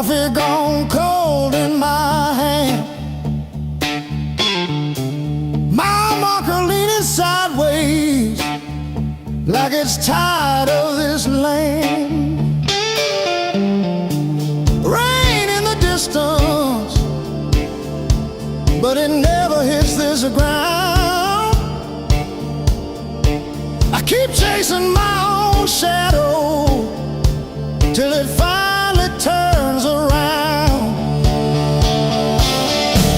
coffee gone cold in my hand. My marker leaning sideways like it's tired of this land. Rain in the distance, but it never hits this ground. I keep chasing my own shadow till it finally turns around.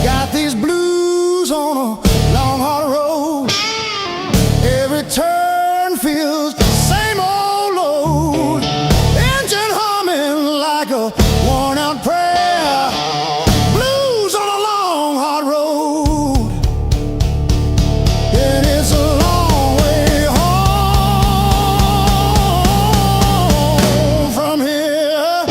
Got these blues on a long hard road. Every turn feels the same old load. Engine humming like a worn out prayer. Blues on a long hard road. And it's a long way home from here.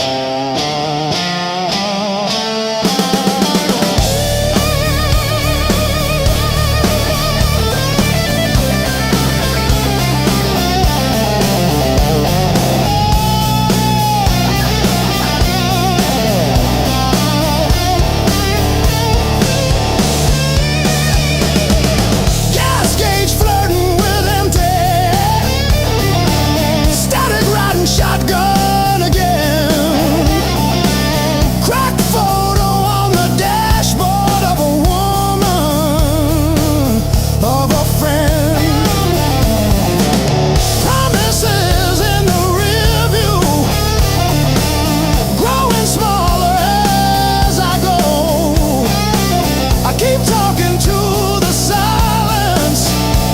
Gas gauge flirting with empty. Static riding shotgun again. Cracked photo on the dashboard of a woman, of a friend. Promises in the rear view, growing smaller as I go. I keep talking to the silence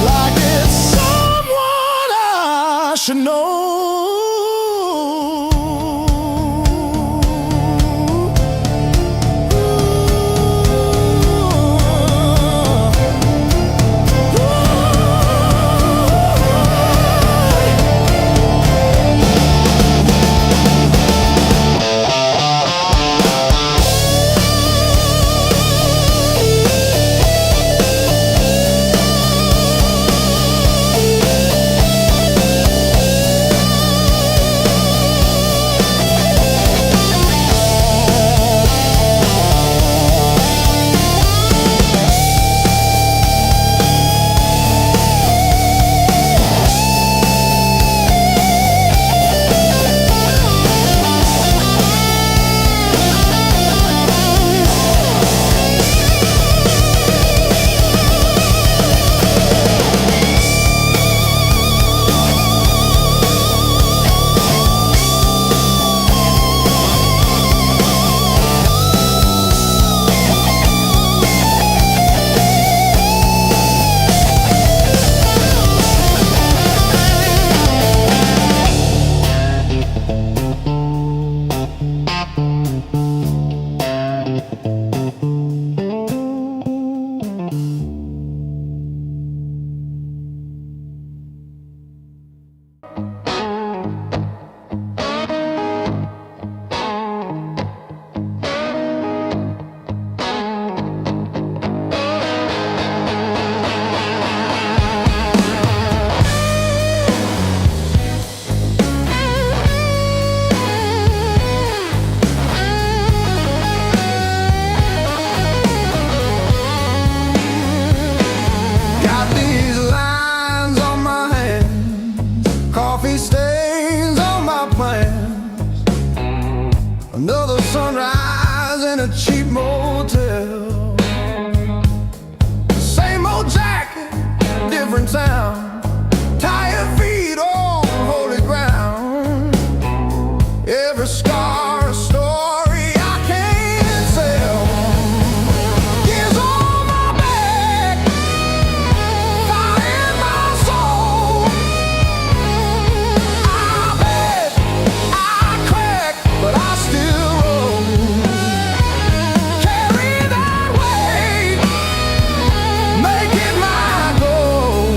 like it's someone I should know. Got these lines on my hands, coffee stains on my plans. Another sunrise in a cheap motel. Same old jacket, different sound. Tired feet on holy ground. Every scar a story I can't sell. Years on my back, fire in my soul. I bet I crack, but I still roll. Carry that weight, make it my goal.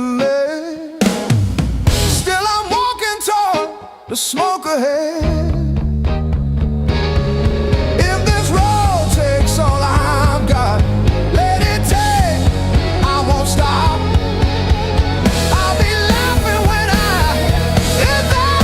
left. Still I'm walking toward the smoke ahead. If this road takes all I've got, let it take, I won't stop. I'll be laughing when I hit that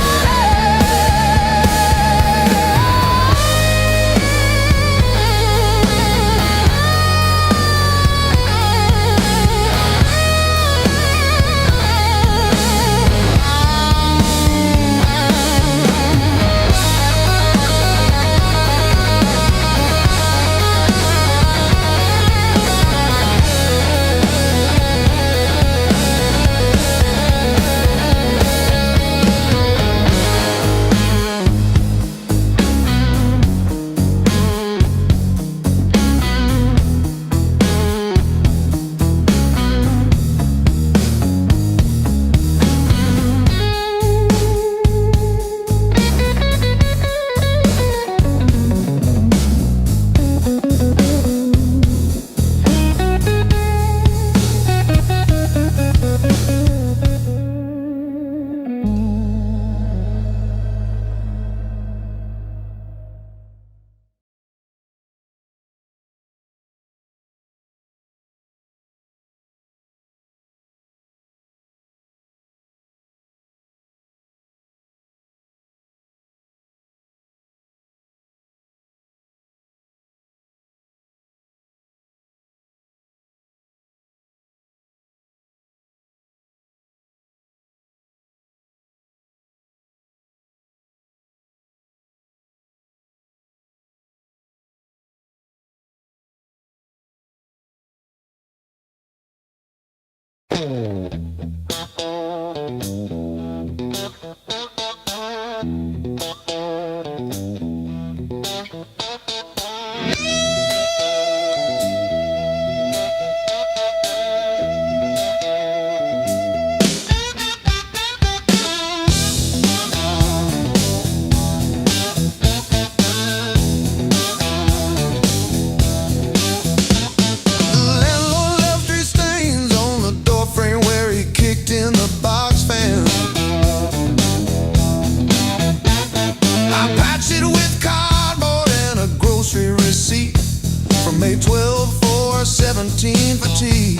May 12 for 17 for tea.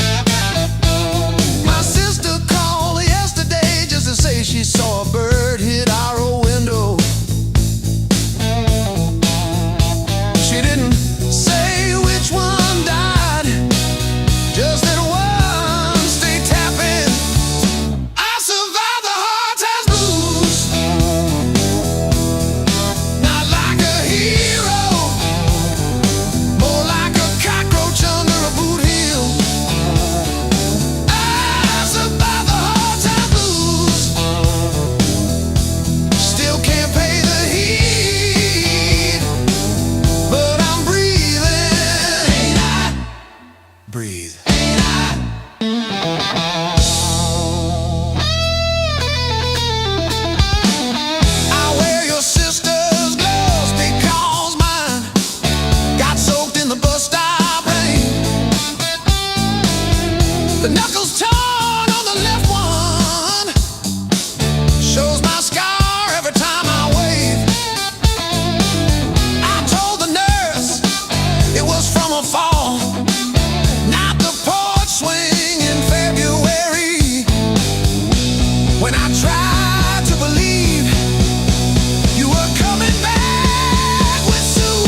My sister called yesterday just to say she saw a bird hit our old window. She didn't say which one died, just that one stayed tapping. I survived the hard times blues, not like a hero, more like a cockroach under a boot heel. I survived the hard times blues, still can't pay the heat, but I'm breathing. Ain't I? Breathe. Ain't I? I wear your sister's gloves because mine got soaked in the bus stop rain. The knuckles torn on the left one shows my scar every time I wave. I told the nurse it was from a fall, not the porch swing in February. When I tried to believe you were coming back with Sue,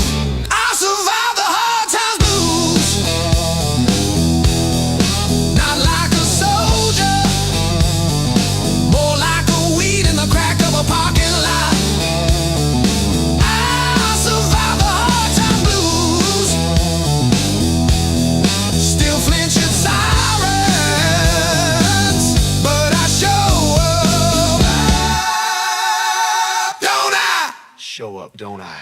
I survived the hard times blues, not like a soldier, more like a weed in the crack of a parking lot. I survived the hard time blues, still flinch at sirens, but I show up, don't I? Show up, don't I?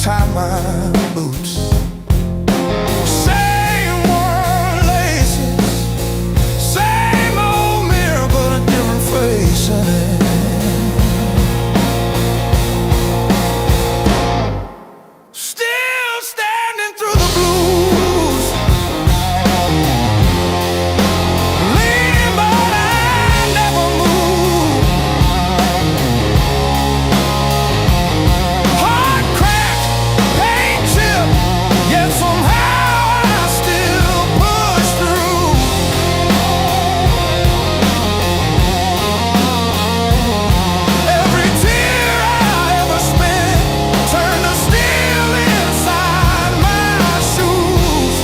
tie my boots. Same worn laces, same old mirror, but a different face in it. Still standing through the blues, leaning but I never move. Heart cracked, paint chipped, yet somehow I still push through. Every tear I ever spent turned to steel inside my shoes.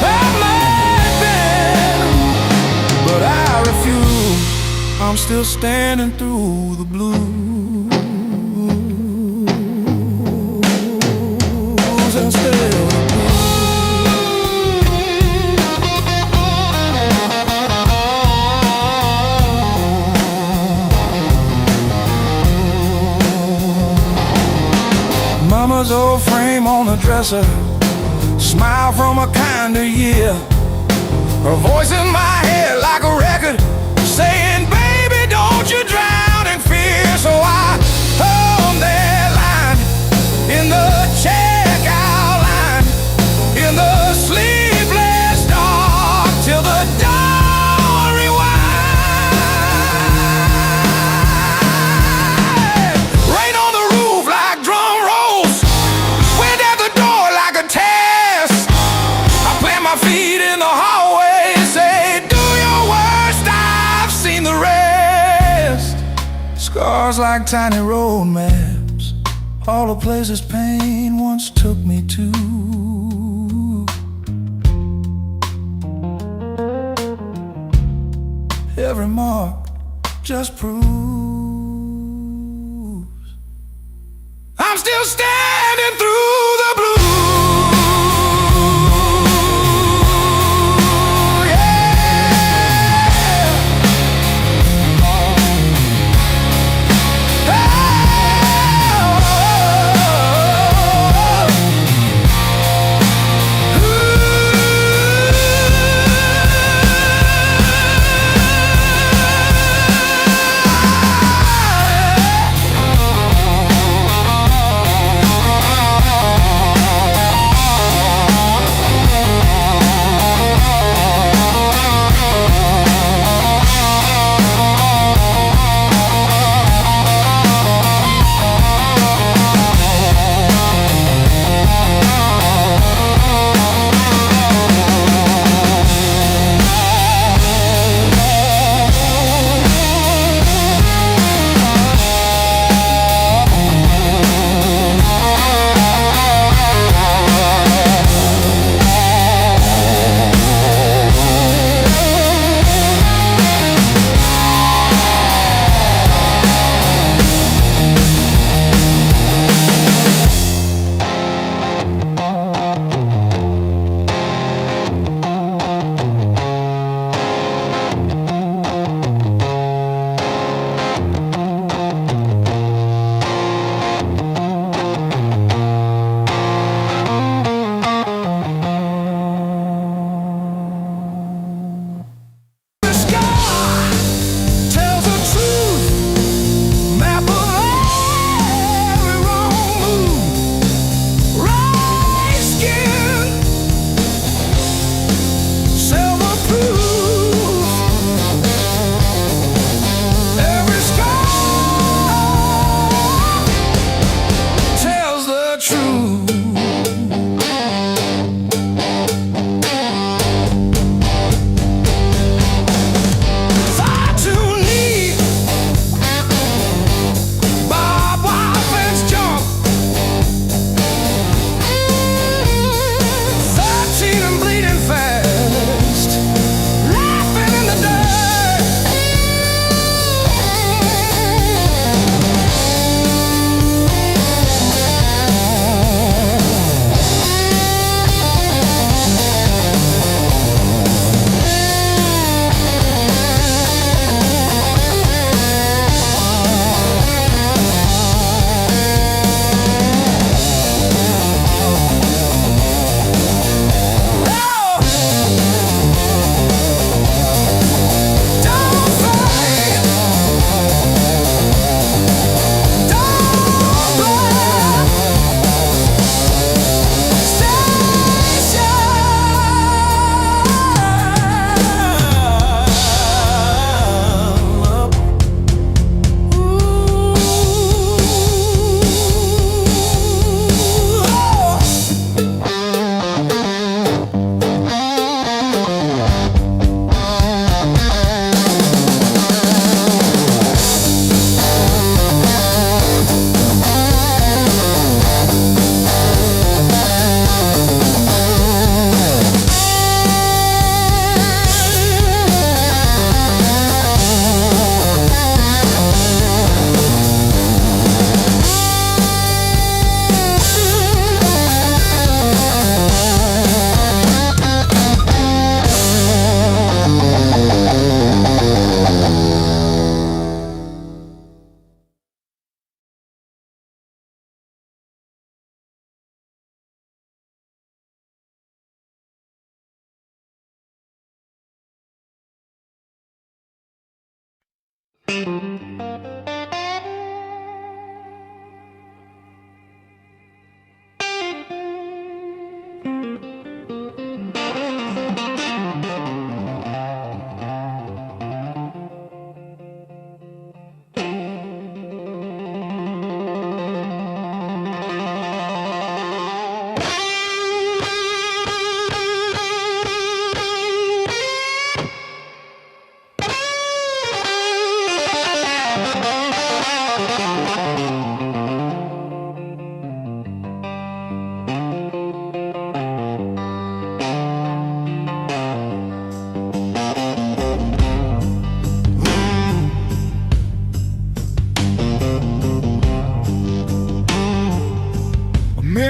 That might have been, but I refuse. I'm still standing through the blues and still. Mama's old frame on the dresser, smile from a kinder year. Her voice in my head like a record saying, baby, don't you drown in fear. So I hung that line in the checkout line, in the sleepless dark, till the dawn rewind. Rain on the roof like drum rolls, wind at the door like a test. I plant my feet in the hallway and say, do your worst, I've seen the rest. Scars like tiny road maps, all the places pain once took me to. Every mark just proves I'm still standing through the blue.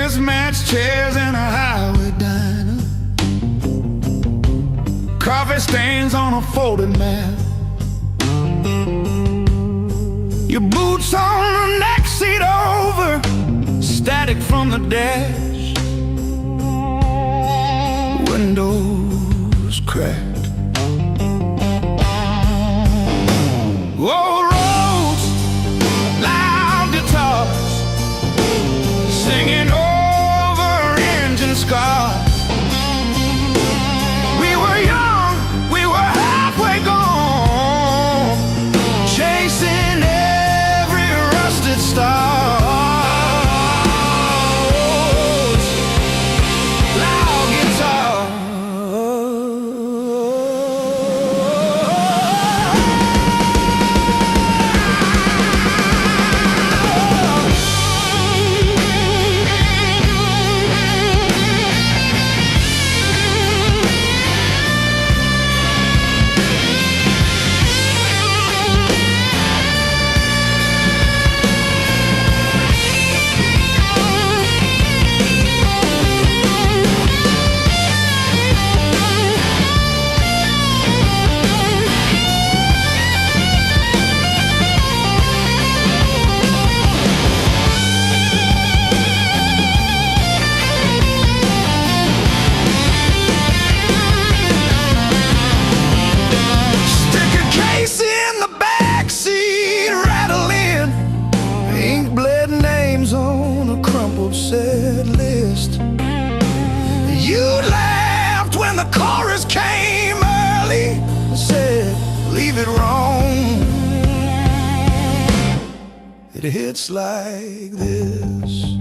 mismatched chairs in a highway diner, coffee stains on a folded mat, your boots on the next seat over, static from the dash, windows cracked. Old roads, loud guitars, singing over engine scars. We were young, we were halfway gone, chasing every rusted star. Loud guitar. Set list. You laughed when the chorus came early and said, leave it wrong. It hits like this.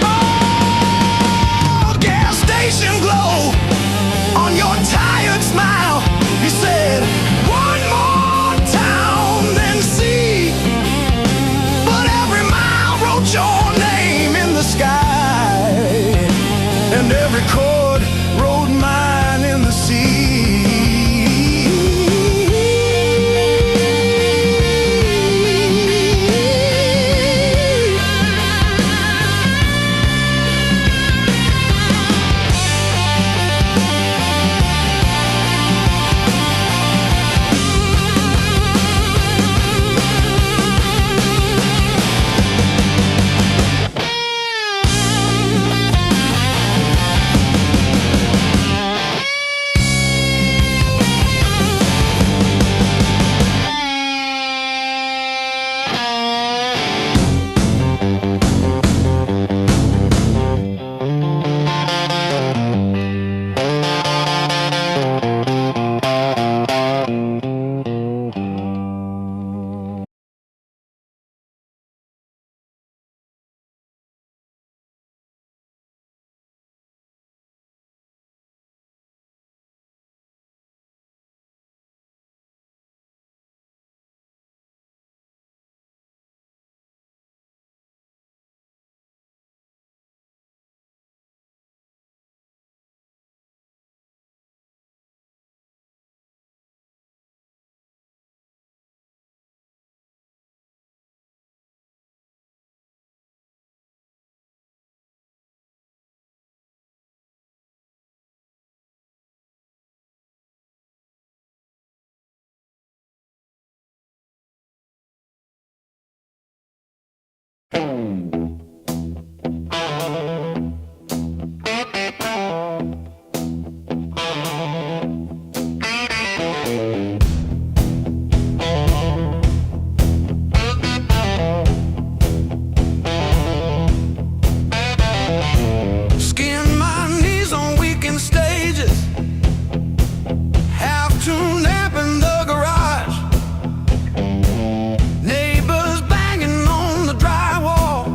Oh, gas station glow on your tired smile. He said, one more your name in the sky, and every chord wrote mine in the sea. Neighbors banging on the drywall.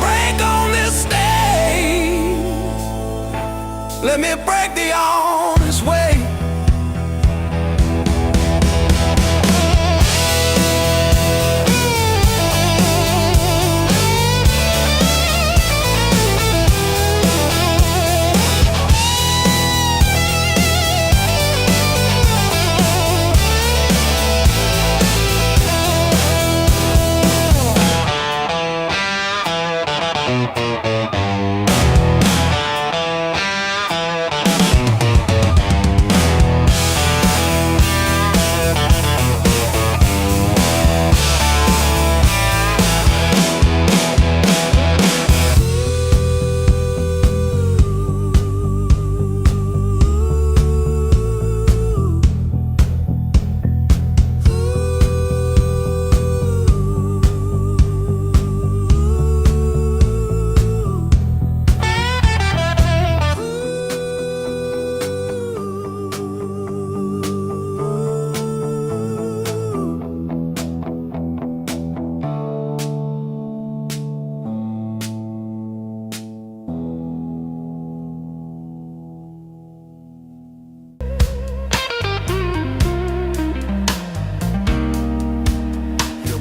break on this stage. Let me break the honest way.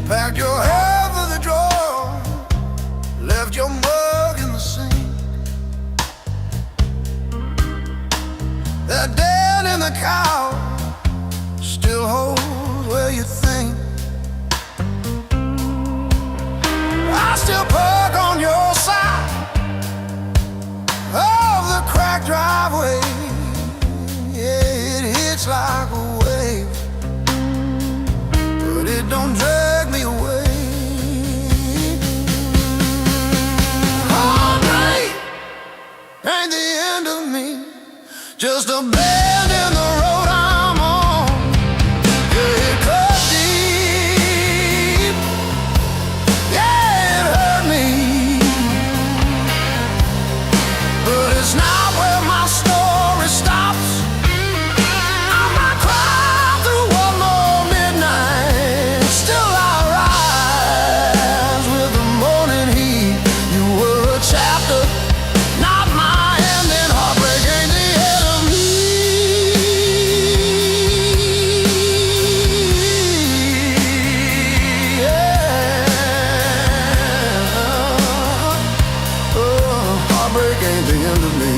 Packed your hair for the drawer, left your mug in the sink. That dead in the cow still holds where you think. I still park on your side of the cracked driveway. Yeah, it hits like a wave, but it don't drag me away. Heartbreak ain't the end of me, just a bend in the road I'm on. Yeah, it cut deep, yeah, it hurt me, but it's not where my story stops. I might cry through one more midnight, still I rise with the morning heat. You were a chapter, not my ending. Heartbreak ain't the end of me. Yeah. Oh, heartbreak ain't the end of me.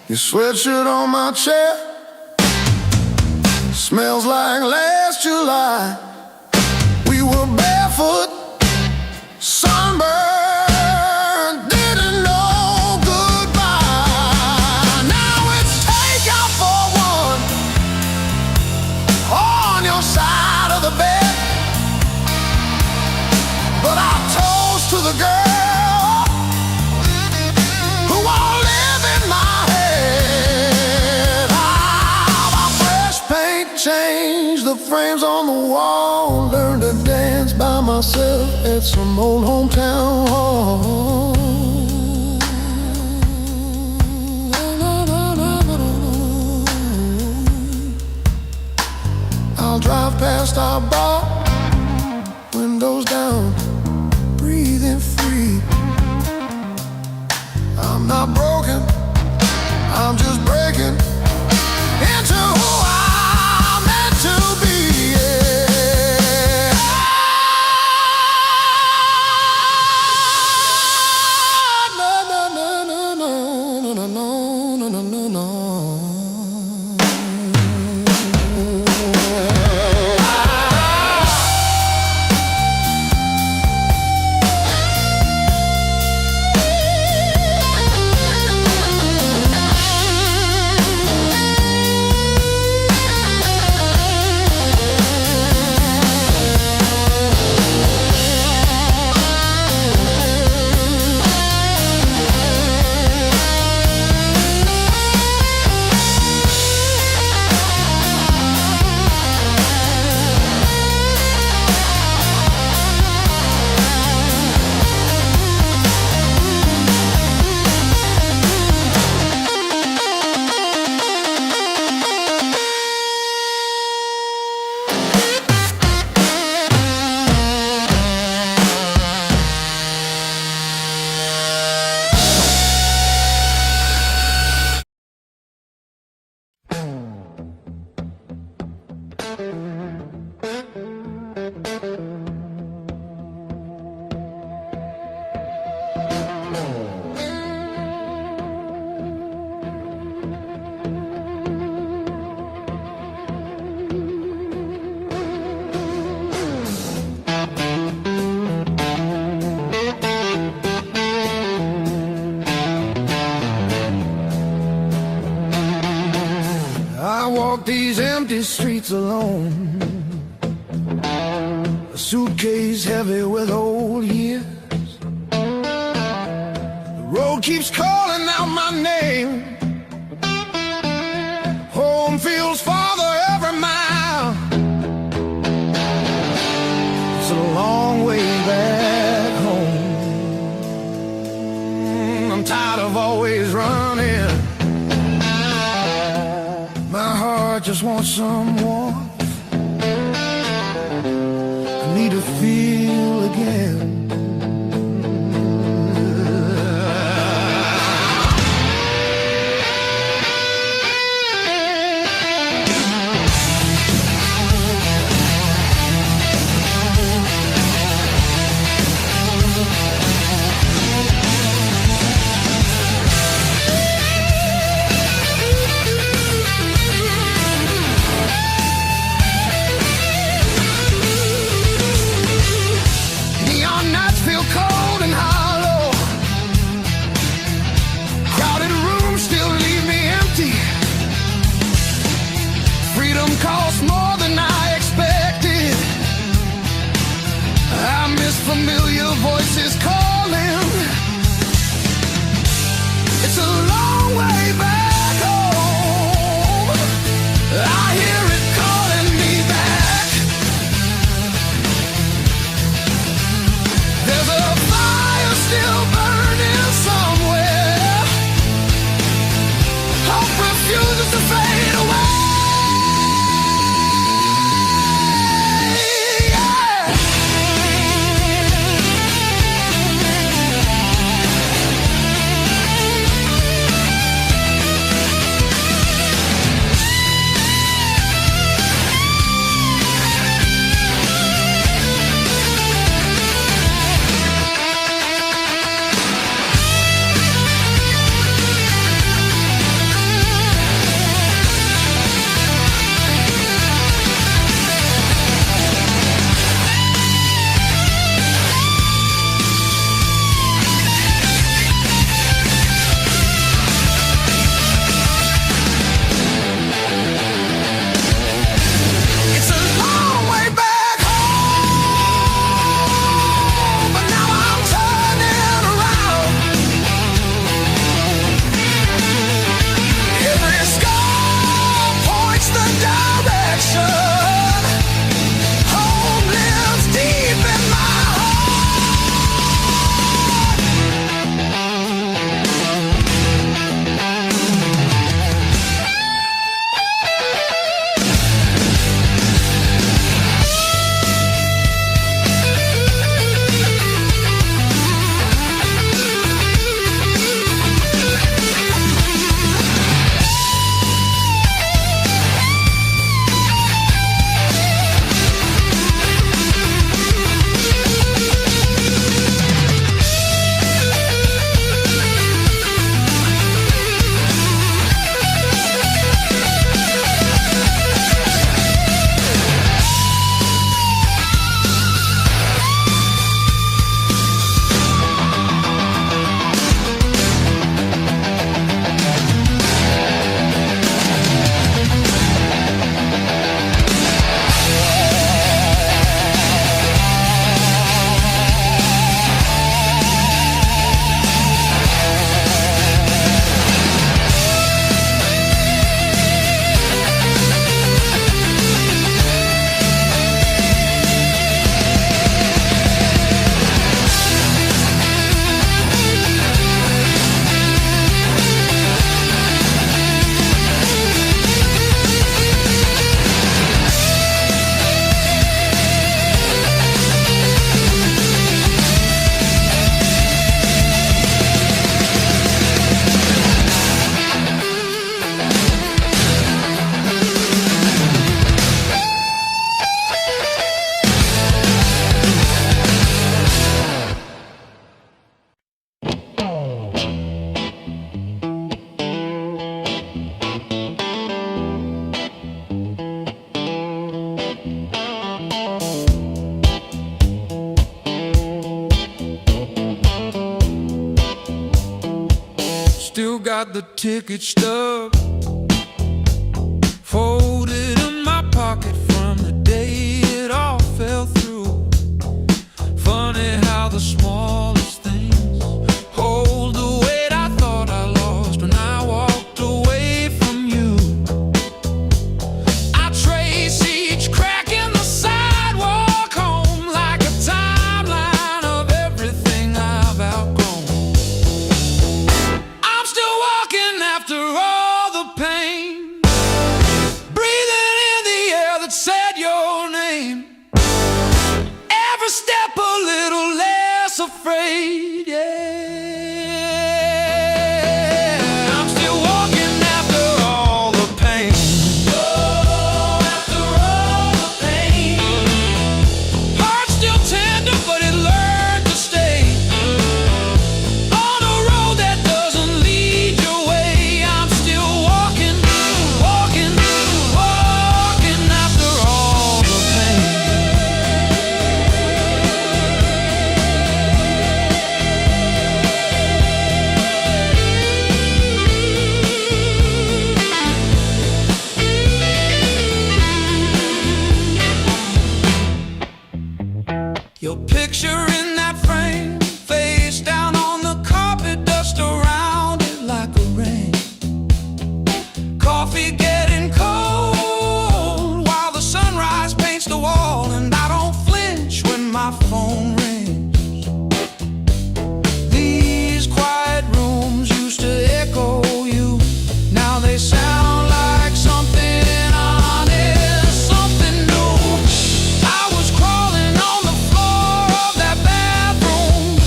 Your sweatshirt on my chair smells like last July. We were barefoot, sunburned, didn't know goodbye. Now it's takeout for one on your side of the bed, but I toast to the girl who won't live in my head. My fresh paint changed the frames on the wall. Learned to dance by myself at some old hometown hall. I'll drive past our bar, windows down, breathing free. I'm not broken, I'm just breaking into who I'm meant to be. Yeah. No, no, no, no, no, no, no, no, no, no. streets alone, a suitcase heavy with old years. The road keeps calling out my name. Home feels farther every mile. It's a long way back home. I'm tired of always running. My heart just wants some warmth. I need to feel again. Cost more than I expected. I miss familiar voices calling. It's a long way back home. I hear it calling me back. There's a fire still burning somewhere. Hope refuses to fade away. got the ticket stub folded in my the smallest things hold the weight I thought I lost when I walked away from you. I trace each crack in the sidewalk home like a timeline of everything I've outgrown. I'm still walking after all the pain, breathing in the air that said your name. Every step a little less afraid, yeah. I'm still walking after all the pain. Oh, after all the pain. Heart still tender, but it learned to stay on a road that doesn't lead your way. I'm still walking, walking, walking after all the pain. Your picture in that frame, face down on the carpet, dust around it like a rain. Coffee getting cold while the sunrise paints the wall, and I don't flinch when my phone rings. These quiet rooms used to echo you, now they sound like something honest, something new. I was crawling on the floor of that bathroom,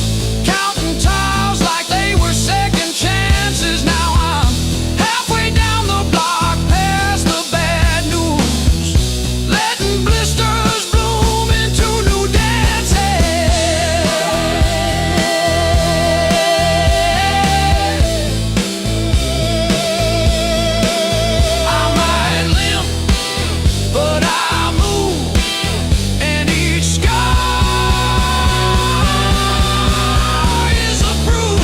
counting tiles like they were second chances. Now I'm halfway down the block, past the bad news, letting blisters bloom into new dances. I might limp, but I move, and each scar is a proof.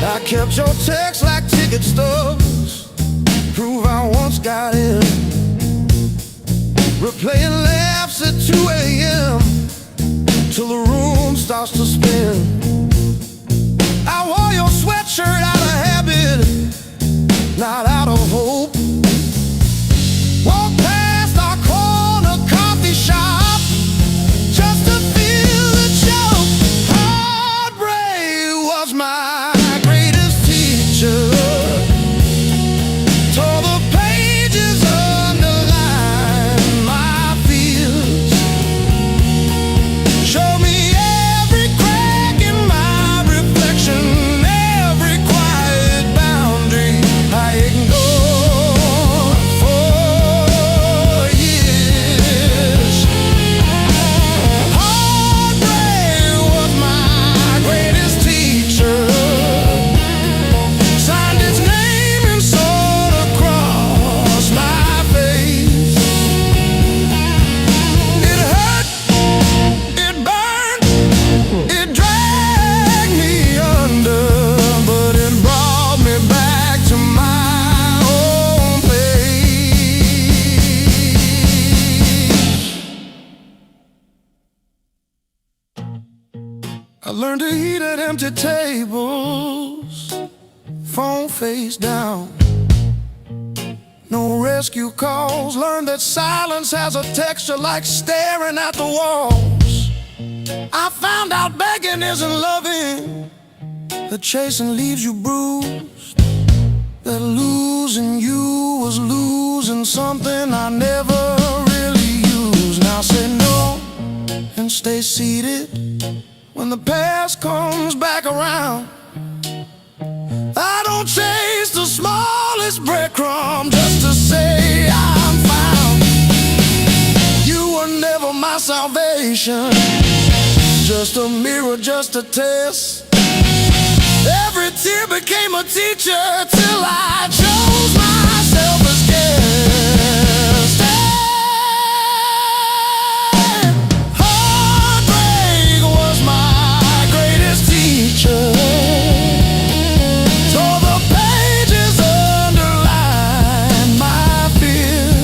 I kept your text like ticket stubs, prove I once got in. Replaying laughs at 2 a.m. till the room starts to spin. I wore your sweatshirt out of habit, not out of hope. Walk past our corner coffee shop just to feel the choke. Heartbreak was my greatest teacher. Tore the pages, underline my fears. Show me every crack I learned to eat at empty tables, phone face down. No rescue calls. Learned that silence has a texture like staring at the walls. I found out begging isn't loving, that chasing leaves you bruised, that losing you was losing something I never really used. Now say no and stay seated when the past comes back around. I don't chase the smallest breadcrumb just to say I'm found. You were never my salvation, just a mirror, just a test. Every tear became a teacher till I chose myself as guest. Heartbreak was my greatest teacher. Tore the pages, underlined my fear.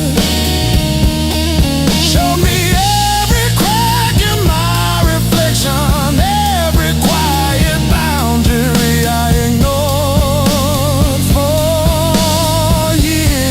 Showed me every crack in my reflection, every quiet boundary I ignored for years.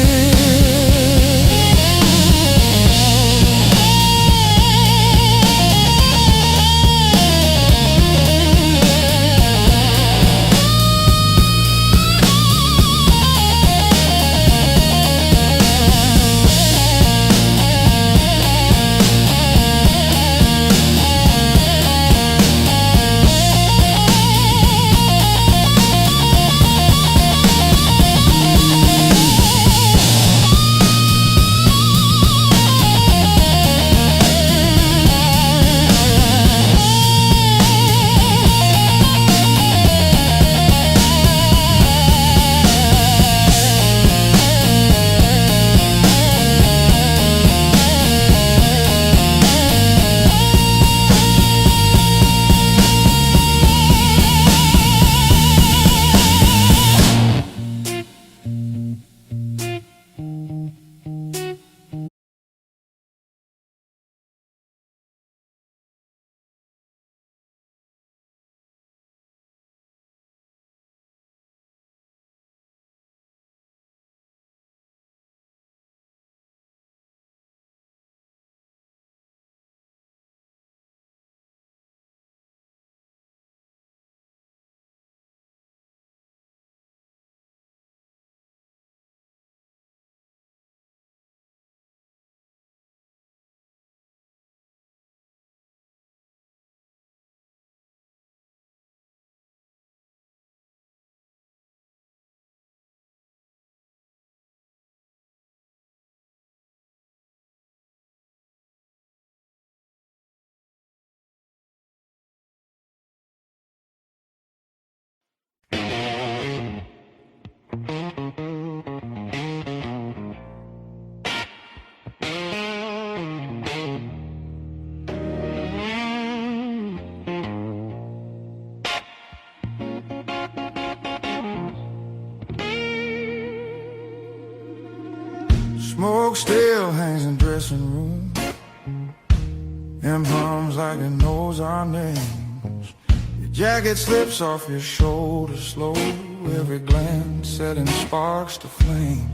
Smoke still hangs in dressing room, and hums like it knows our names. Your jacket slips off your shoulder slow, every glance setting sparks to flame.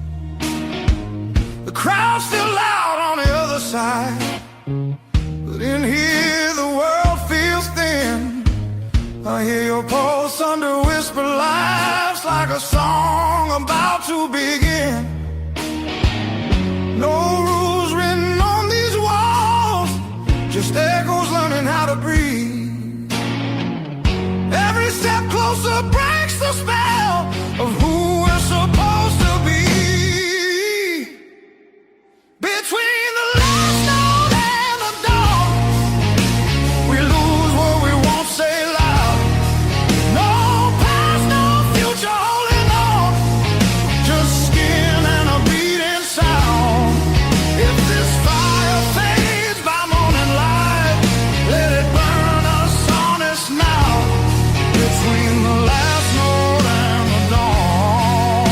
The crowd's still loud on the other side, but in here the world feels thin. I hear your pulse under whisper laughs, like a song about to begin. No rules written on these walls, just echoes learning how to breathe. Every step closer breaks the spell of who we're supposed to be. Between the last note and the dawn, we lose what we won't say loud. No past, no future holding on, just skin and a beating sound. If this fire fades by morning light, let it burn us honest now. Between the last note and the dawn.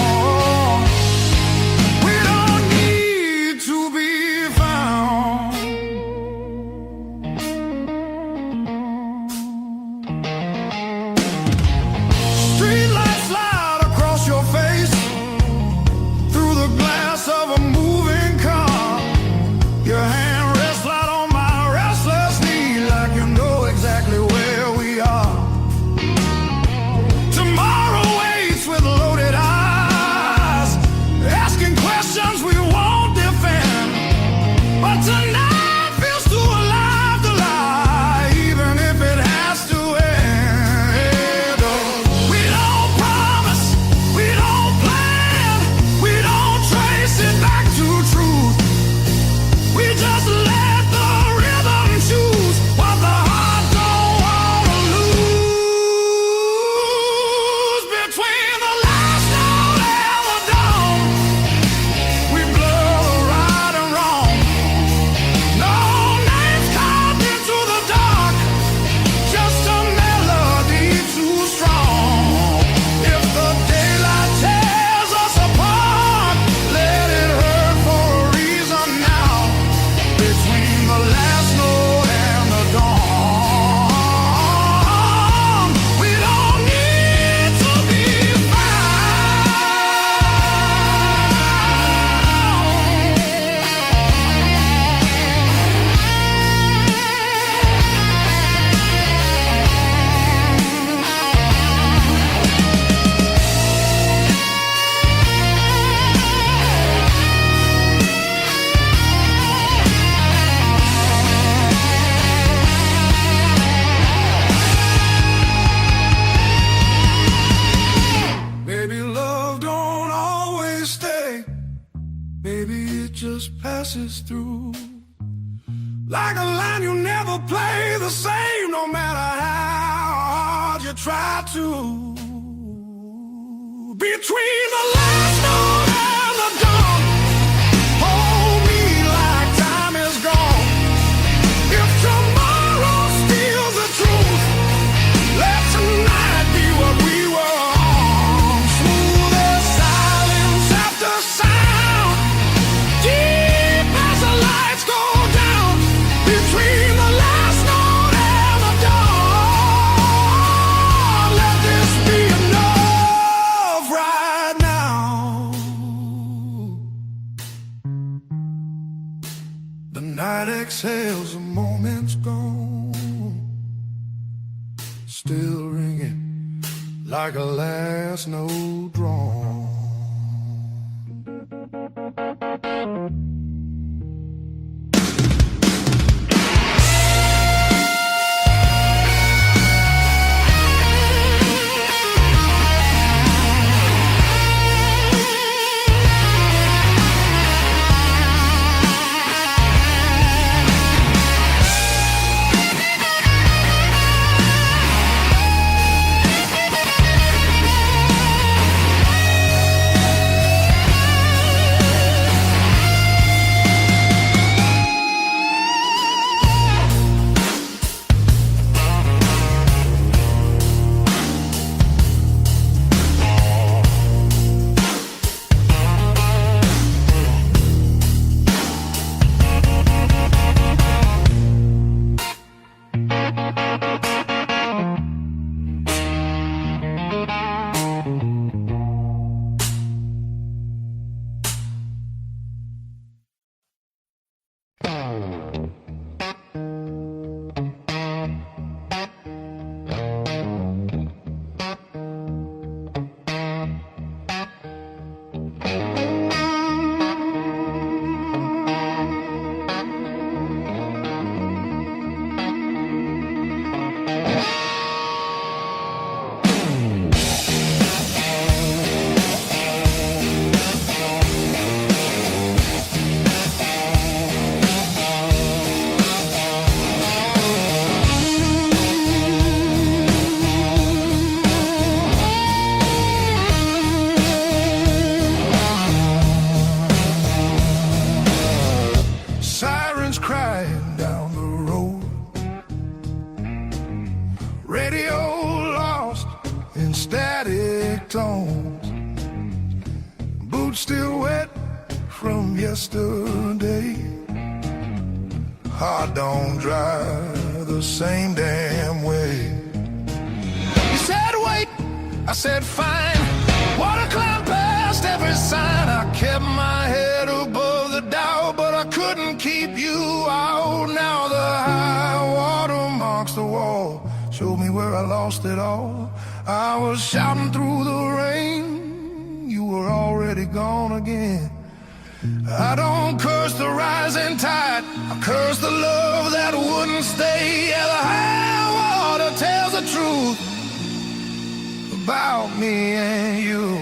passes through. Like a line you never play the same, no matter how hard you try to. Between the last note and the dawn, hold me like time is gone. If tomorrow steals the truth, let tonight be what we were on. Smooth as silence after sound, deep as the lights go down. Between the last note and the dawn, let this be enough right now. The night exhales, the moment's gone, still ringing like a last note drawn. Sirens crying down the road, radio lost in static tones, boots still wet from yesterday, heart don't dry the same damn way. You said wait, I said fine, water climbed past every sign. I kept my head above the doubt, but I couldn't keep you out. Now the high water marks the wall, showed me where I lost it all. I was shouting through the rain, you were already gone again. I don't curse the rising tide, I curse the love that wouldn't stay. Yeah, the high water tells the truth about me and you.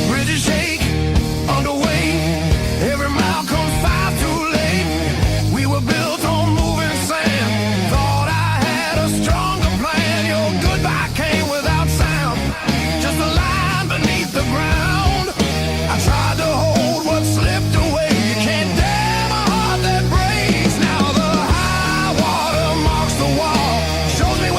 Bridges shake underway, every mile comes far too late. We were built on moving sand, thought I had a stronger plan. Your goodbye came without sound, just a line beneath the ground. I tried to hold what slipped away, you can't damn a heart that breaks. Now the high water marks the wall, shows me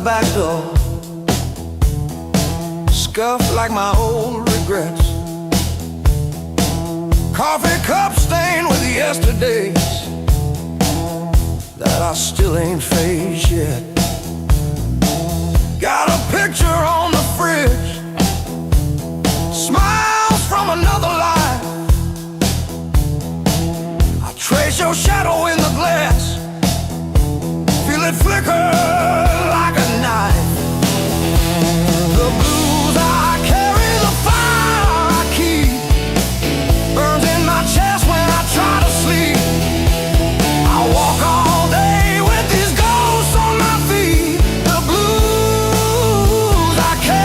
back door, scuffed like my old regrets. Coffee cup stained with yesterdays that I still ain't faced yet. Got a picture on the fridge, smiles from another life. I trace your shadow in the glass, feel it flicker like a knife. The blues I carry, the fire I keep, burns in my chest when I try to sleep. I walk all day with these ghosts on my feet. The blues I carry.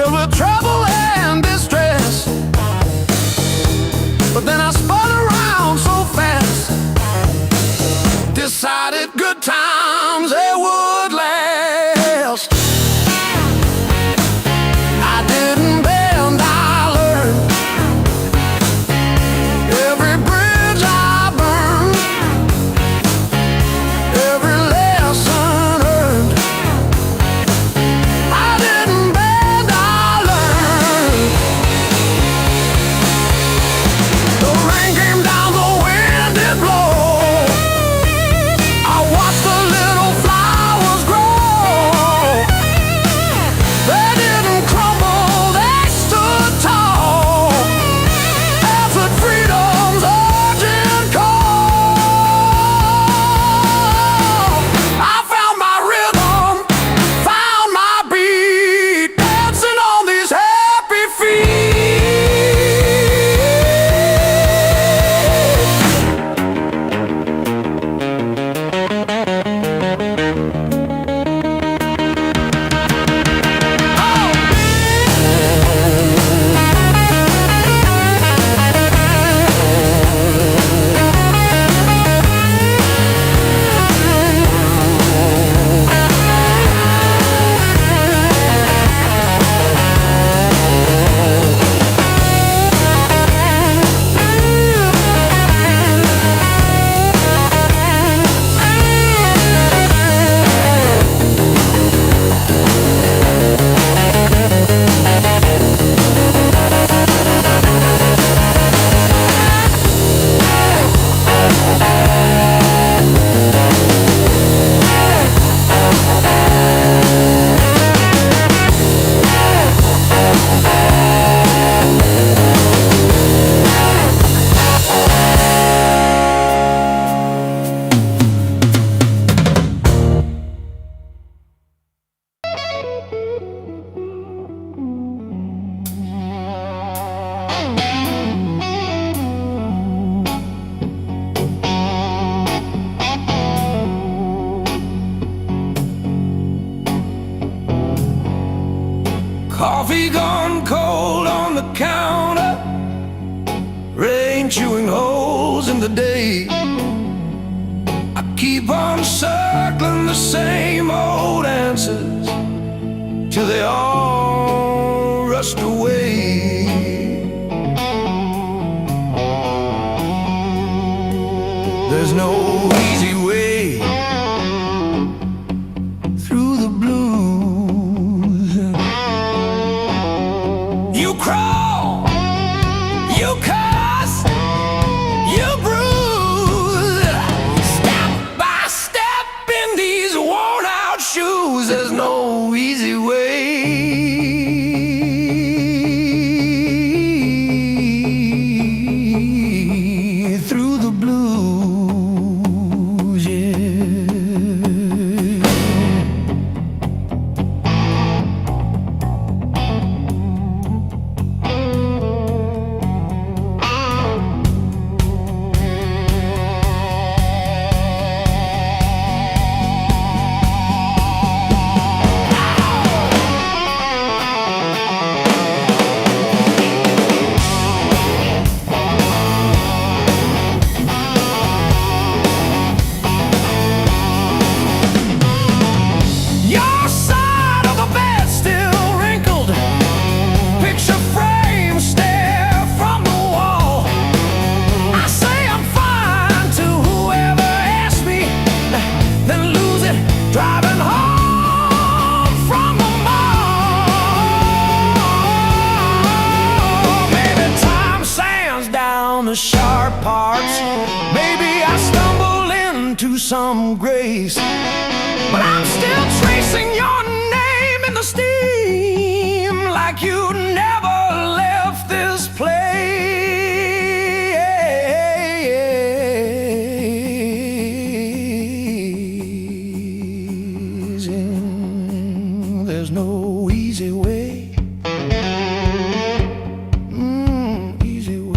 filled with trouble and distress. But then I spun around so fast, decided good times they would last. I didn't bend, I learned. Every bridge I burned, every lesson earned. I didn't bend, I learned. The rain came down, the wind did blow. I watched the little flowers grow. They didn't crumble, they stood tall. Answered freedom's urgent call. I found my rhythm, found my beat, dancing on these happy feet. Coffee gone cold on the counter, rain chewing holes in the day. I keep on circling the same old answers till they all rust away. There's no easy way through the blues. You crawl, you cuss, you bruise, step by step in these worn out shoes. There's no easy way through the blues, yeah. Your side of the bed still wrinkled, picture frame stare from the wall. I say I'm fine to whoever asks me, then lose it driving home from the mall. Maybe time sands down the sharp parts. Maybe I stumble into some grace, but I'm still tracing your name in the steam like you never left this place. And there's no easy way. Easy way.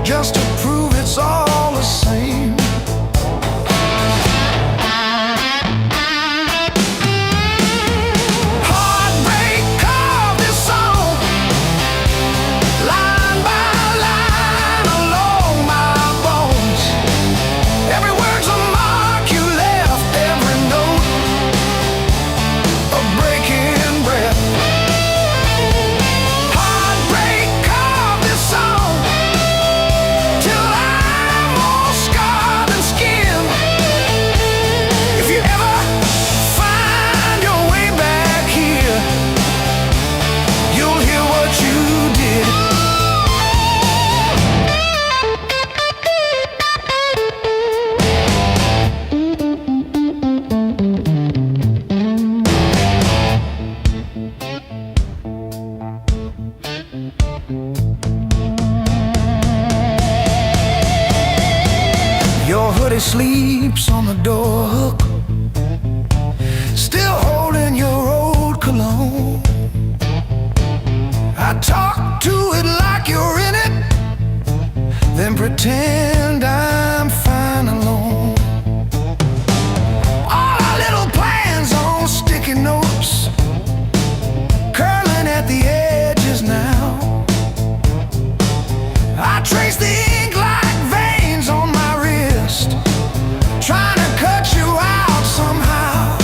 just to prove it's all the same. Heartbreak carved this song, line by line along my bones. Every word's a mark you left, every note a breaking breath. Heartbreak carved this song till I'm more scarred than skin. If you ever find your way back here, you'll hear what you did. Your hoodie sleeps on the door hook, still holding your old cologne. I talk to it like you're in it, then pretend I'm fine alone. All our little plans on sticky notes, curling at the edges now. I trace the ink like veins on my wrist, trying to cut you out somehow.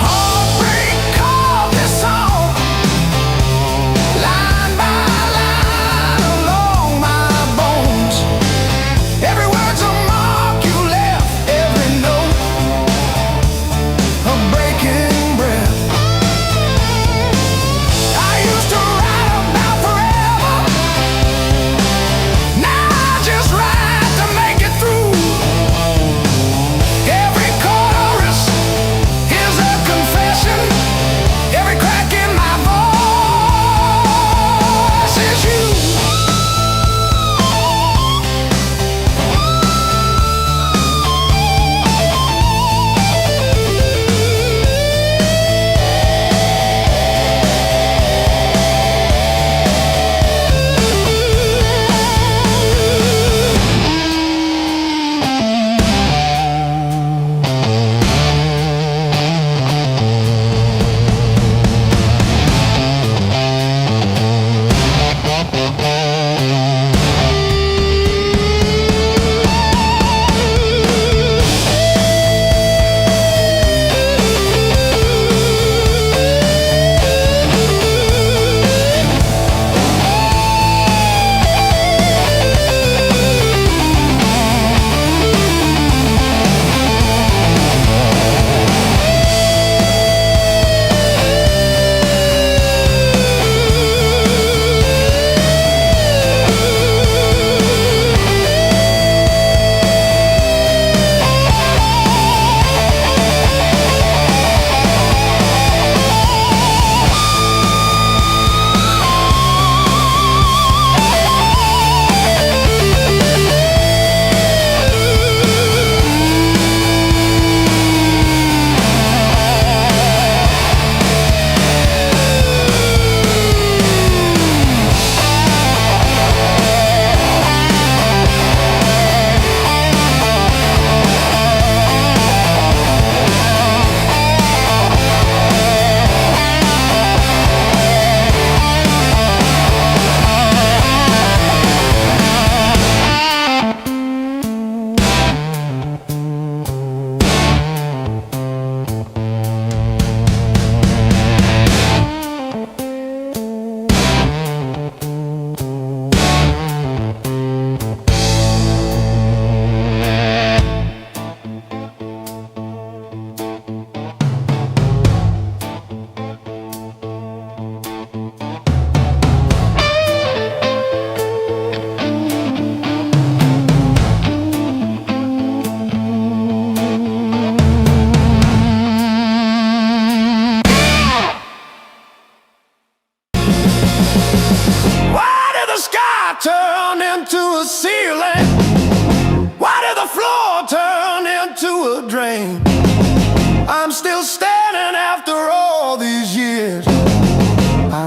Heartbreak carved this song, line by line along my bones. Every word's a mark you left, every note a breaking breath.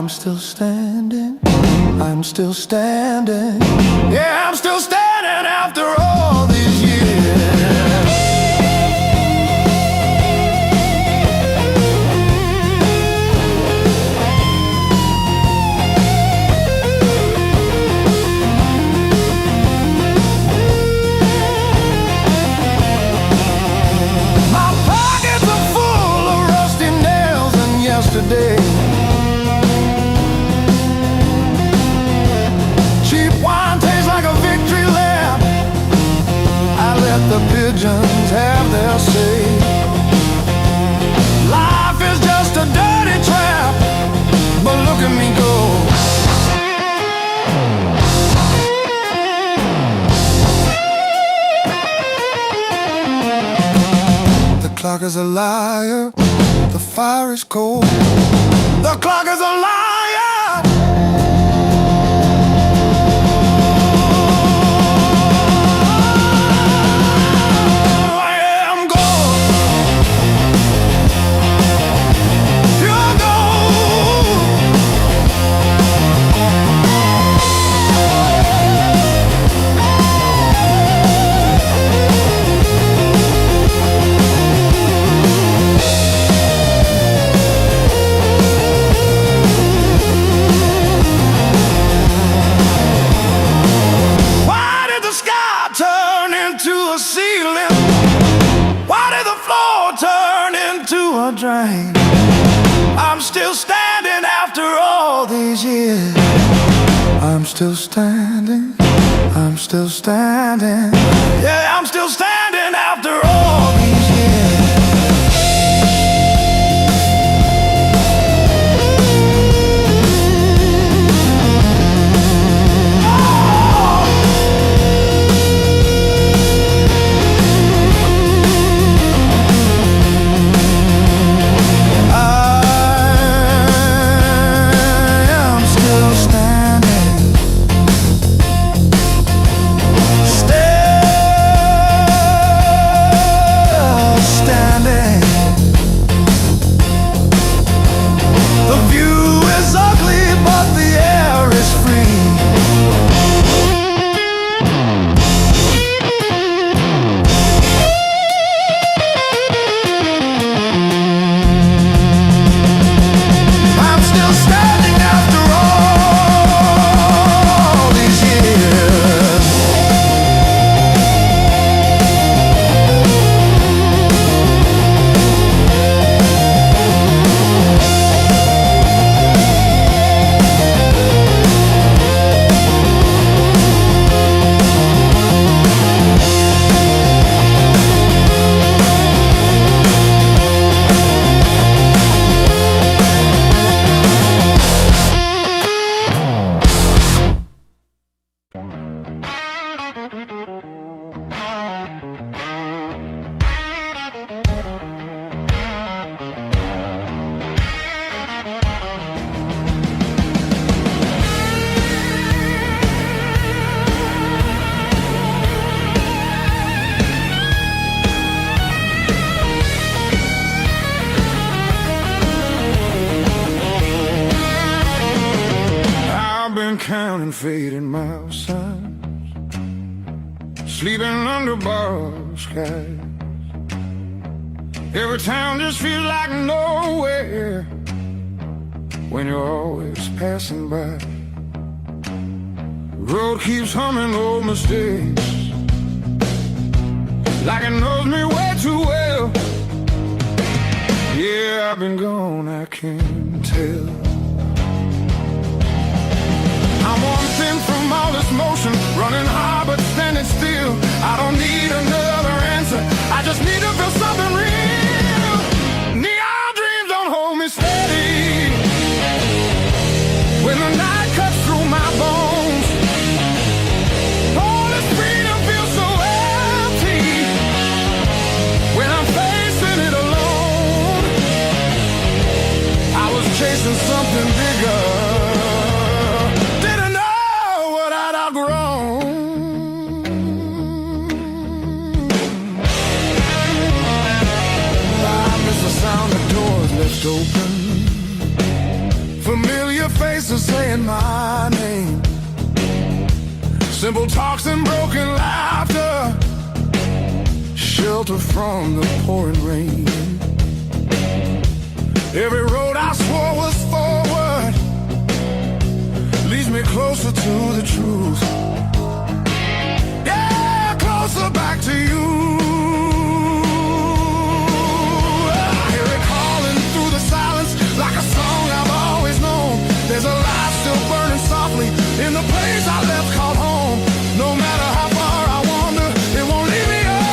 I'm still standing, I'm still standing. Yeah, I'm still standing after all these years. My pockets are full of rusty nails and yesterday. The pigeons have their say. Life is just a dirty trap, but look at me go. The clock is a liar, the fire is cold. The clock is a liar. Drain. I'm still standing after all these years. I'm still standing, I'm still standing. Yeah, I'm still standing after all these years. Counting fading mile signs, sleeping under borrowed skies. Every town just feels like nowhere when you're always passing by. The road keeps humming old mistakes, like it knows me way too well. Yeah, I've been gone, I can't tell. I'm one thing from all this motion, running hard but standing still. I don't need another answer, I just need to feel something real. Neon dreams don't hold me steady when the night cuts through my bones. All this freedom feels so empty when I'm facing it alone. I was chasing something bigger, open, familiar faces saying my name. Simple talks and broken laughter, shelter from the pouring rain. Every road I swore was forward leads me closer to the truth. Yeah, closer back to you. I hear it calling through the silence like a song I've always known. There's a light still burning softly in the place I left called home. No matter how far I wander, it won't leave me alone.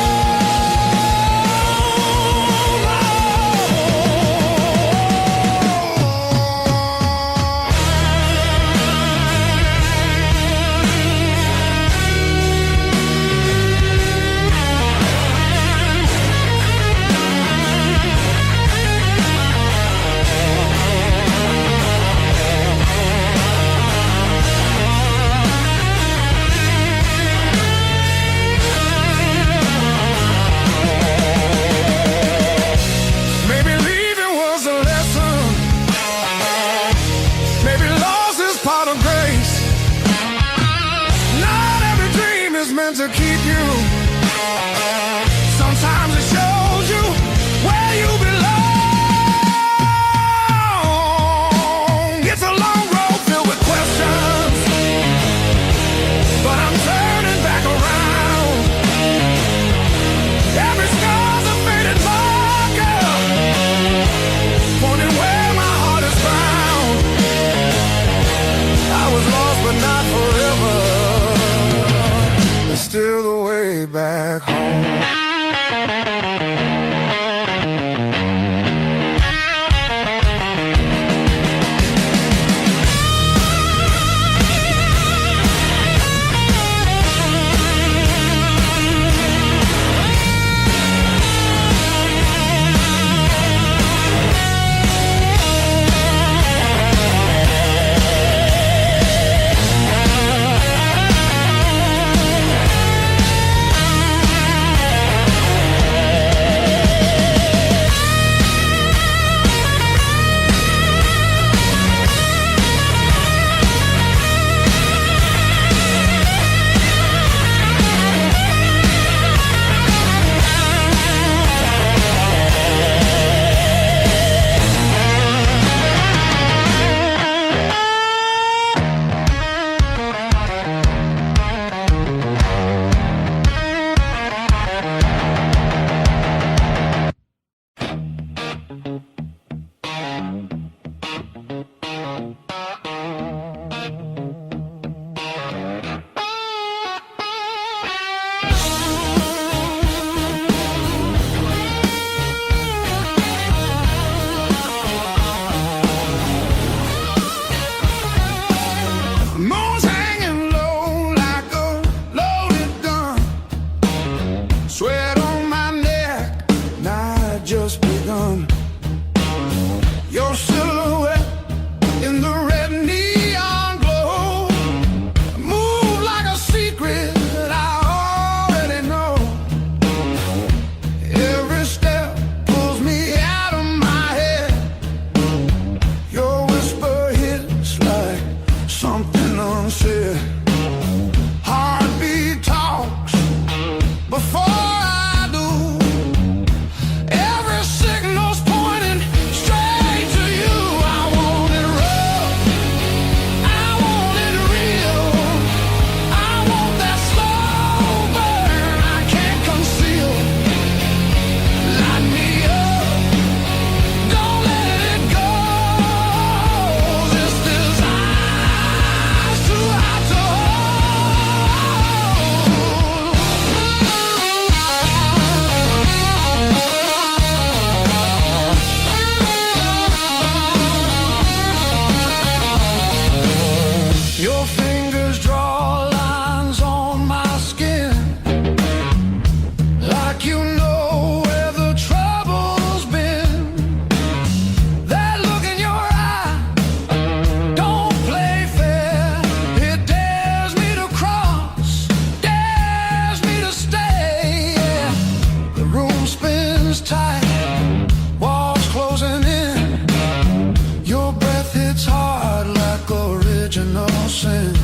original sin.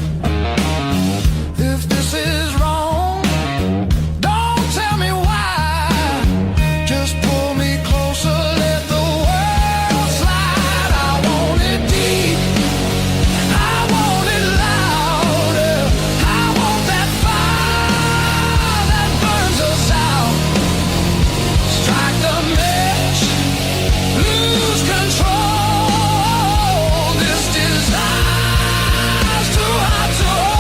If this is wrong, don't tell me why. Just pull me closer, let the world slide. I want it deep, I want it louder. I want that fire that burns us out. Strike the match, lose control. This desire's too hot to hold.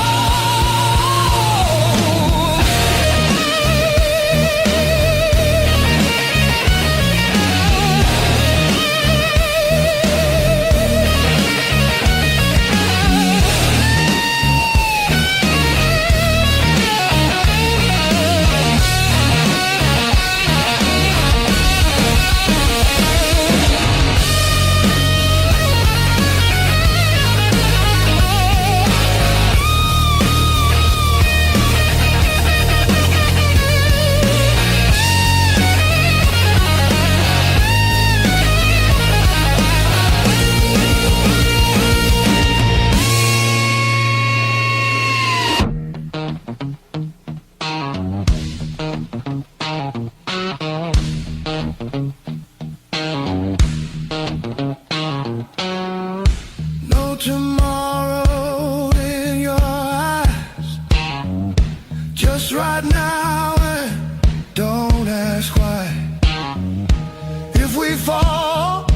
No tomorrow in your eyes, just right now, and don't ask why. If we fall,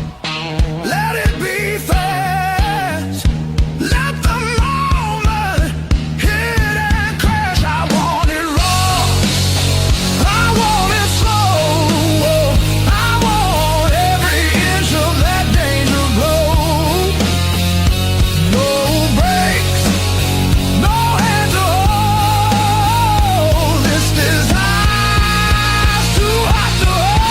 let it be fast. Let the moment hit and crash. I want it raw, I want it slow. I want every inch of that danger glow. No brakes, no hand to hold. This desire's too hot to hold.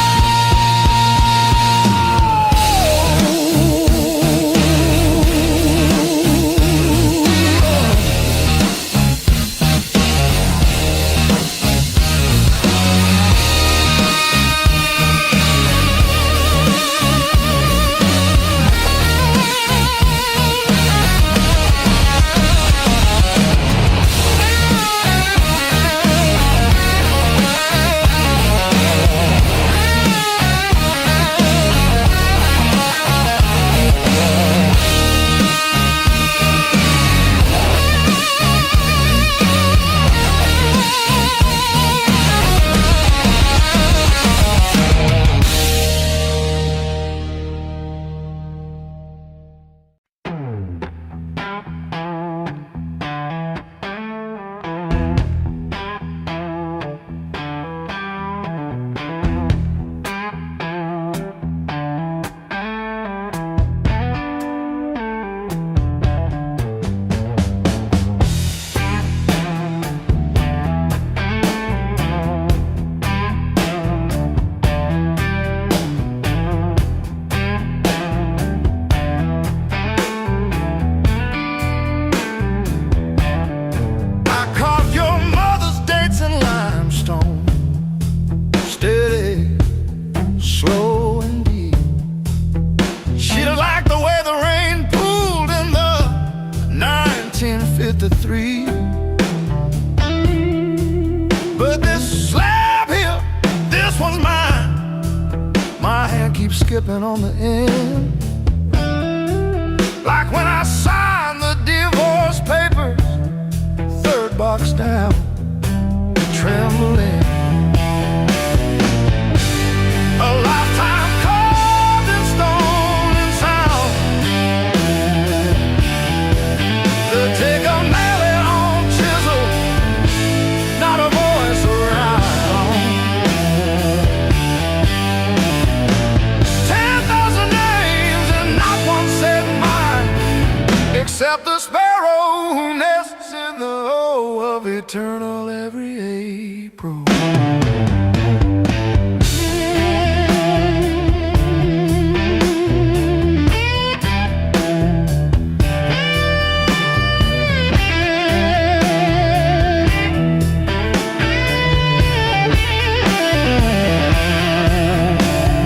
I carved your mother's dates in limestone, steady, slow and deep. She liked the way the rain pooled in the 1953. But this slab here, this one's mine. My hand keeps skipping on the end, like when I signed the divorce papers. Third box down, trembling. A lifetime carved in stone and sound. They take a mallet on chisel, not a voice around. 10,000 names and not one said mine, except the sparrow who nests in the O of eternal every April.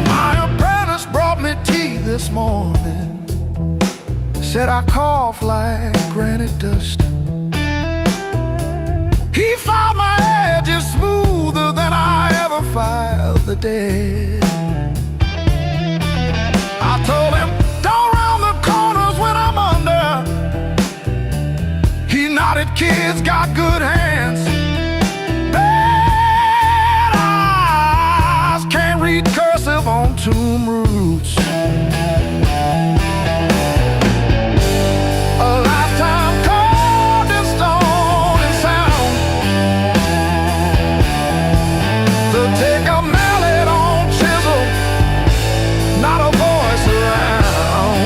My apprentice brought me tea this morning. said I cough like granite dust. He filed my edges smoother than I ever filed the dead. I told him, don't round the corners when I'm under. He nodded, kids got good hands. Bad eyes can't read cursive on tomb roots. A lifetime carved in stone and sound. To take a mallet on chisel, not a voice around.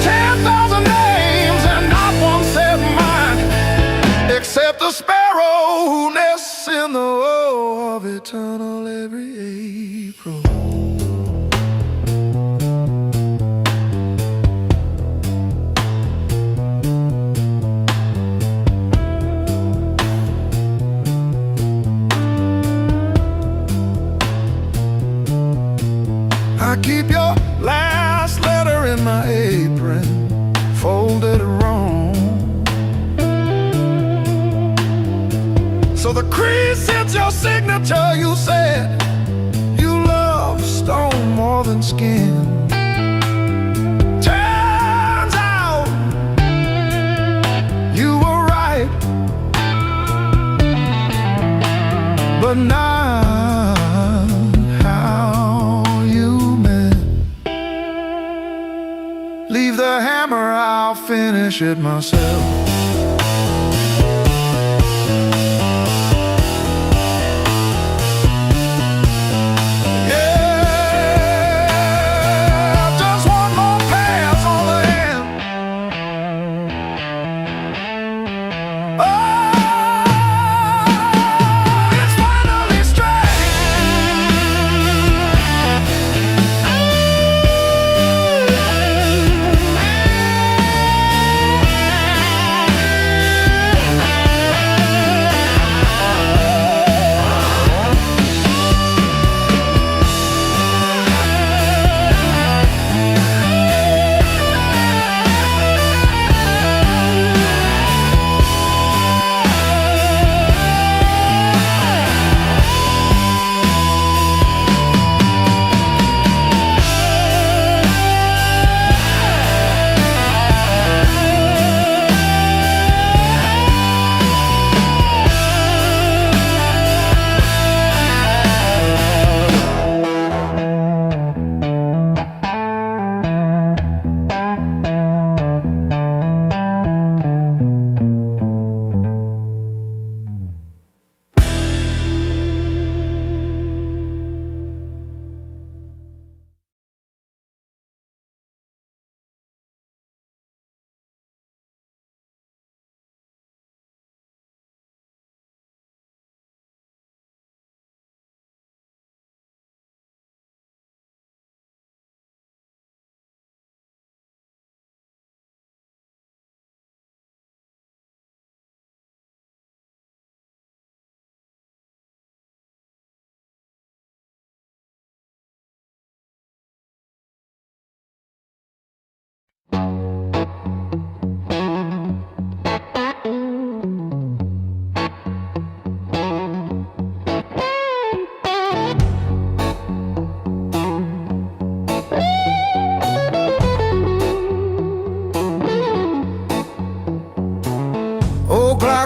10,000 names and not one said mine, except the sparrow who nests in the woe of eternal every April. I keep your last letter in my apron, folded wrong, so the crease hits your signature. You said you love stone more than skin. Turns out you were right, but now how you meant. Leave the hammer, I'll finish it myself.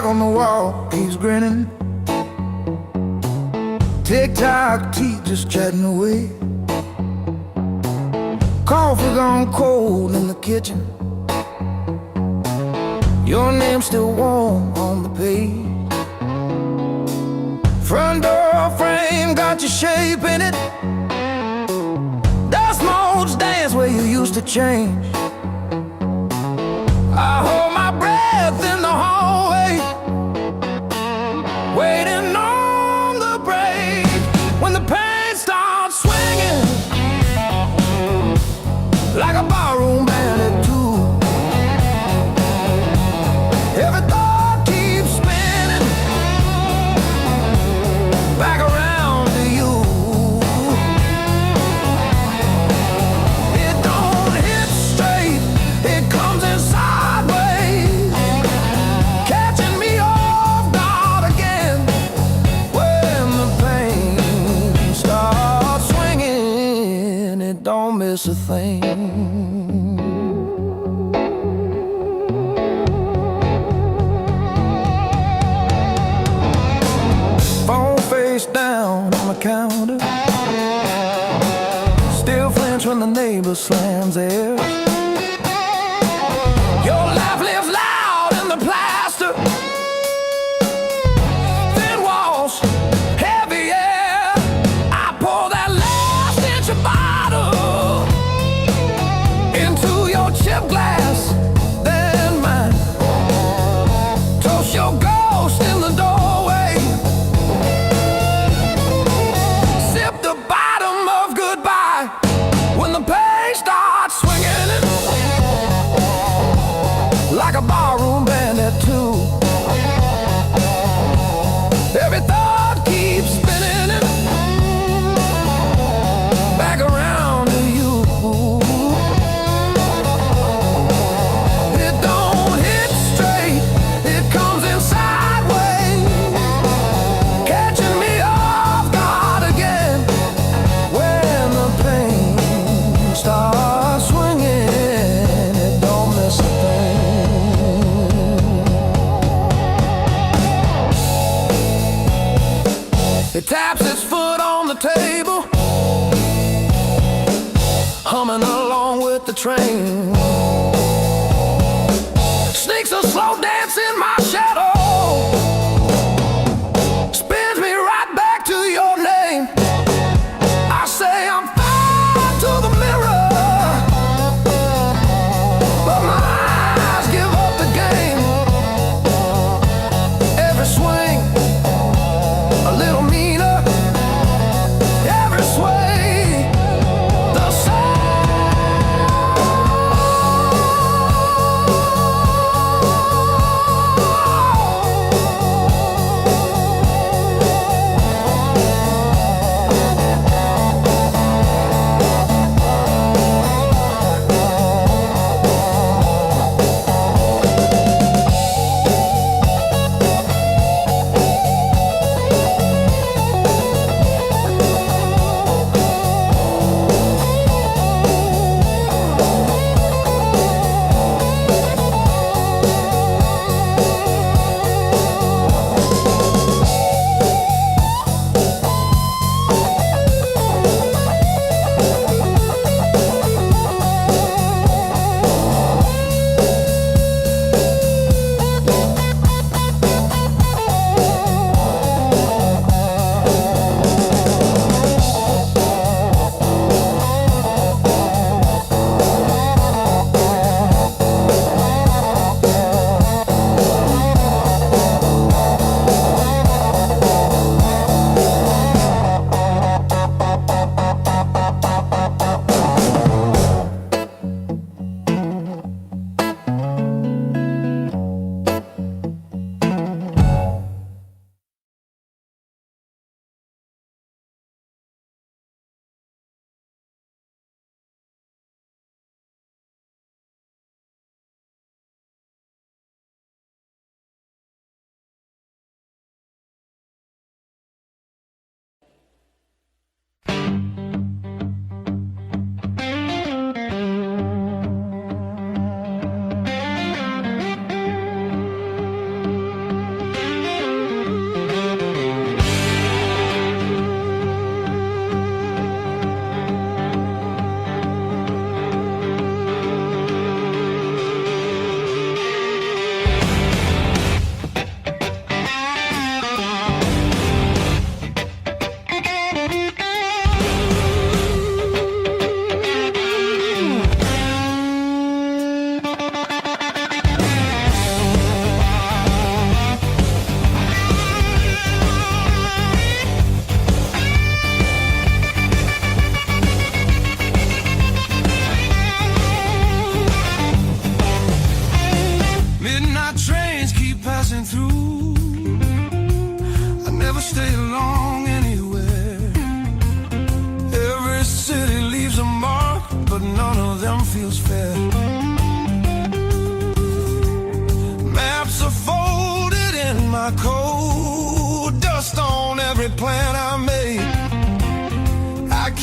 On the wall, he's grinning. Tick-tock, teeth just chatting away. Coffee gone cold in the kitchen. Your name's still warm on the page. Front door frame got your shape in it. Dust motes dance where you used to change. I hold my breath in the hallway, waiting on the break. When the pain starts swinging like a barroom band at two, every thought keeps spinning back around to you. Phone face down on the counter, still flinch when the neighbor slams theirs. Your life lives loud in the plaster, thin walls, heavy air. I pour that last inch of bottle into your chip glass, then mine. Toast your ghost in the doorway, sip the bottom of goodbye when the pain starts swinging it, like a barroom band at two. Every thought keeps spinning it back around to you. It don't hit straight, it comes in sideways, catching me off guard again when the pain starts swinging. It don't miss a thing. It taps its foot on the table, humming along with the train. Sneaks a slow dance in my shadow, spins me right back to your name. I say I'm fine to the mirror, but my eyes give up the game. Every swing a little meaner, every sway the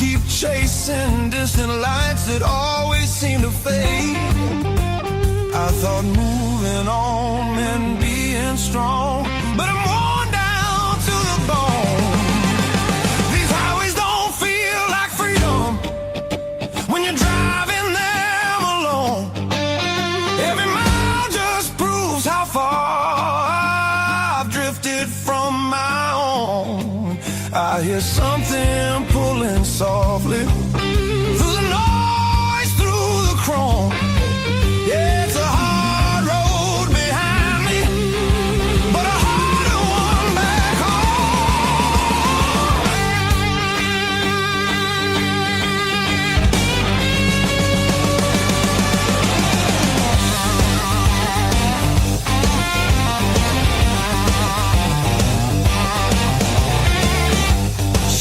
keep chasing distant lights that always seem to fade. I thought moving on meant being strong, but I'm worn down to the bone. These highways don't feel like freedom when you're driving them alone. Every mile just proves how far I've drifted from my own. I hear something pulling softly through the noise, through the chrome. Yeah, it's a hard road behind me, but a harder one back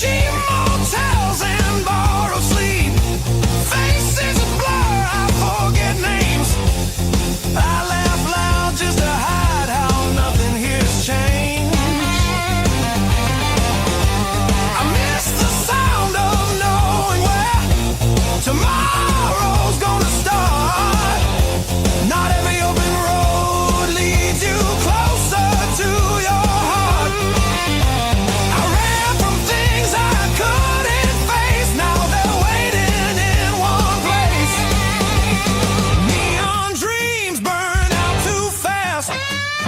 cheap motels and borrowed sleep, faces a blur, I forget names. I laugh loud just to hide how nothing here's changed. I miss the sound of knowing where tomorrow's gonna start. Not every open road leads you closer to your heart. I ran from things I couldn't face, now they're waiting in one place. Neon dreams burn out too fast,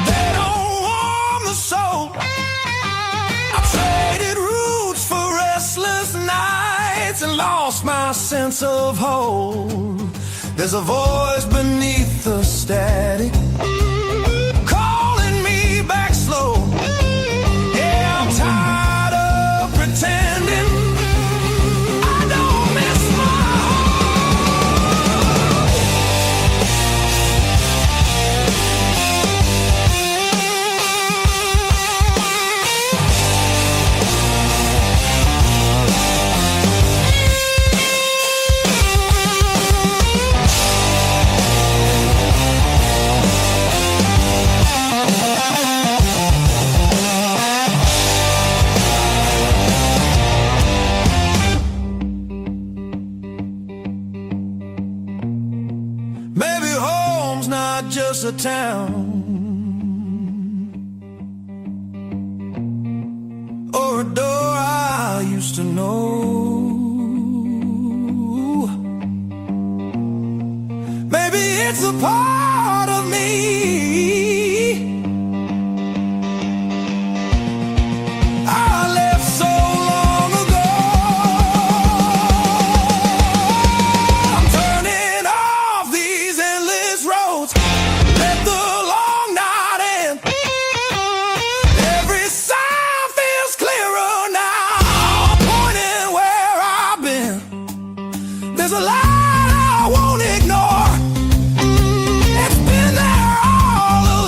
they don't warm the soul. I traded roots for restless nights and lost my sense of hope. There's a voice beneath the static calling me back slow. Yeah, I'm tired of pretending I don't miss my home. Maybe home's not just a town or a door I used to know. Maybe it's a part of me I left so long ago. I'm turning off these endless roads, let the long night end. Every sound feels clearer now, pointing where I've been. There's a light I won't ignore, it's been there all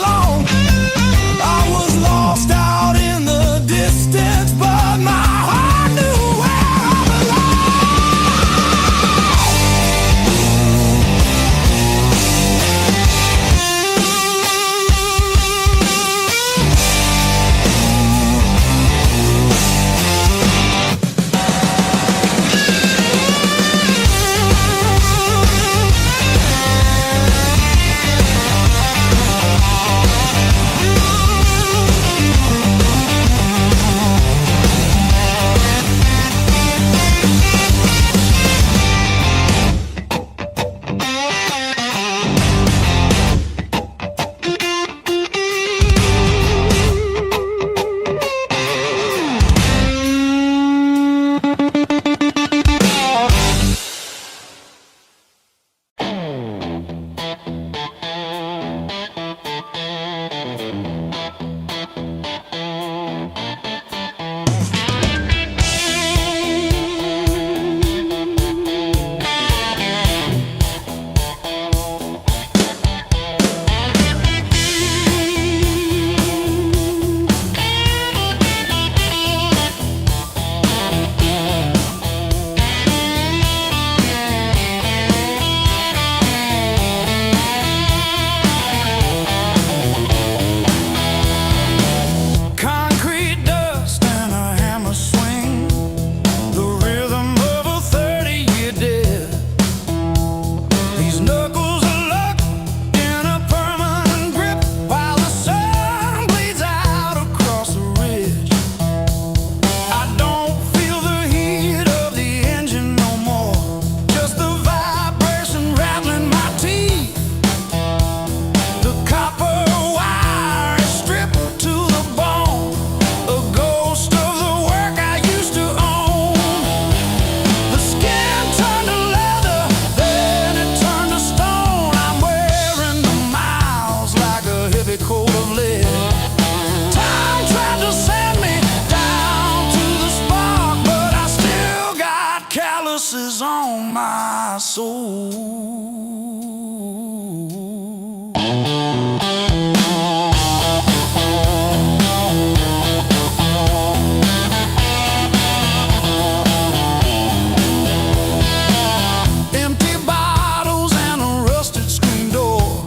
Empty bottles and a rusted screen door,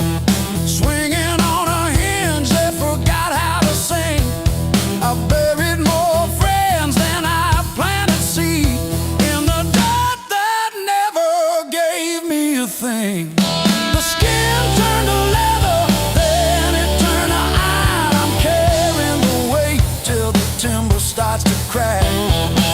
swinging on a hinge that forgot how to sing. I buried more friends than I planted seed in the dirt that never gave me a thing. The skin turned to leather, then it turned to iron. I'm carrying the weight till the timber starts to crack.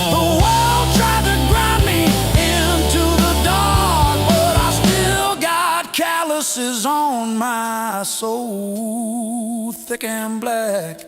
The world tried to grind me into the dark, but I still got calluses on my soul, thick and black.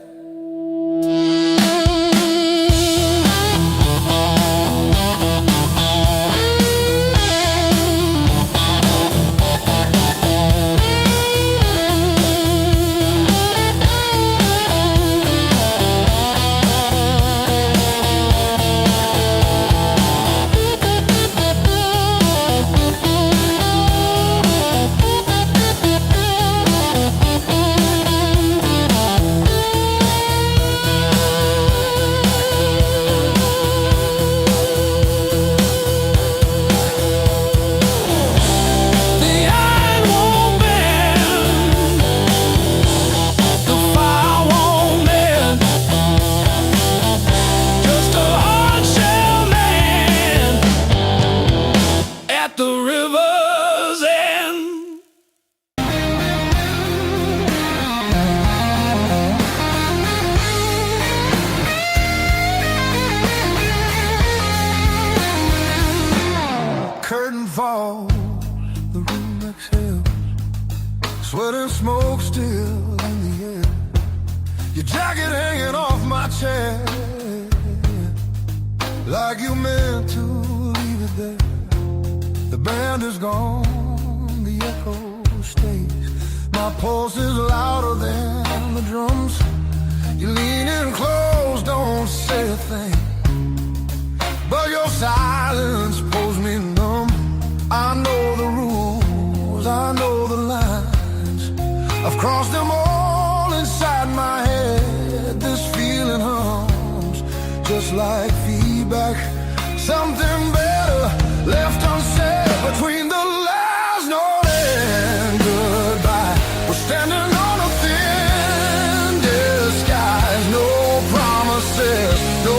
The river's end. Curtain fall, the room exhales, sweat and smoke still in the air. Your jacket hanging off my chair, like you meant to leave it there. The band is gone, the echo stays. My pulse is louder than the drums. You lean in close, don't say a thing, but your silence pulls me numb. I know the rules, I know the lines. I've crossed them all inside my head. This feeling hums, just like feedback. Something better left unsaid between the last note and goodbye. We're standing on a thin disguise. No promises, no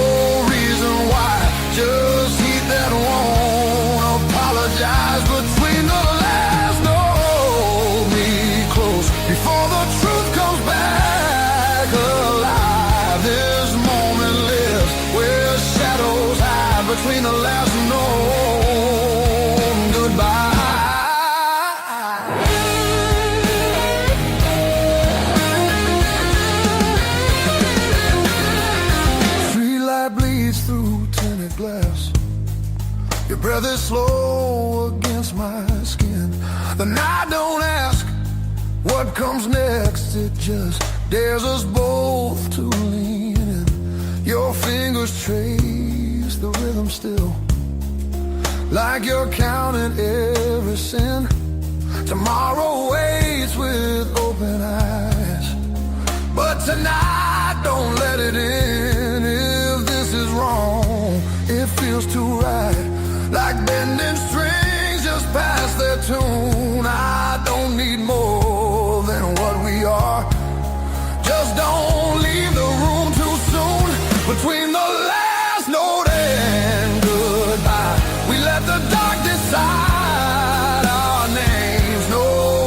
reason why. Just heat that won't apologize. Between the last note, hold me close before the truth comes back alive. This moment lives where shadows hide. Between the last note and goodbye. Streetlight bleeds through tinted glass. Your breath is slow against my skin. The night don't ask what comes next. It just dares us both to lean in. Your fingers trace the rhythm still, like you're counting every sin. Tomorrow waits with open eyes, but tonight don't let it in. If this is wrong, it feels too right, like bending strings just past their tune. I don't need more than what we are. Just don't leave the room too soon. Between the last note and goodbye, we let the dark decide our names. No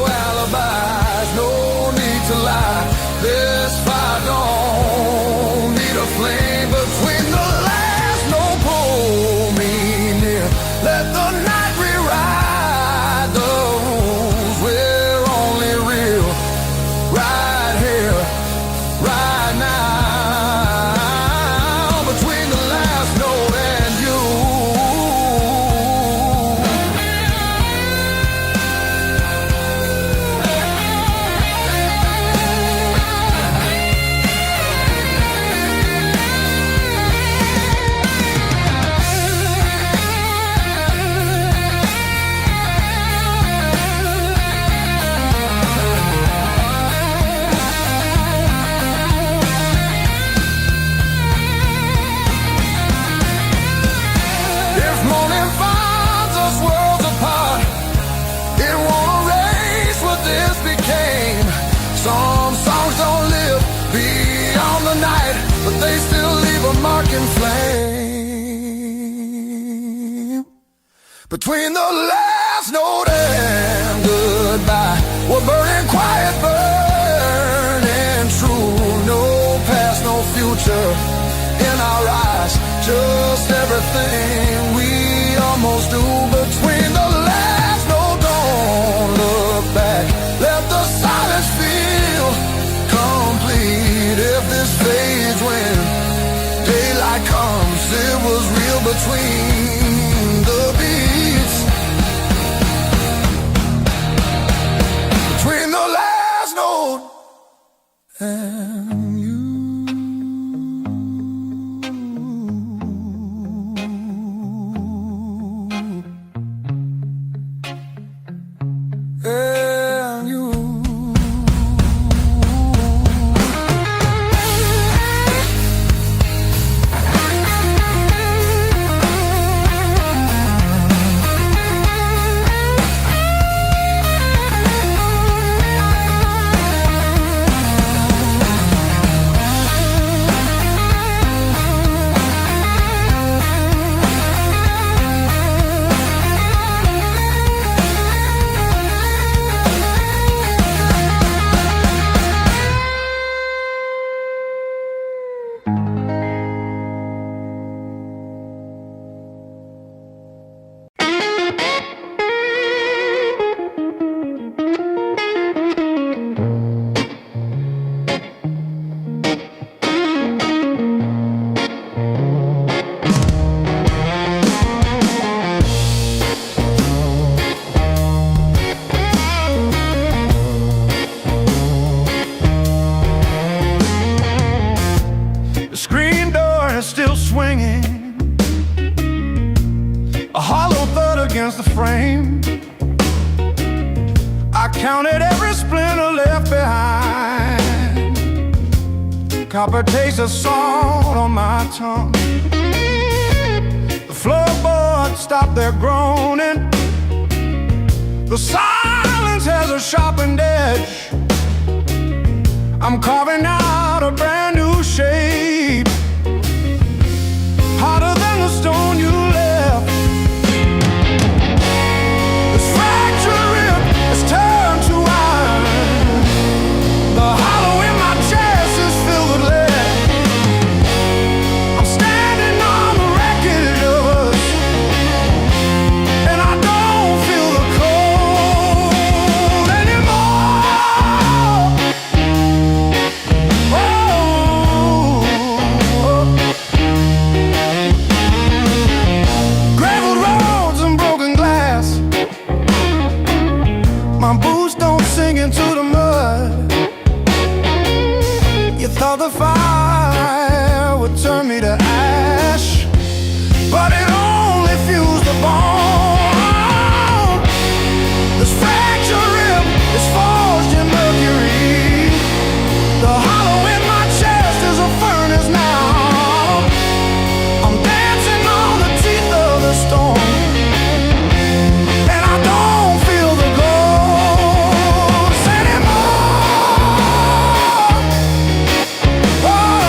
Between the last note and goodbye, we're burning quiet, burning true. No past, no future in our eyes, just everything we almost do. Between the last note, don't look back, let the silence feel complete. If this fades when daylight comes, it was real between the beats. Between the last note and you. And you. Still swinging, a hollow thud against the frame. I counted every splinter left behind. Copper taste of salt on my tongue. The floorboards stopped their groaning. The silence has a sharpened edge. I'm carving out a brand new shape, harder than the stone you left. This fractured rib is turned to iron. The hollow in my chest is filled with lead. I'm standing on the wreckage of us, and I don't feel the cold anymore. Graveled roads and broken glass, my boots don't sink into the mud. You thought the fire would turn me to ash, but it only fused the bone. This fractured rib is forged in mercury. The hollow in my chest is a furnace now. I'm dancing on the teeth of the storm, and I don't feel the ghost anymore. Oh,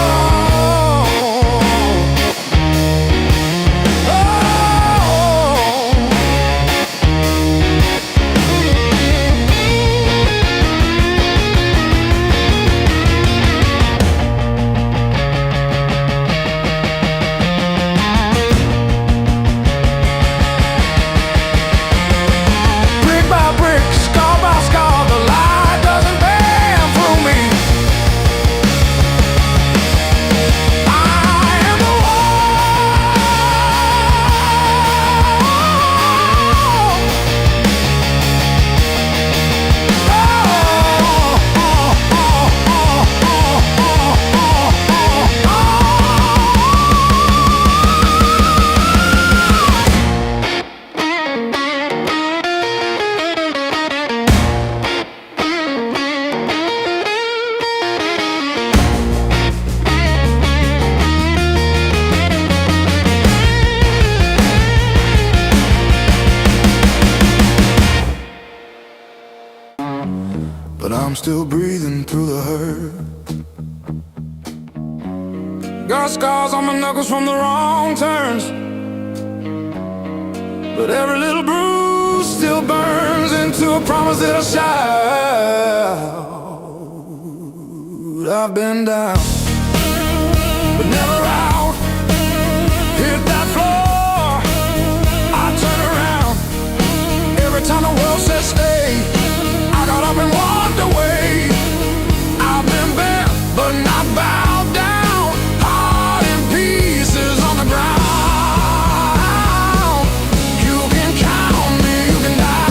brick by brick, scar by scar, the light doesn't bend through me. I am the but I'm still breathing through the hurt. Got scars on my knuckles from the wrong turns, but every little bruise still burns into a promise that I shall. I've been down, but never out. Hit that floor, I turn around. Every time the world says stay, I got up and walked away. I've been bent, but not bowed down. Heart in pieces on the ground. You can count me, you can die.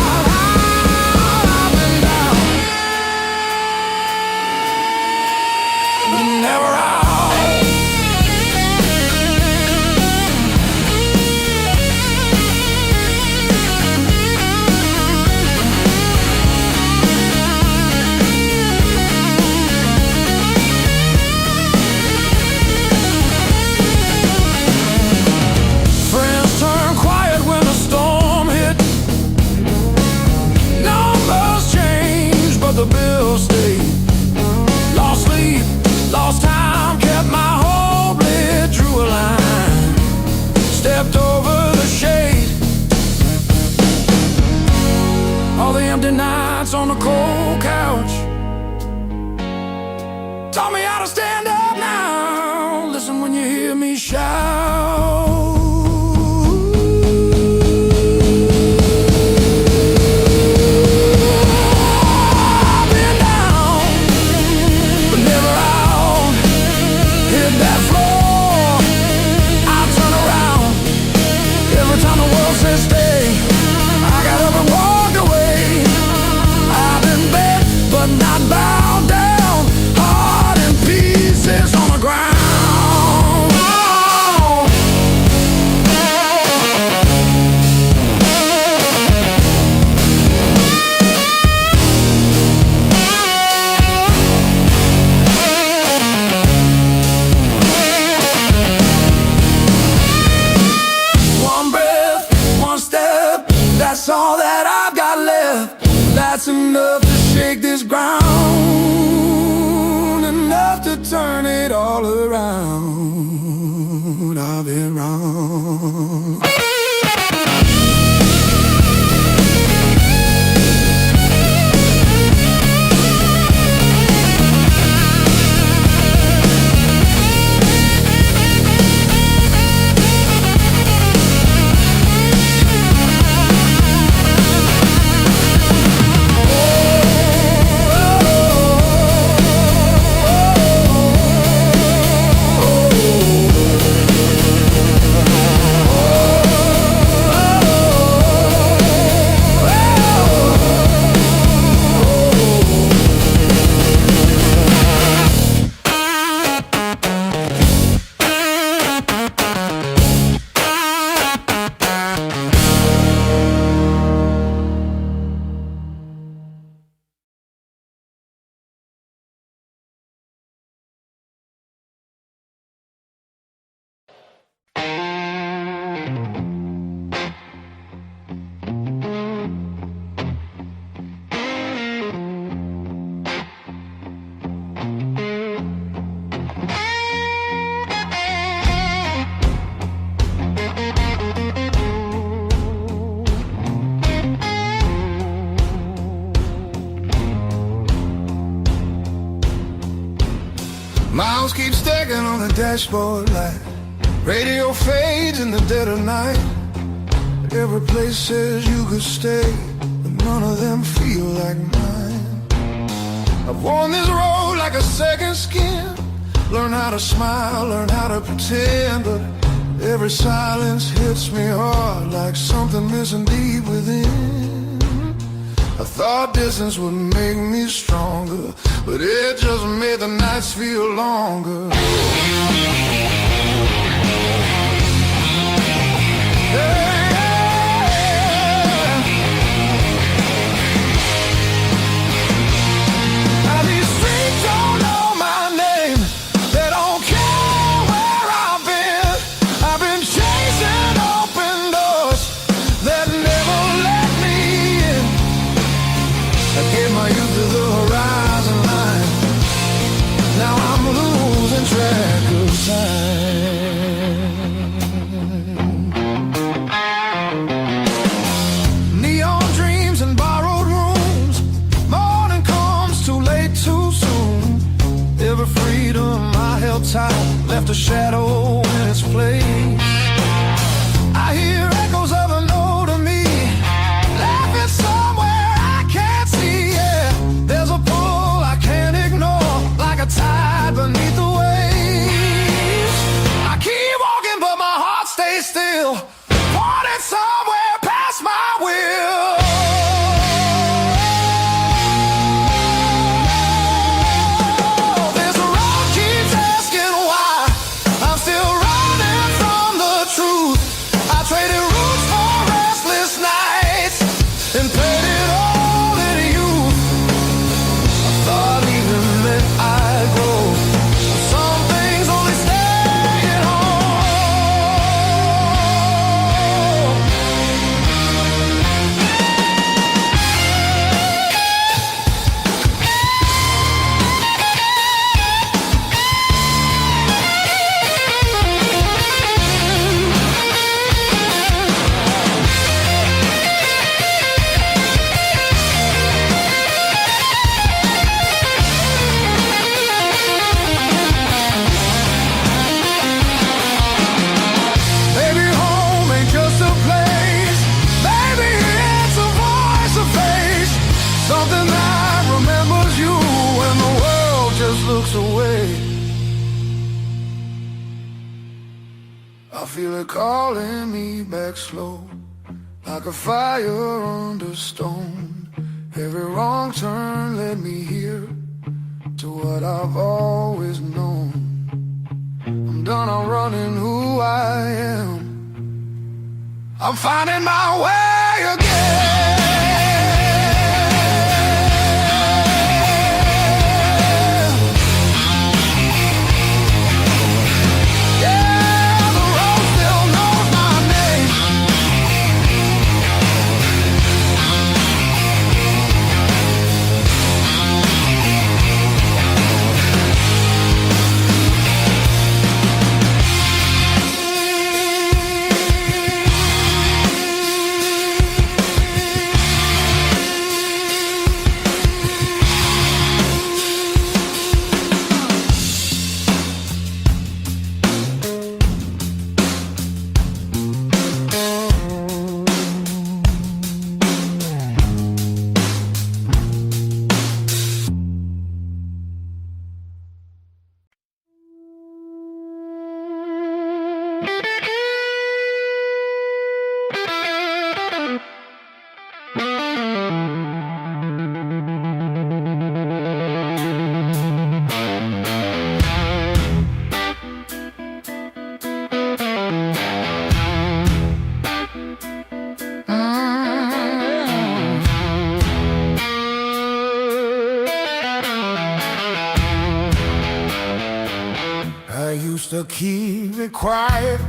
I've been down, but never out. The bills stayed. Lost sleep, lost time, kept my hope lit, drew a line, stepped over the shade. All the empty nights on the cold couch taught me how to stand up now. Listen when you hear me shout. That's all that I've got left. That's enough to shake this ground, enough to turn it all around. I've been wrong. Miles keep stacking on the dashboard light. Radio fades in the dead of night. Every place says you could stay, but none of them feel like mine. I've worn this road like a second skin. Learn how to smile, learn how to pretend, but every silence hits me hard like something missing deep within. I thought distance would make me stronger, but it just made the nights feel longer. Now these streets don't know my name, they don't care where I've been. I've been chasing open doors that never let me in. I gave my youth to the horizon line. Now I'm losing track of time. something that remembers you when the world just looks away. I feel it calling me back slow, like a fire under stone. Every wrong turn led me here to what I've always known. I'm done, I'm running who I am. I'm finding my way again. I used to keep it quiet,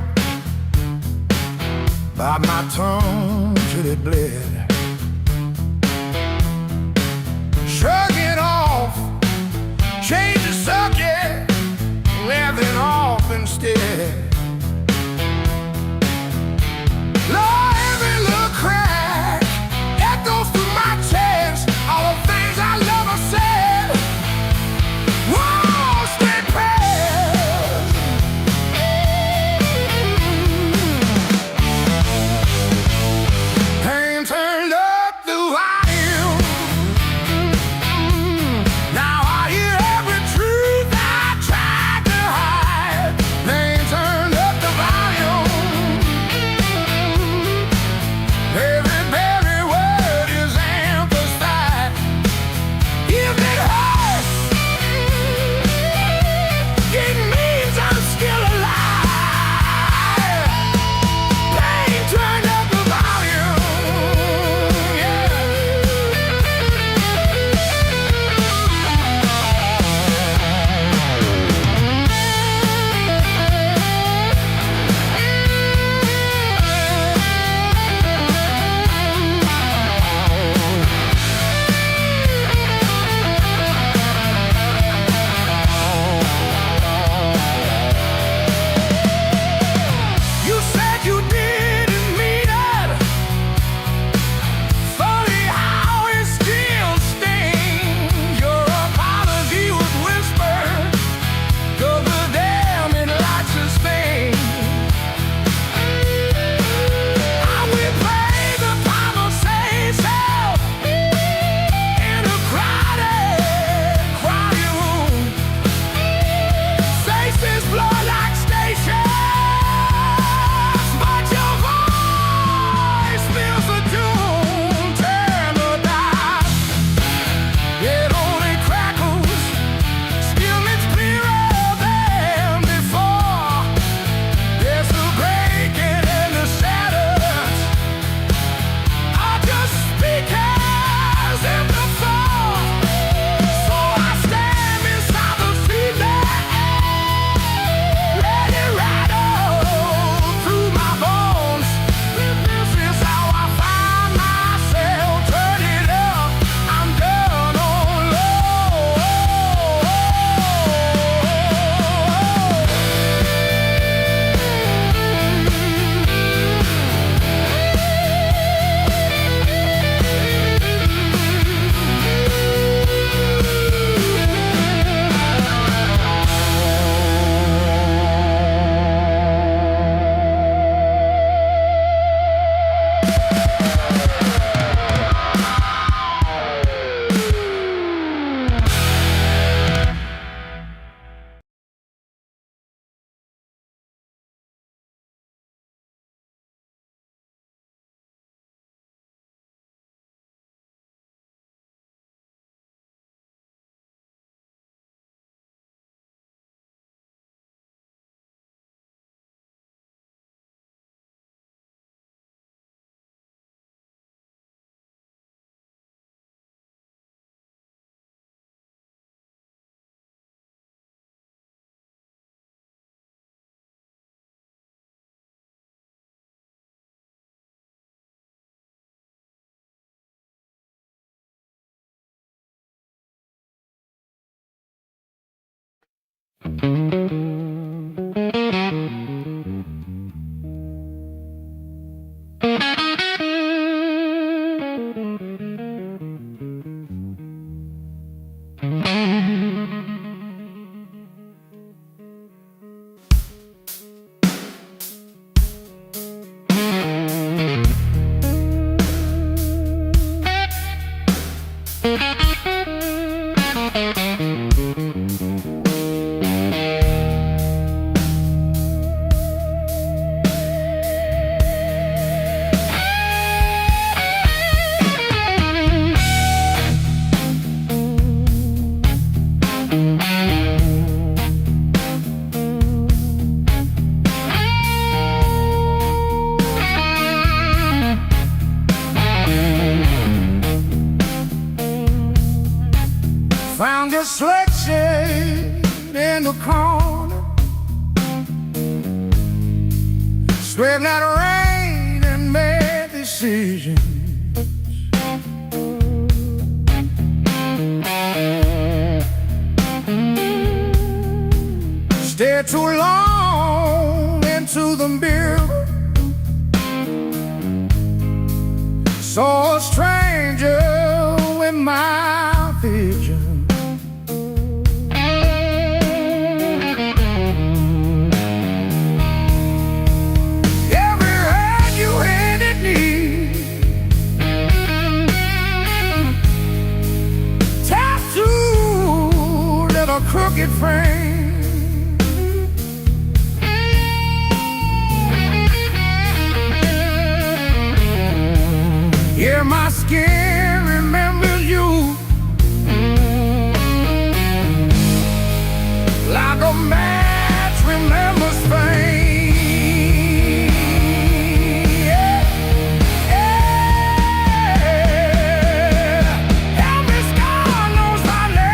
bite my tongue till it bled. Shrug it off, change the subject, laughing off instead. Lord, every little crack echoes through my chest. All the things I love are said. Whoa, straight past. Pain turns Found this sweatshirt in the corner, straightened out rain and made decisions. Stared too long into the mirror, saw a stranger in my vision. Crooked frame, yeah, my skin remembers you like a match remembers fame. Yeah, yeah. Every scar knows my name.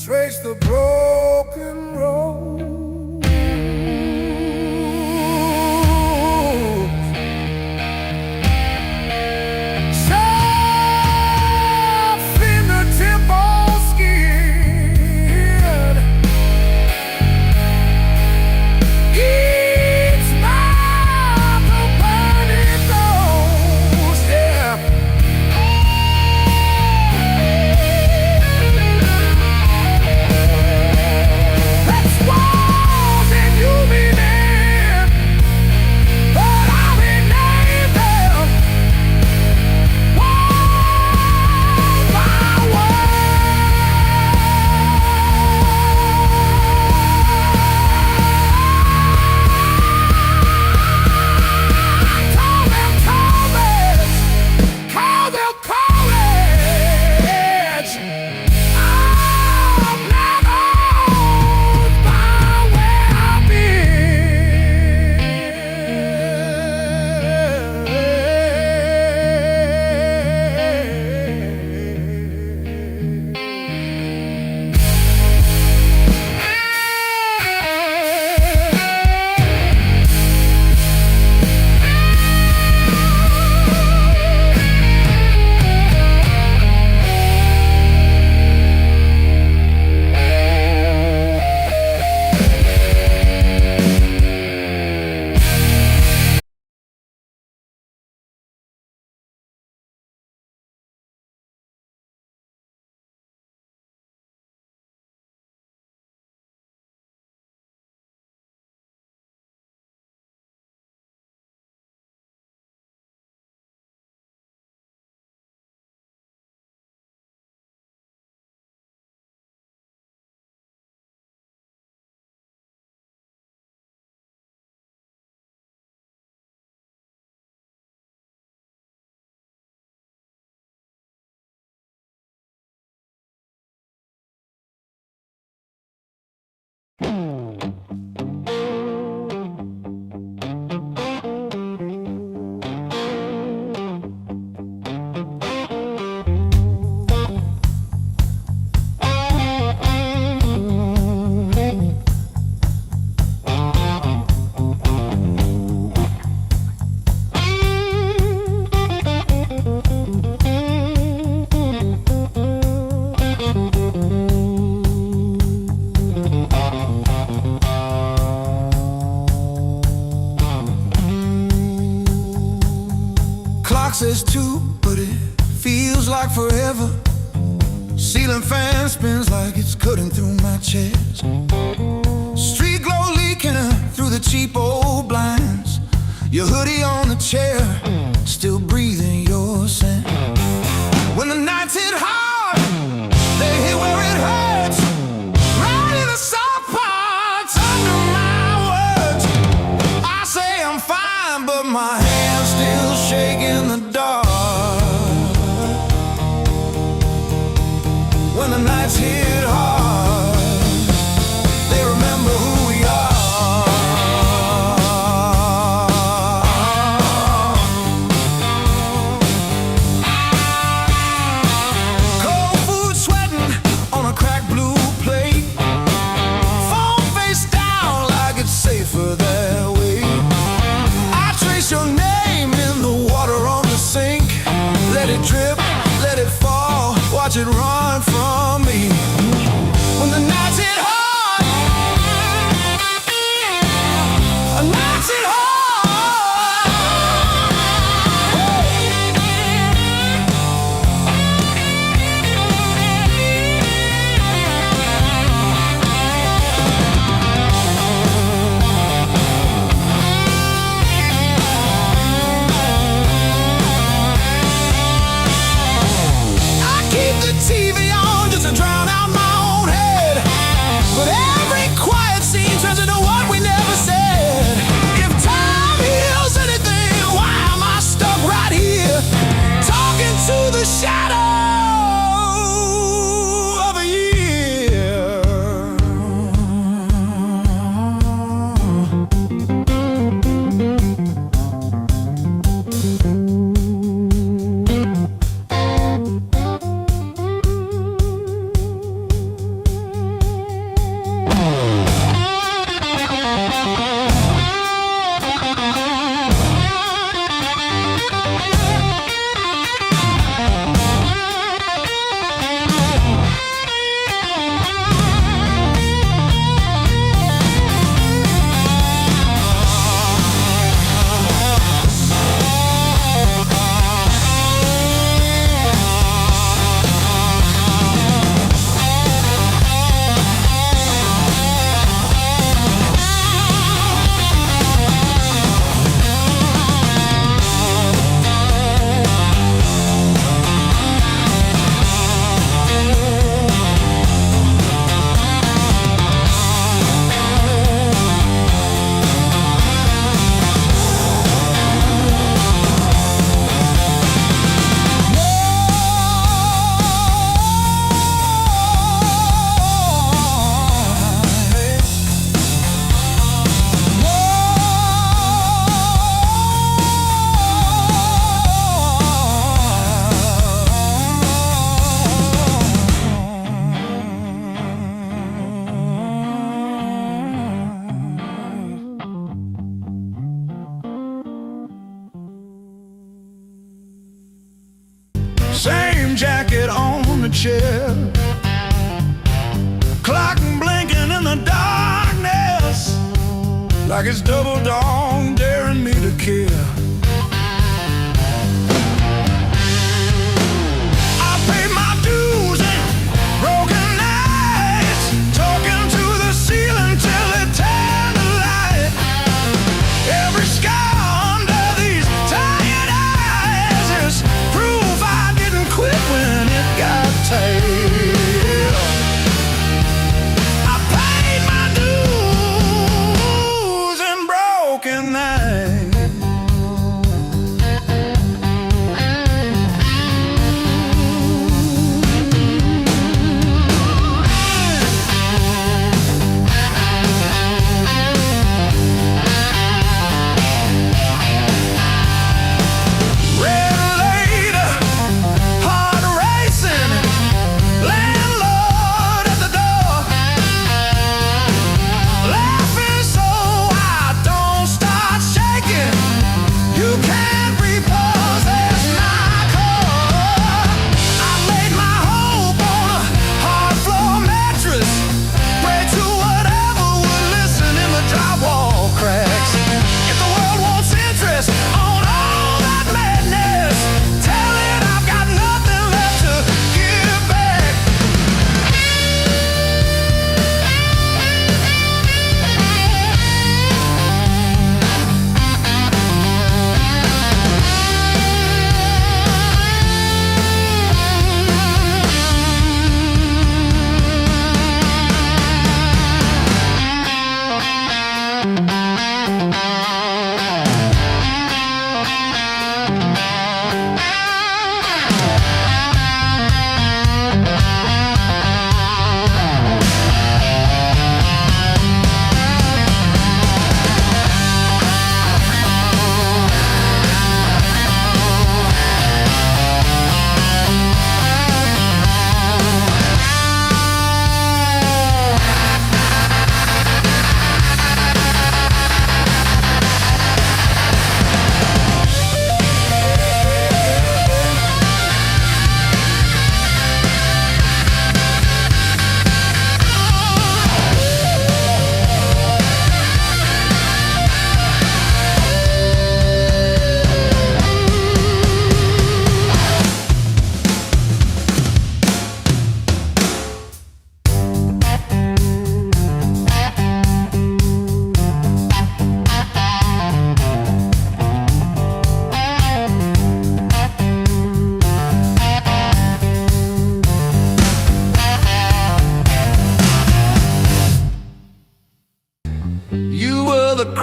trace the broken road. Says two, but it feels like forever. Ceiling fan spins like it's cutting through my chest. Street glow leaking through the cheap old blinds. Your hoodie on the chair, still breathing your scent. When the nights hit hard, they hit where it hurts. Right in the soft parts under my words. I say I'm fine, but my hand's still shaking the dark. When the nights hit hard, they remember who we are. Cold food sweating on a cracked blue plate. Phone face down like it's safer that way. I trace your name in the water on the sink. Let it drip, let it fall, watch it run from me. When the nights hit hard, nights hit hard. I keep the TV on same jacket on the chair. Clock blinking in the darkness, like it's double dawn daring me to care. I paid my dues and broken nights, talking to the ceiling till it turned to light. Every scar under these tired eyes is proof I didn't quit when it got tight.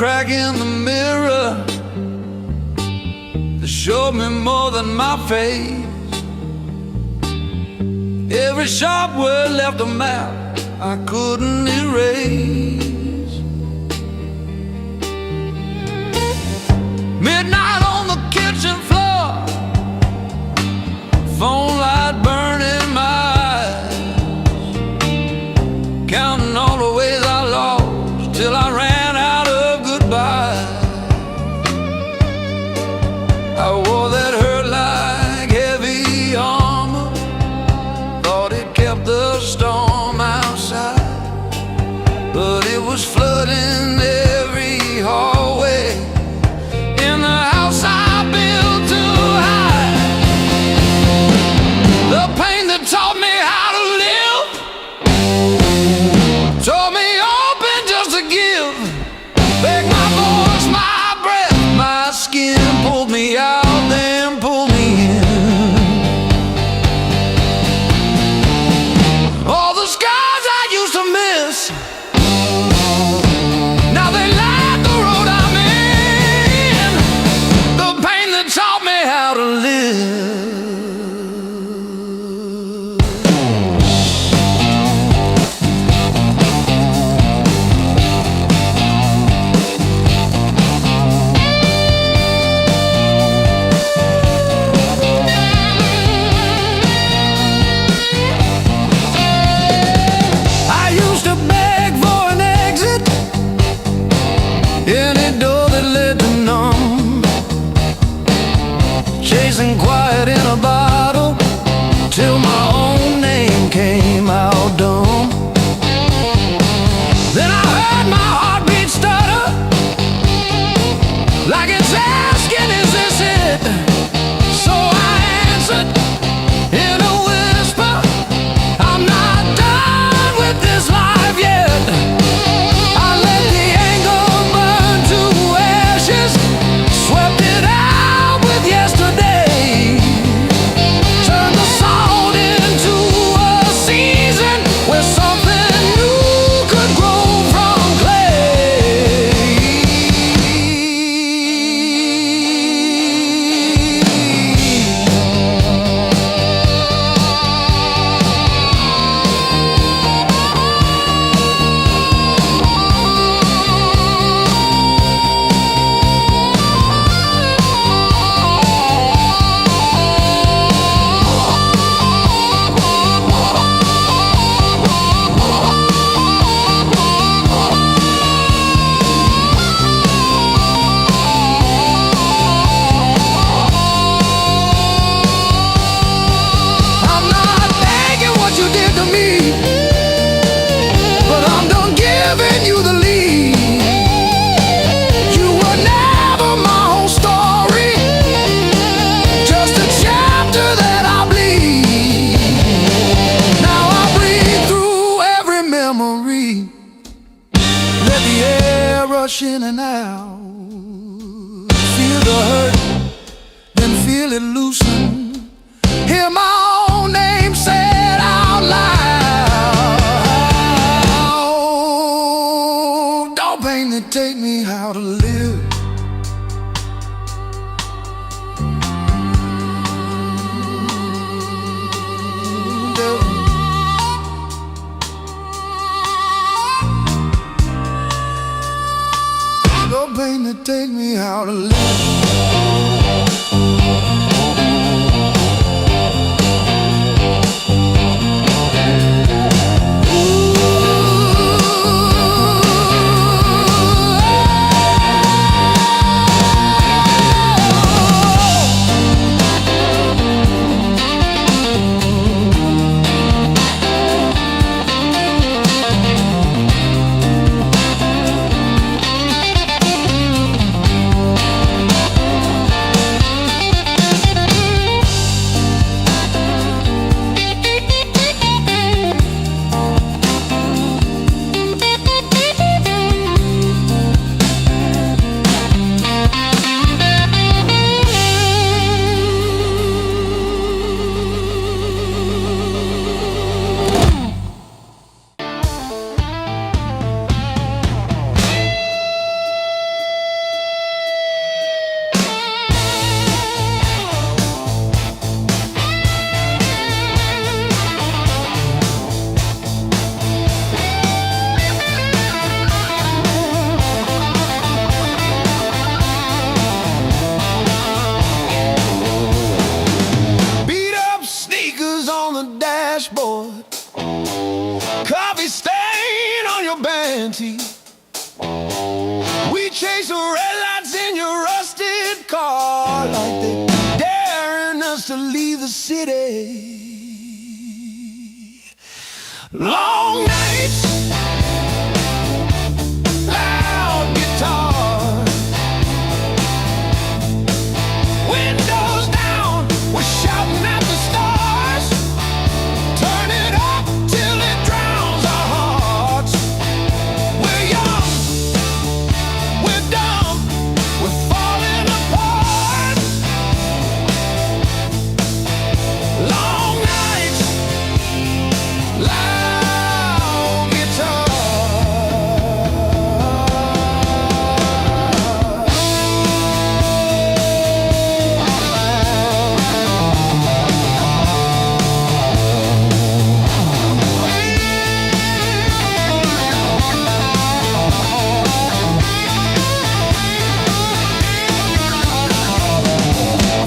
Crack in the mirror that showed me more than my face. Every sharp word left a map I couldn't erase. Midnight on the kitchen floor, phone light burning my eyes, counting all the ways I lost till I ran out of goodbye. I wore that hurt like heavy armor, thought it kept the storm outside, but it was flooding every hallway in the house I built too high. The pain that taught me how to live taught me open just to give. Beg my voice, my breath, my skin, pulled me out, then pulled me in. All the scars I used to miss, now they light the road I'm in. The pain that taught me how to live. Quiet in a bottle, Hear my own name said out loud. Don't pain that take me how to live. Don't pain that take me how to live. Dashboard, coffee stain on your band tee. We chase the red lights in your rusted car like they daring us to leave the city. Long nights, loud guitar, windows down, we're shouting at the stars. Turn it up till it drowns our hearts. We're young, we're dumb, we're falling apart. Long nights, loud guitar.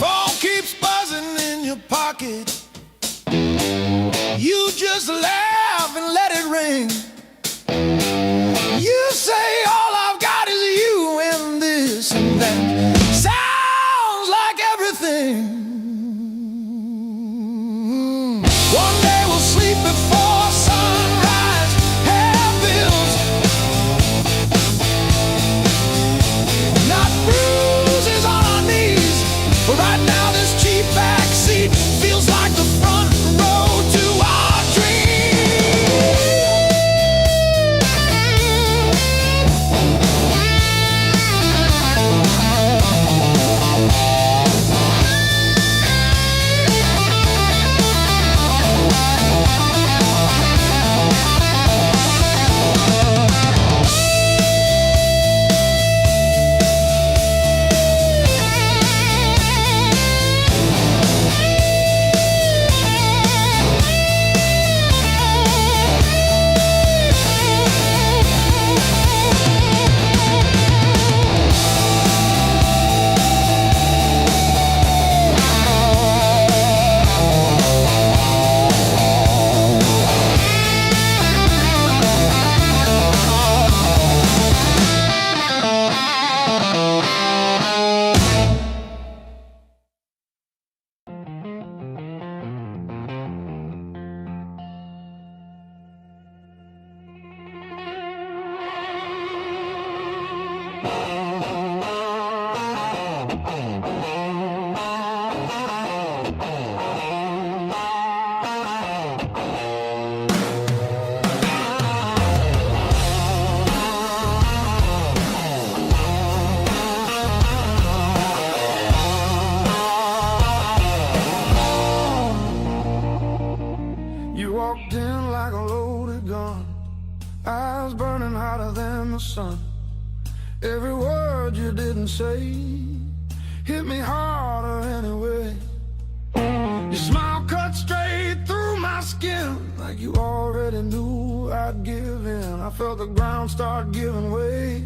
Phone keeps buzzing in your pocket. You just laugh and let it ring. You say all I've got is you and this and that. Sounds like everything. One day we'll sleep before sunrise. Hair bills, not bruises on our knees. But right now this cheap backseat feels like the front row to our dreams. walked in like a loaded gun, eyes burning hotter than the sun. Every word you didn't say hit me harder anyway. Your smile cut straight through my skin, like you already knew I'd give in. I felt the ground start giving way.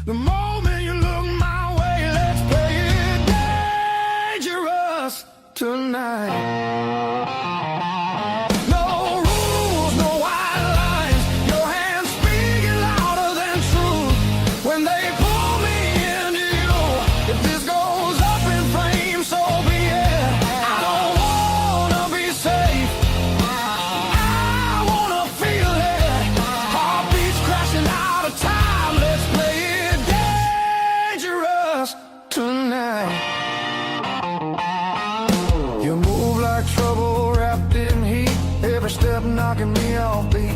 The moment you look my way, let's play it dangerous tonight. No rules, no white lines, your hands speaking louder than truth. When they pull me into you, if this goes up in flames, so be it. I don't wanna be safe, I wanna feel it. Heartbeats crashing out of time, let's play it dangerous tonight. You move like trouble wrapped in heat, every step knocking me off beat.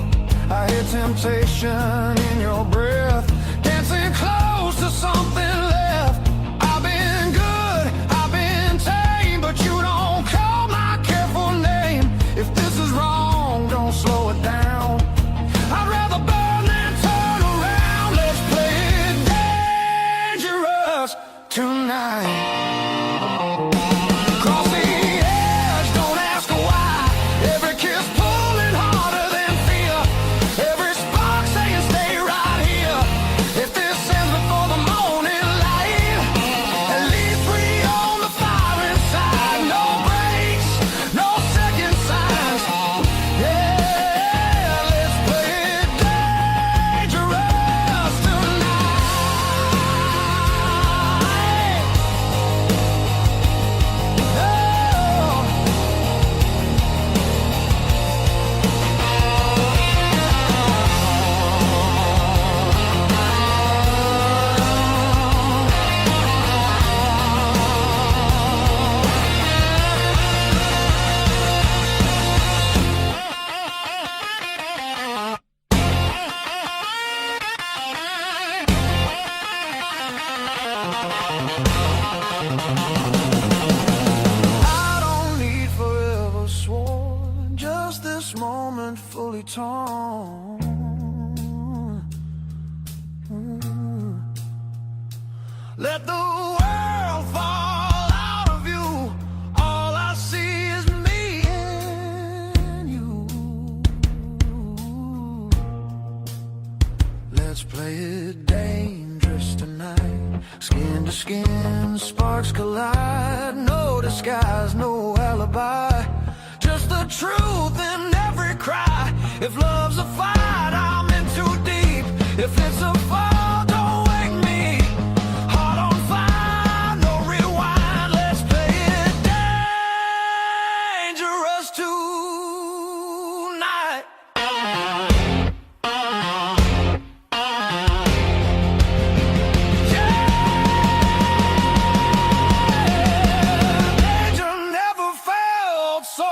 I hear temptation in your breath, dancing close to something left. I've been good, I've been tame, but you don't call my careful name. If this is wrong, don't slow it down. I'd rather burn than turn around. Let's play it dangerous tonight. Cross the edge, don't ask why. Every kiss pulling harder than fear. Every spark saying stay right here. If this ends before the morning light, at least we on the fire inside. No breaks, no second signs. Yeah, let's play it dangerous tonight. I don't need forever sworn, just this moment fully torn. Let the world fall out of you. All I see is me and you. Let's play it dangerous tonight. Skin to skin, sparks collide. No disguise, no alibi, just the truth in every cry. If love's a fight, I'm in too deep. If it's a fall, don't wake me. Heart on fire, no rewind. Let's play it dangerous tonight. Danger never felt so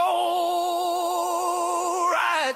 right.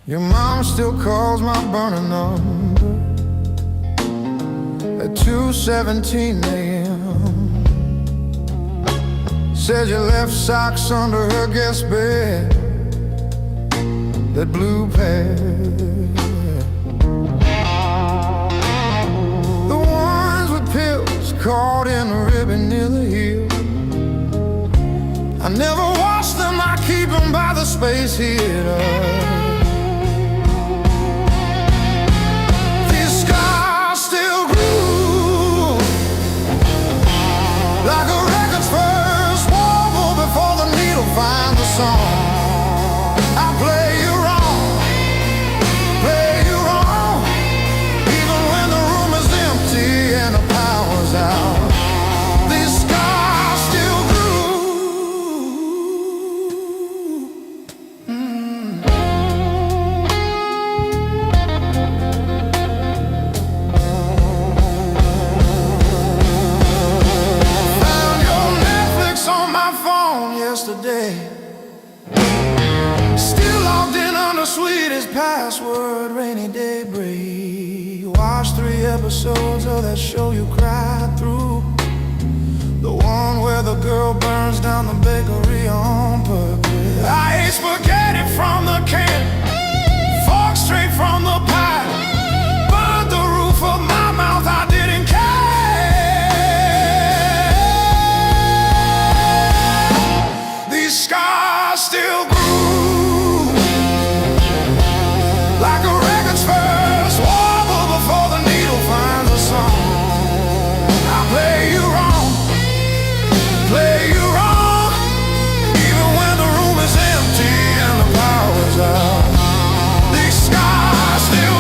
Your mom still calls my burner number at 2:17 a.m. Said you left socks under her guest bed, that blue pair, the ones with pills caught in a ribbon near the heel. I never wash them, I keep them by the space heater. These scars still groove like a record's first warble before the needle finds the song. I play you wrong, play you wrong, even when the room is empty and the power's out. These scars still yesterday, still logged in on the sweetest password, rainy day break. Watched 3 episodes of that show you cried through, the one where the girl burns down the bakery on purpose. I ate spaghetti from the can, fork straight from the pie, burned the roof of my mouth, I didn't care. Scars still groove like a record's first warble before the needle finds a song. I play you wrong, play you wrong, even when the room is empty and the power's out. These scars still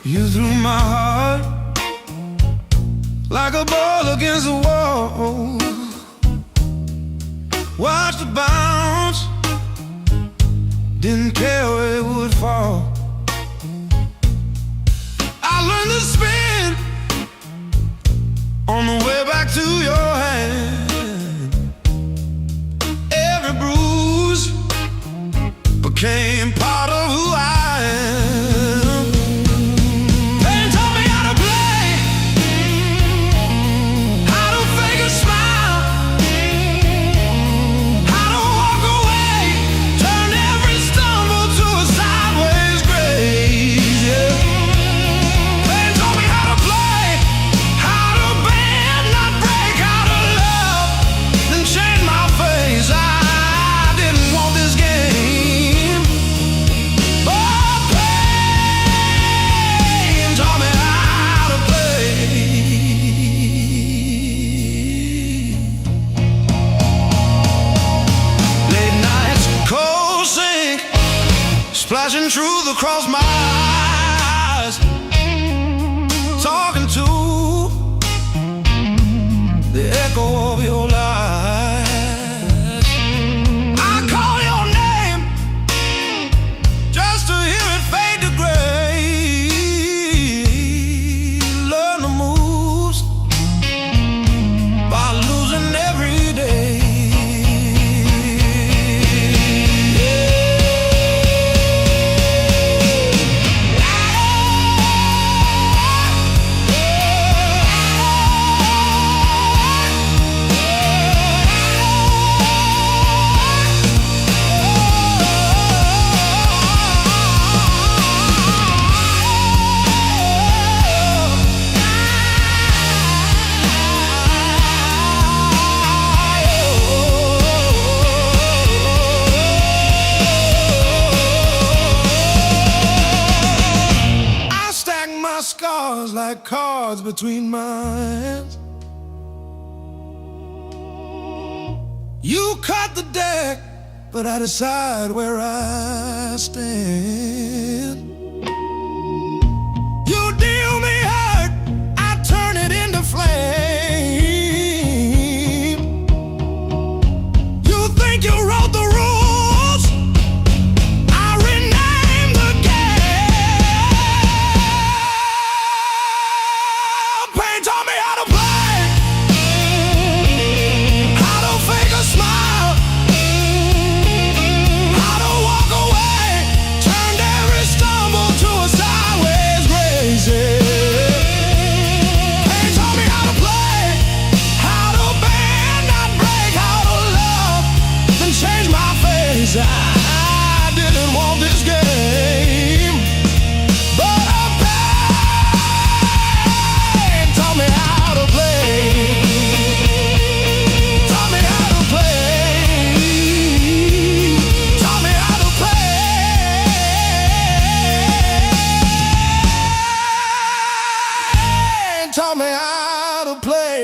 you threw my heart like a ball against the wall. Watched it bounce, didn't care where it would fall. I learned to spin on the way back to your hand. Every bruise became part of who I am. Pain taught me how to play, how to fake a smile, how to walk away across my eyes, talking to the echo of your lies. I call your name just to hear it fade to gray. Learn the moves by losing every day. Scars like cards between my hands. You cut the deck, but I decide where I stand. You deal me hurt, I turn it into flame. You think you wrote the rules, I rename the game. Pain taught me how to play, how to fake a smile, how to walk away, turned every stumble to a sideways grace. Pain taught me how to play, how to bend, not break, how to love, then change my face. I didn't want this game, but a pain taught me how to play. Taught me how to play. Taught me how to play. Taught me how to play.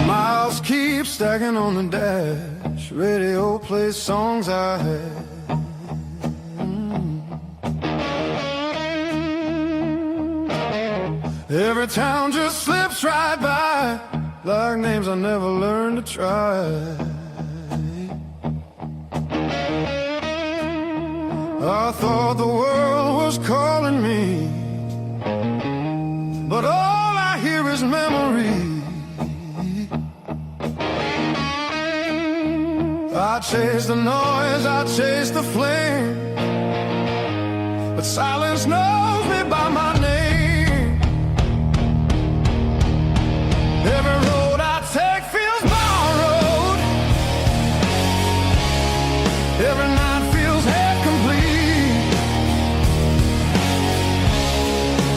Miles keep stacking on the dash. Radio plays songs I had. Every town just slips right by, like names I never learned to try. I thought the world was calling me, but all I hear is memory. I chase the noise, I chase the flame, but silence knows me by my name. Every road I take feels borrowed, every night feels half complete.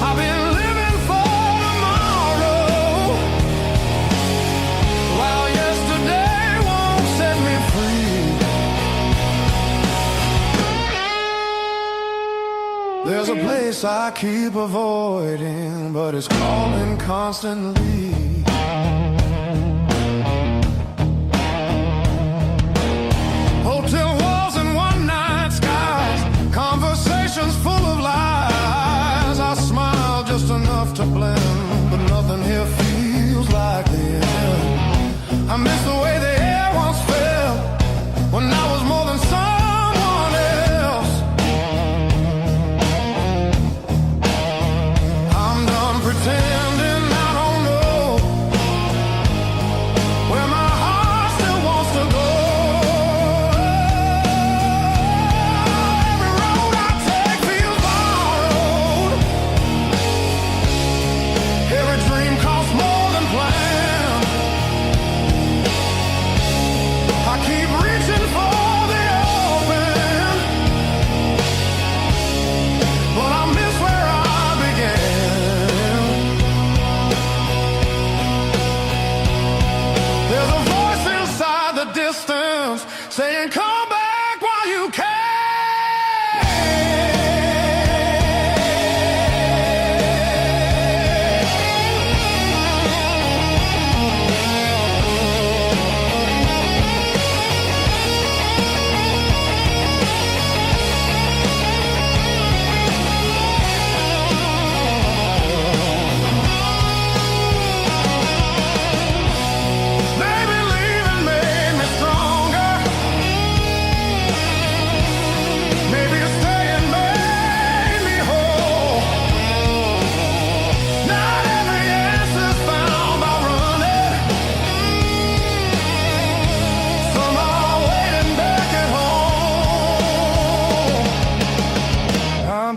I've been living for tomorrow, while yesterday won't set me free. There's a place I keep avoiding, but it's calling constantly. Hotel walls and one-night skies, conversations full of lies. I smile just enough to blend, but nothing here feels like the end. I miss the way the air once felt, when I was more than someone else. I'm done pretending I don't know,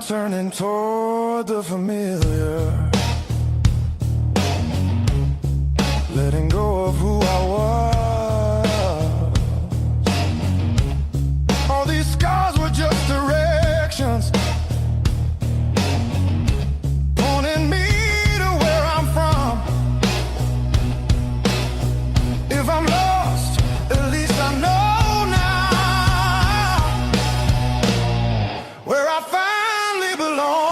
turning toward the familiar, letting go of who I was. All these scars were just directions, pointing me to where I'm from. If I'm lost, at least I know now where I finally belong.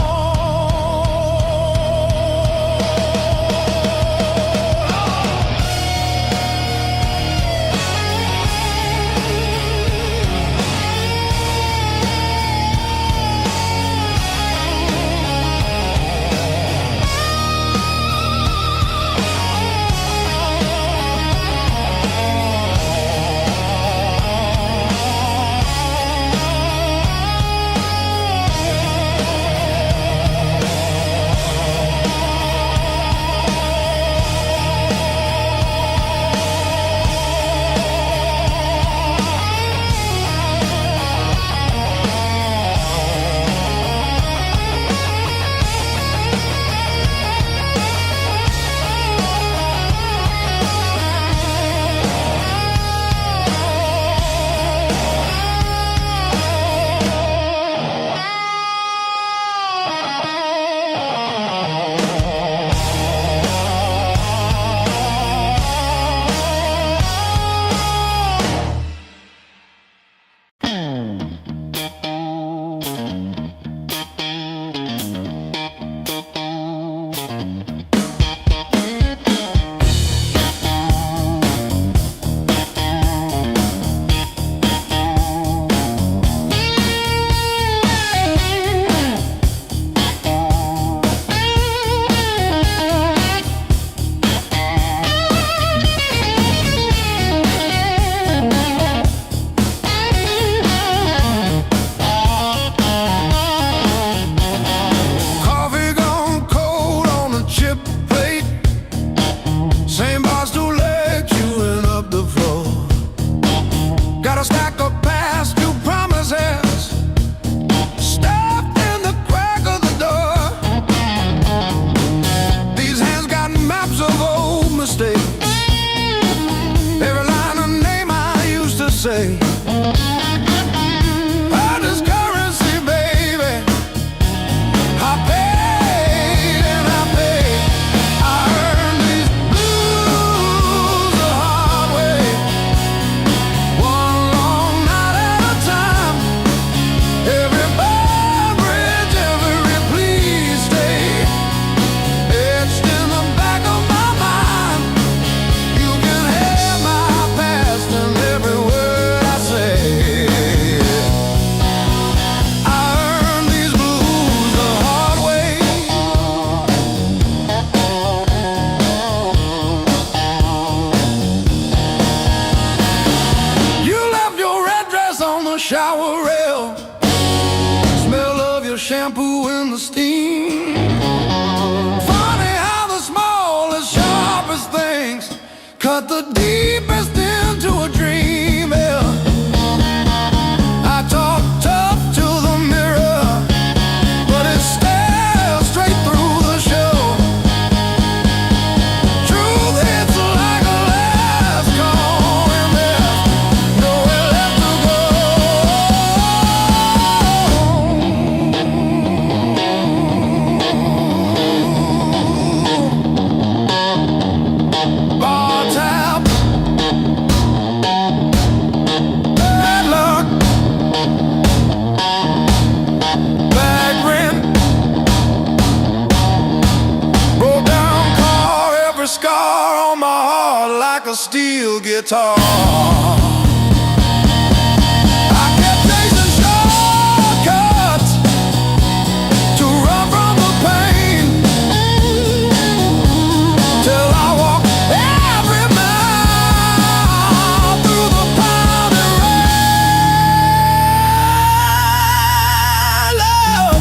Say I just currency, baby. I paid and I paid. I earned these blues the hard way, one long night at a time. Every bar bridge, every please stay, etched in the back of my mind. You can have my past and every word. Shower rail, smell of your shampoo in the steam. Funny how the smallest, sharpest things cut the deepest into a dream. Yeah. I talk tough to the mirror, but it stares straight through the show. Truth hits like a last call, and there's nowhere left to go. Bar tab, bad luck, bad rent, broke down car, every scar on my heart like a steel guitar. I kept chasing shortcuts to run from the pain, till I walked every mile through the pounding rain. Love.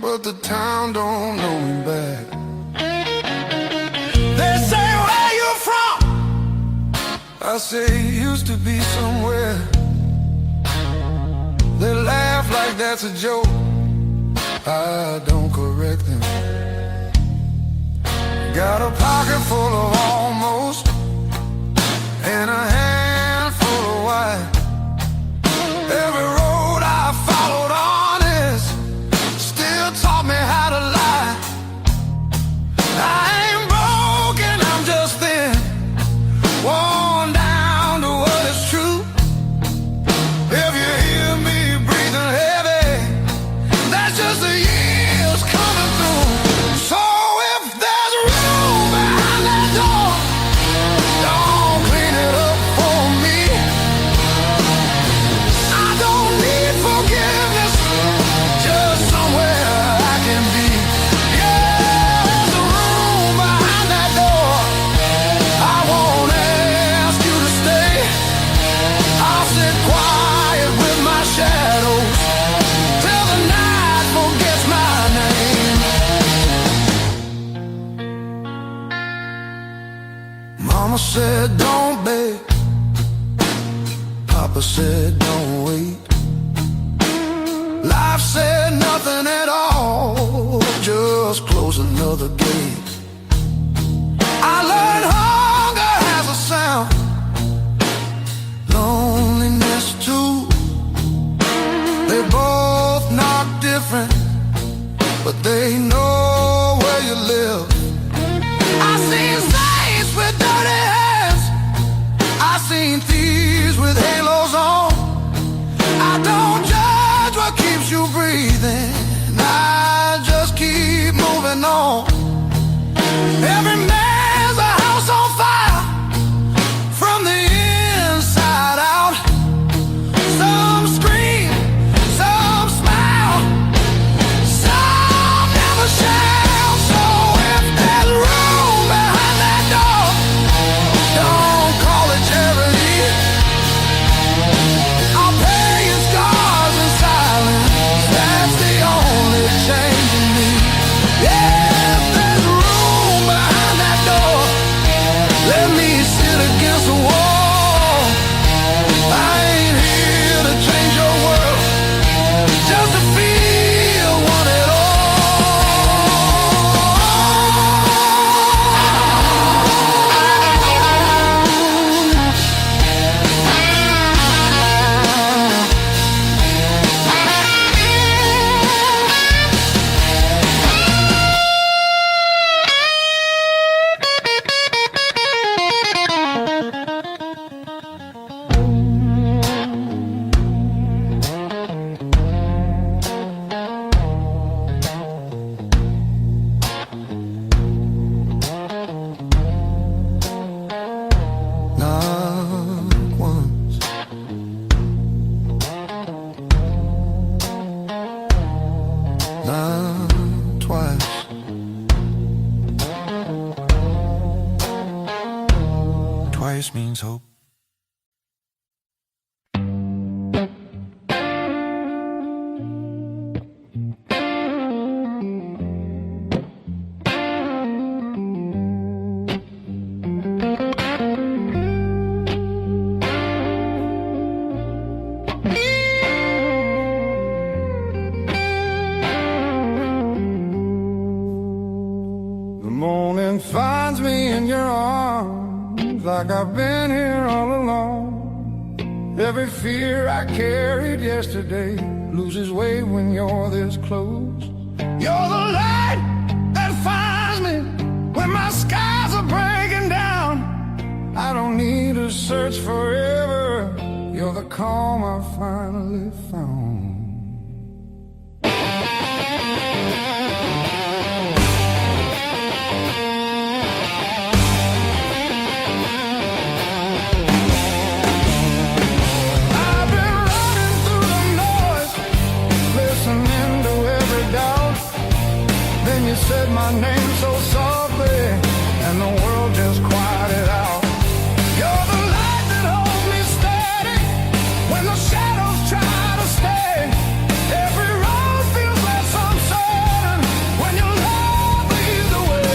But the town don't know me back. They say, where you from? I say, used to be somewhere. They laugh like that's a joke. I don't correct them. Got a pocket full of almost and a handful of why. Every road I followed honest still taught me how to lie. I ain't broken, I'm just thin, worn down to what is true. If you hear me breathing heavy, that's just the years coming through. So if there's room behind that door, don't clean it up for me. I don't need forgiveness, just somewhere I can be. Yeah, there's a room behind that door. I won't ask you to stay. I'll sit quiet with my shadows till the night forgets my name. Mama said don't beg, Papa said don't wait. Life said nothing at all, just close another gate. I learned hunger has a sound, loneliness too. They both knock different, but they know where you live. I seen saints with dirty hands, I seen thieves with halos on. I don't judge what keeps you breathing, I just keep moving on. twice means hope. Finds me in your arms like I've been here all along. Every fear I carried yesterday loses weight when you're this close. You're the light that finds me when my skies are breaking down. I don't need to search forever. You're the calm I finally found. You said my name so softly, and the world just quieted out. You're the light that holds me steady when the shadows try to stay. Every road feels less uncertain when your love leads the way.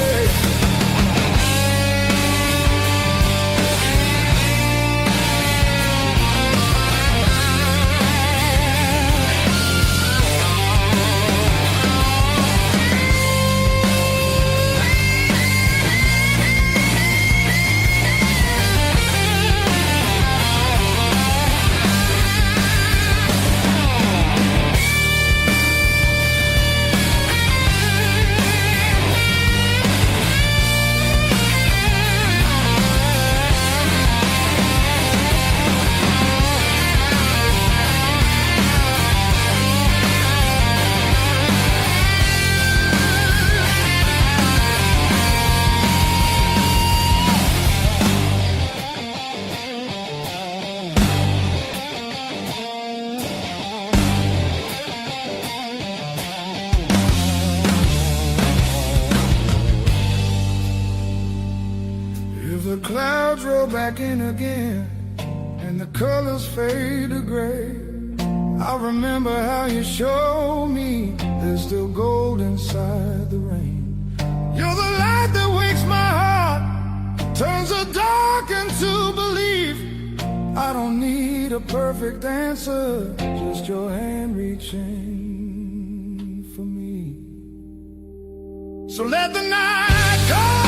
The clouds roll back in again and the colors fade to gray. I remember how you showed me there's still gold inside the rain. You're the light that wakes my heart, turns the dark into belief. I don't need a perfect answer, just your hand reaching for me. So let the night come.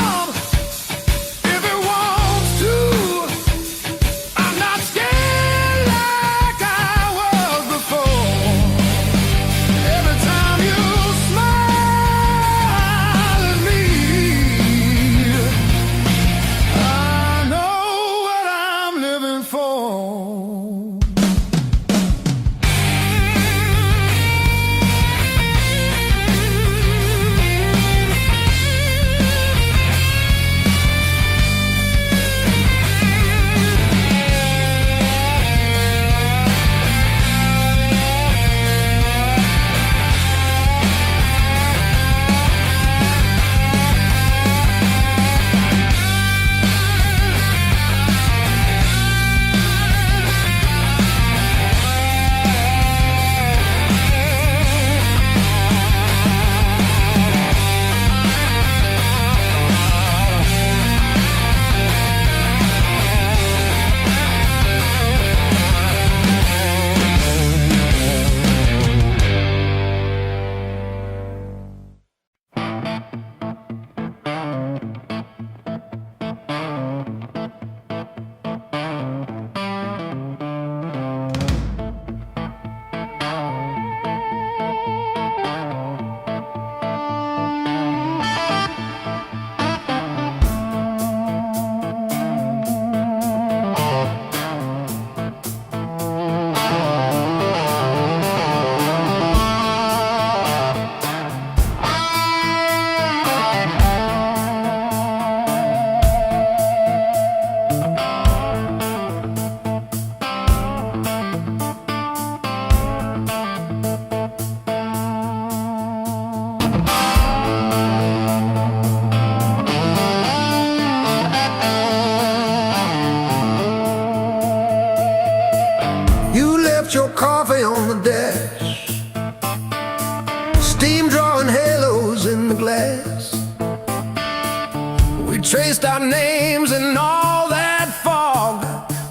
traced our names in all that fog,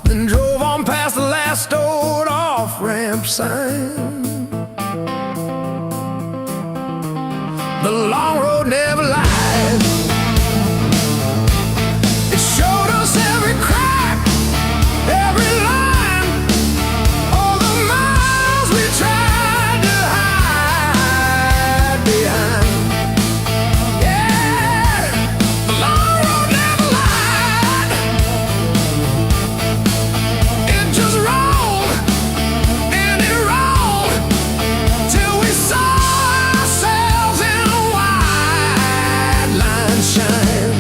then drove on past the last old off-ramp sign. The long road never lies. It showed us every crack, every line, all the miles we tried to hide behind. Yeah, the long road never lied. It just rolled and it rolled till we saw ourselves in a wide line shine.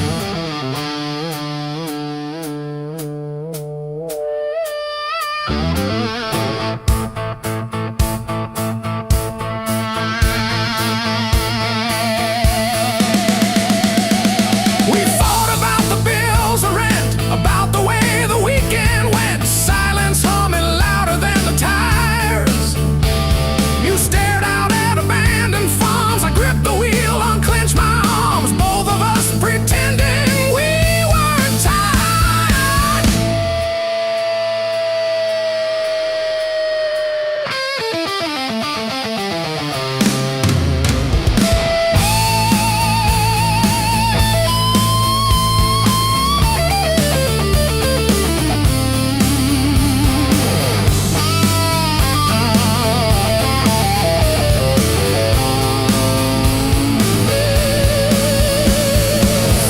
We fought about the bills of rent, about the way the weekend went, silence humming louder than the tires. You stared out at abandoned farms, I gripped the wheel, unclenched my arms, both of us pretending we weren't tired.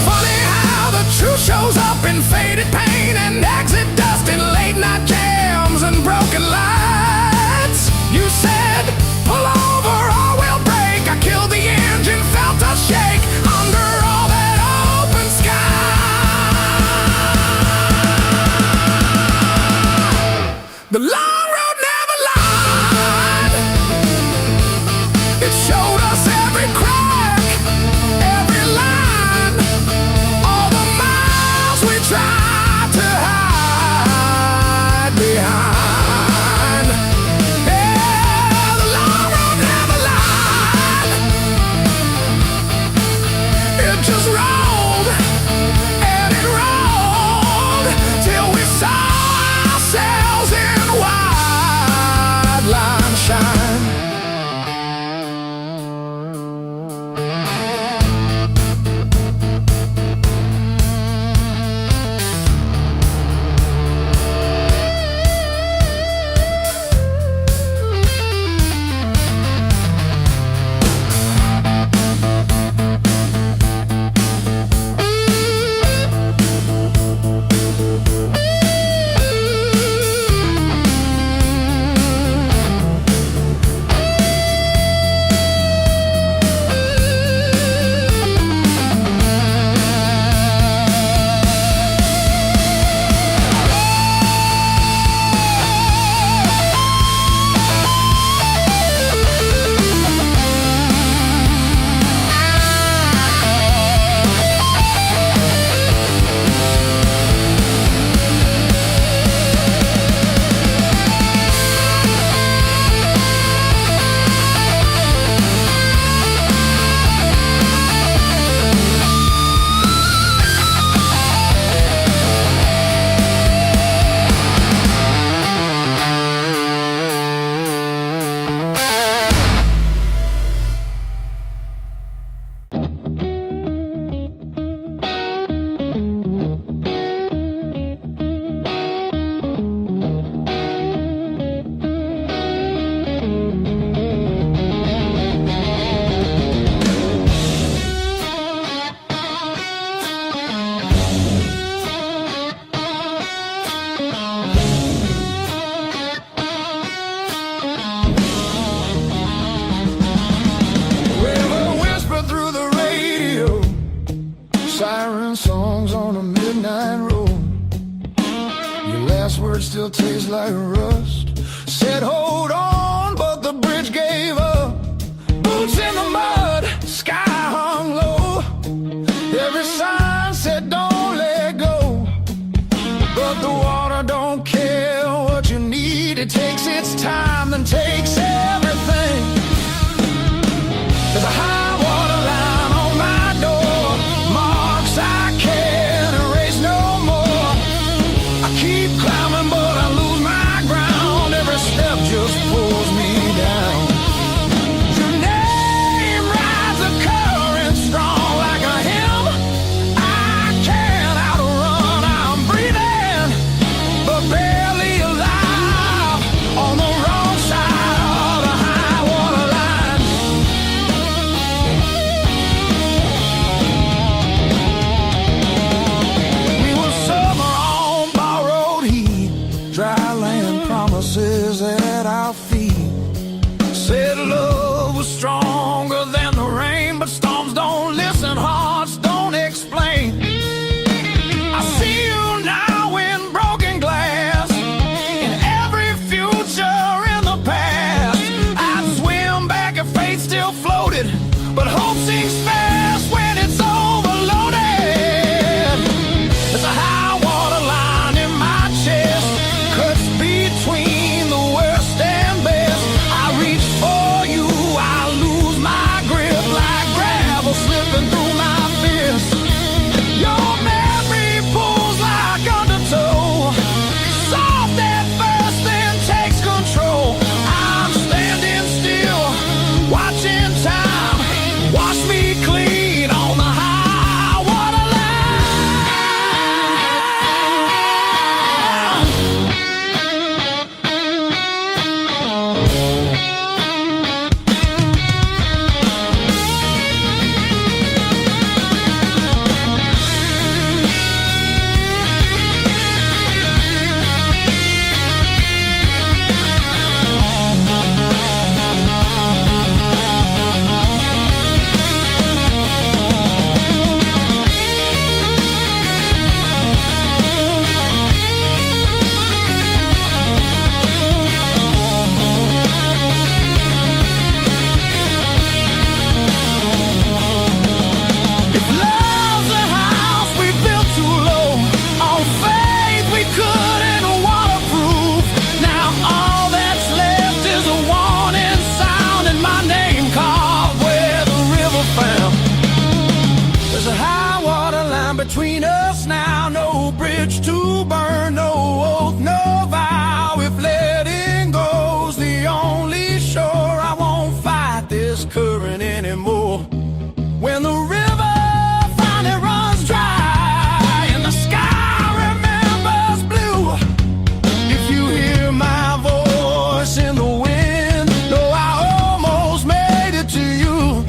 Funny how the truth shows up in faded pain and exit dust in late night jams and broken lights. You said, pull over or we'll break. I killed the engine, felt us shake under all that open sky. The long road never lied. It showed us every crack, every line, all the miles we tried to hide behind. Yeah, the long road never lied. It just rolled and it rolled till we saw ourselves in wide line shine. River whisper through the radio, siren songs on a midnight road. Your last words still taste like rust. Said hold on, but the bridge gave up. Boots in the mud, sky hung low. Every sign said don't let go, but the water don't care what you need. It takes its time, then takes everything. There's a high water line on my door, marks I carry. bridge to burn. No oath, no vow. If letting go's the only shore, I won't fight this current anymore. When the river finally runs dry and the sky remembers blue, if you hear my voice in the wind, know I almost made it to you.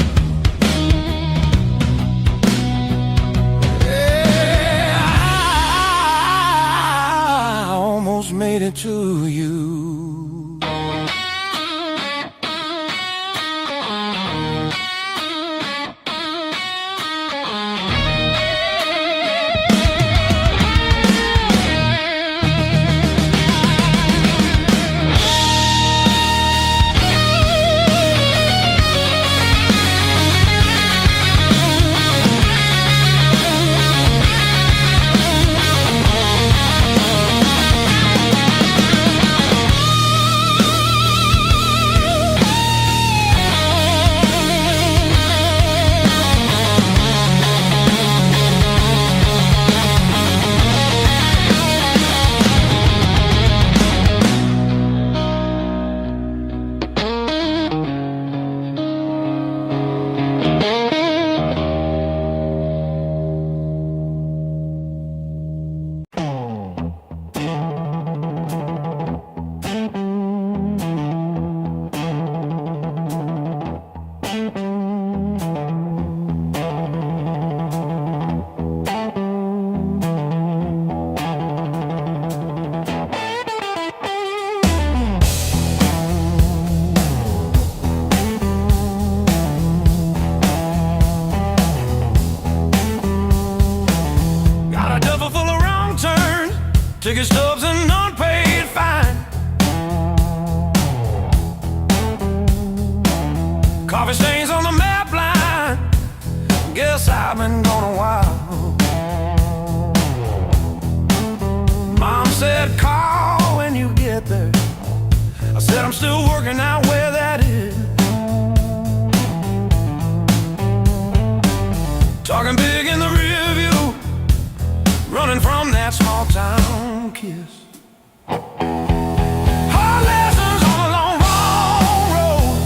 Yeah, I almost made it to you. Ticket stubs and unpaid fine. Coffee stains on the map line. Guess I've been gone a while. Mom said call when you get there. I said I'm still working out where that is. Talking big in the rear view, running from that small town kiss. Hard lessons on a long, long road.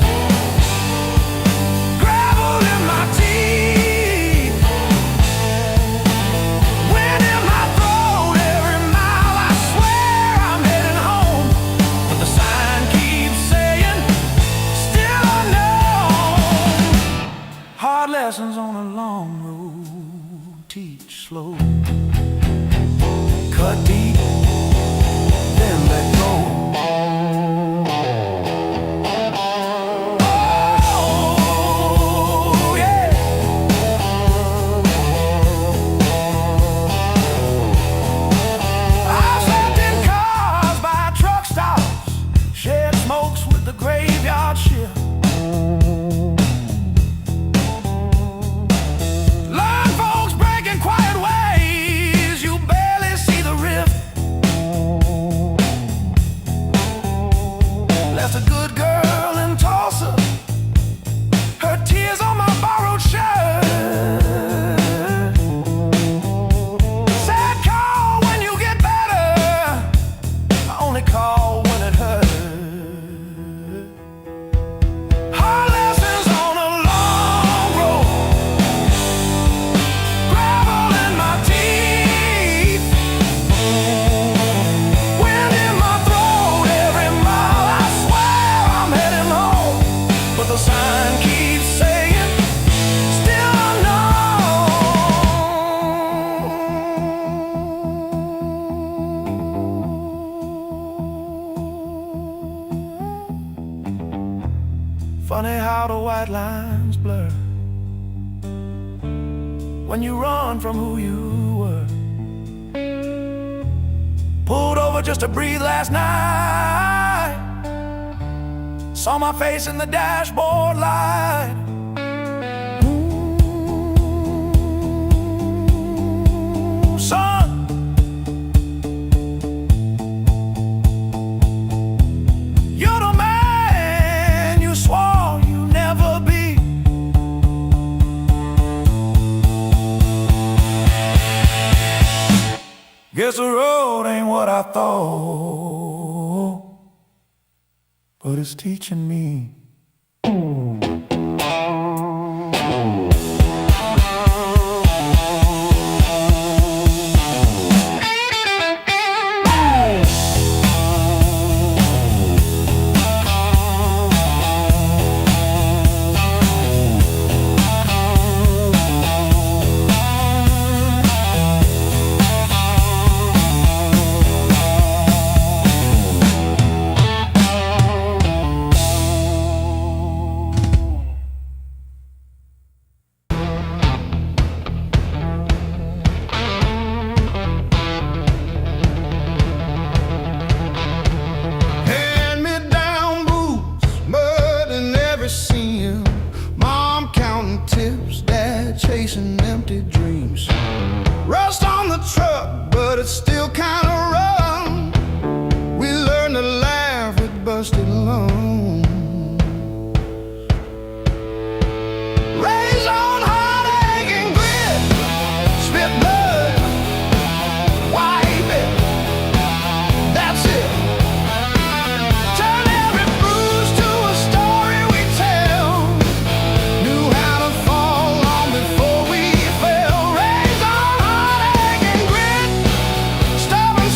Gravel in my teeth, wind in my throat. Every mile I swear I'm heading home, but the sign keeps saying still unknown. Hard lessons on a long road, teach slow. Cut deep, then let go. Oh, yeah. I've slept in cars by truck stops, shared smokes with the graveyard shift. Learn folks breaking quiet ways, you barely see the rift. Left a good girl in Tulsa, her tears on my borrowed shirt. Sad call when you get better, I only call when it hurts. Hard lessons on a long road, gravel in my teeth, wind in my throat. Every mile I swear I'm heading home, but the sign keeps saying still unknown. Funny how the white lines blur when you run from who you were. Pulled over just to breathe last night, saw my face in the dashboard light. Ooh, son, you're the man you swore you'd never be. Guess the road ain't what I thought, but it's teaching me. Chasing empty dreams. Rust on the truck, but it's still kinda run. We learned to laugh with busted lungs. Raise on heartache and grit. Spit blood, wipe it. That's it. Turn every bruise to a story we tell. Knew how to fall on before we fell. Raise on heartache and grit. Stubborn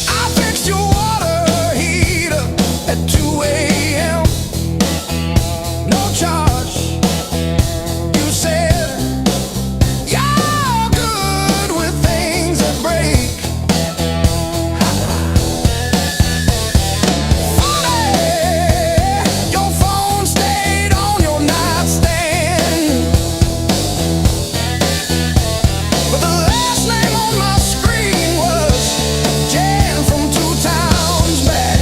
I fixed your water heater at 2 a.m. No charge. You said you're good with things that break. Funny, your phone stayed on your nightstand, but the last name on my screen was Jan from 2 towns back.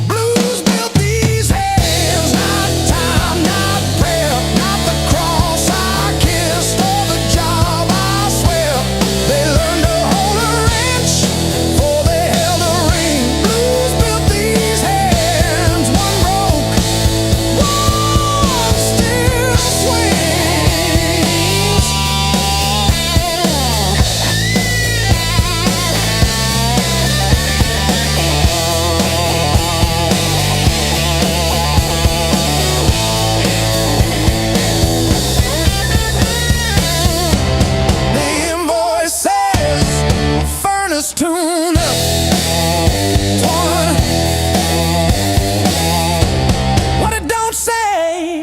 Blues built these hands, not time, not prayer, not the cross I kissed or the job I swear. They learned to hold a wrench before they held a ring. Blues built these hands, one broke, one still swings. The invoice says furnace tune up. One. What it don't say.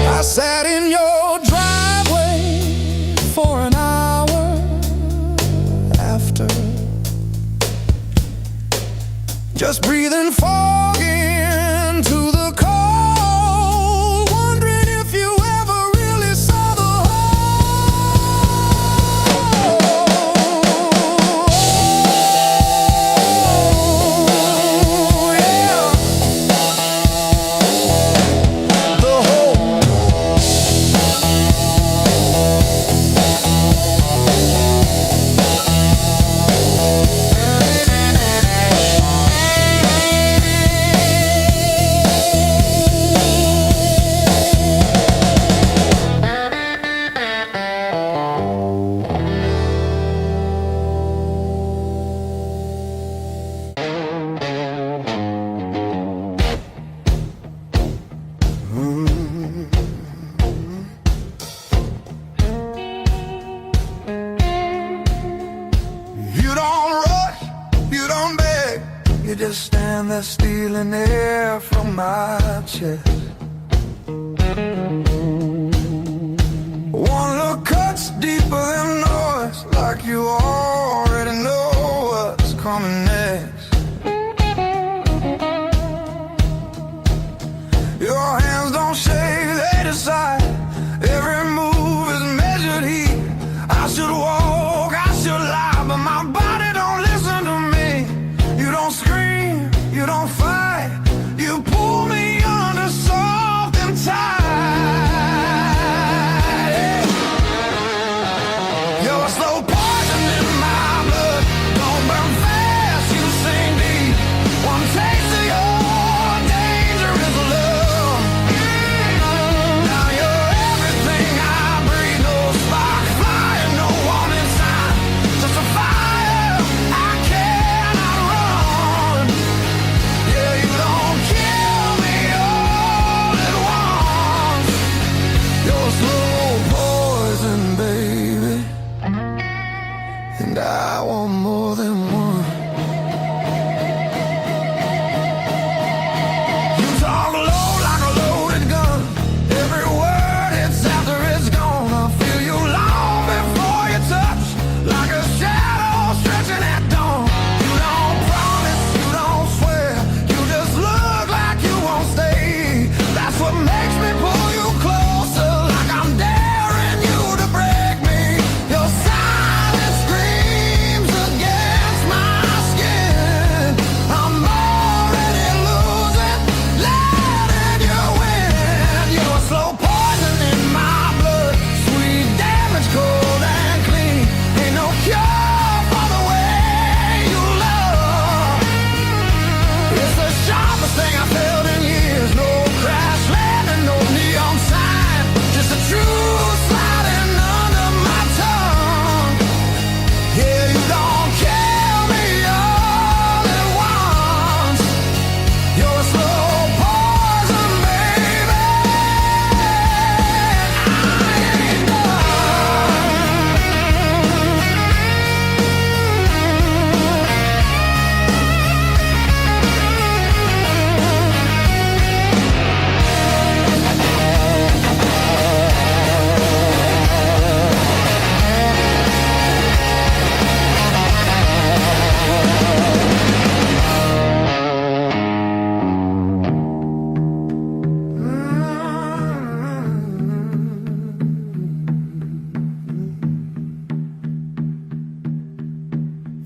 I sat in your driveway for an hour after, just breathing fog into the cold, wondering if you ever really saw the whole. Yeah. The whole. You don't rush, you don't beg, you just stand there stealing air from my chest. One look cuts deeper than noise, like you already know what's coming next. Your hands don't shake, they decide. Every move is measured heat. I should walk, I should lie, but my body don't listen to me. You don't scream, you don't fight, you pull me under soft and tight. You're a slow poison in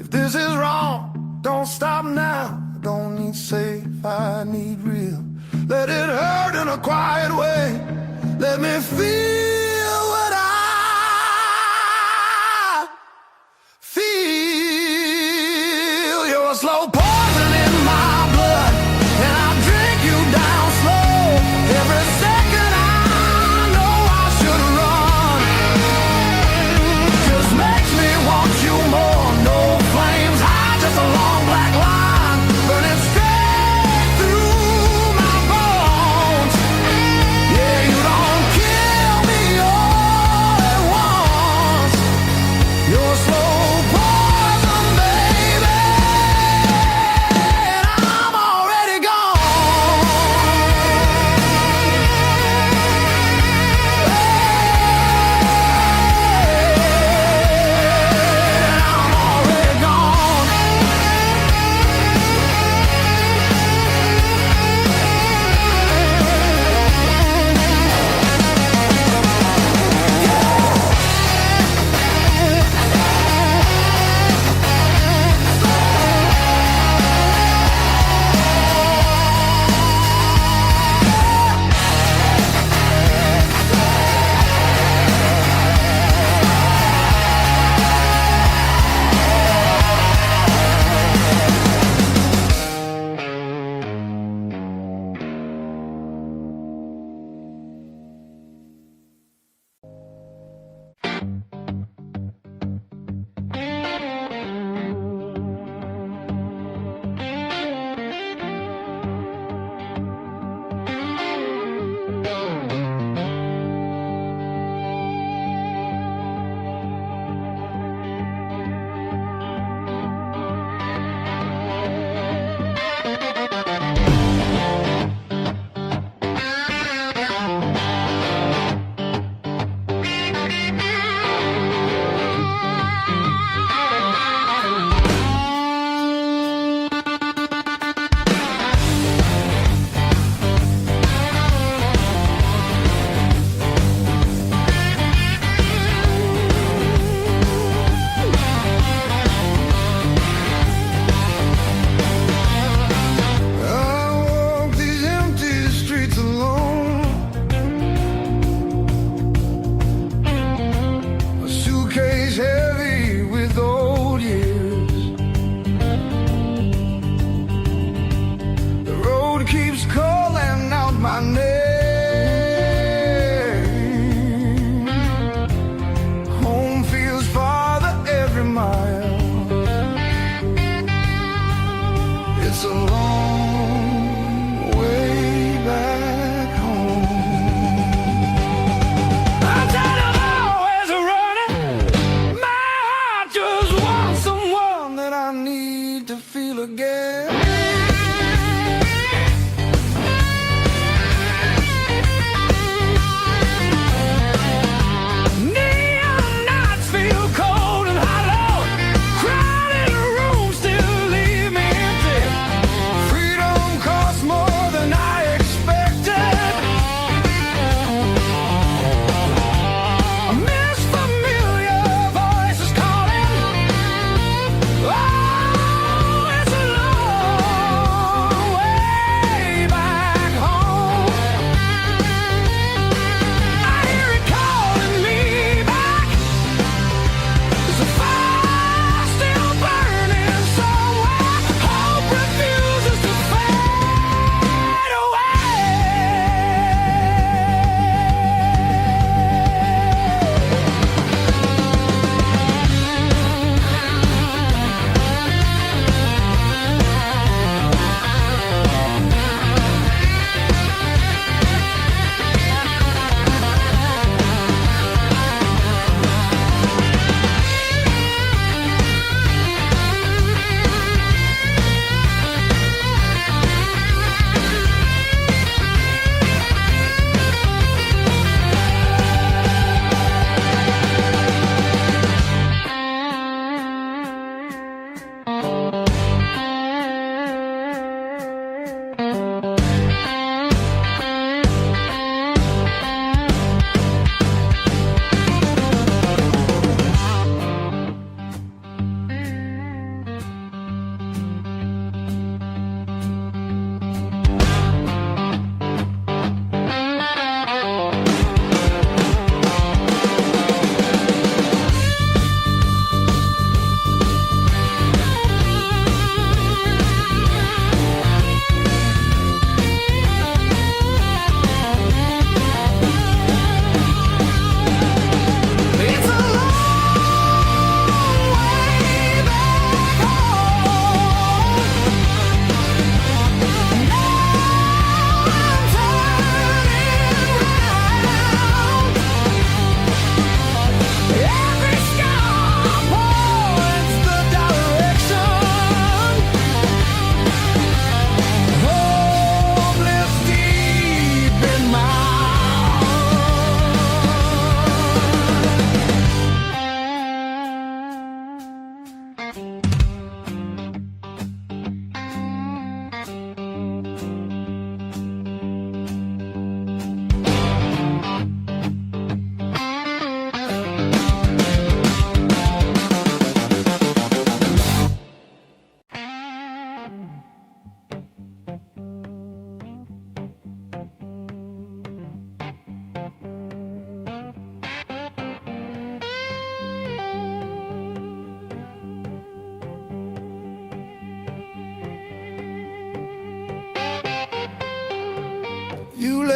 If this is wrong, don't stop now. I don't need safe, I need real. Let it hurt in a quiet way. Let me feel what I feel. You're a slow poison in my blood, and I'll drink you down slow. Every second I know I should run. Just makes me want you more. No flames high, just a long black line burning straight through my bones. Yeah, you don't kill me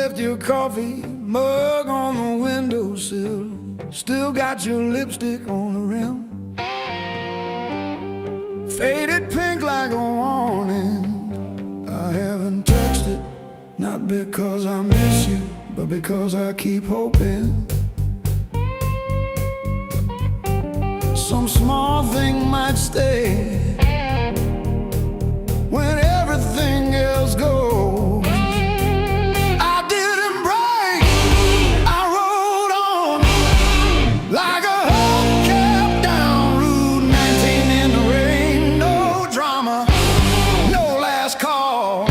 left your coffee mug on the windowsill. Still got your lipstick on the rim. Faded pink like a warning. I haven't touched it, not because I miss you, but because I keep hoping some small thing might stay when everything else goes. I didn't break, I rode on like a hubcap down Route 19 in the rain. No drama, no last call,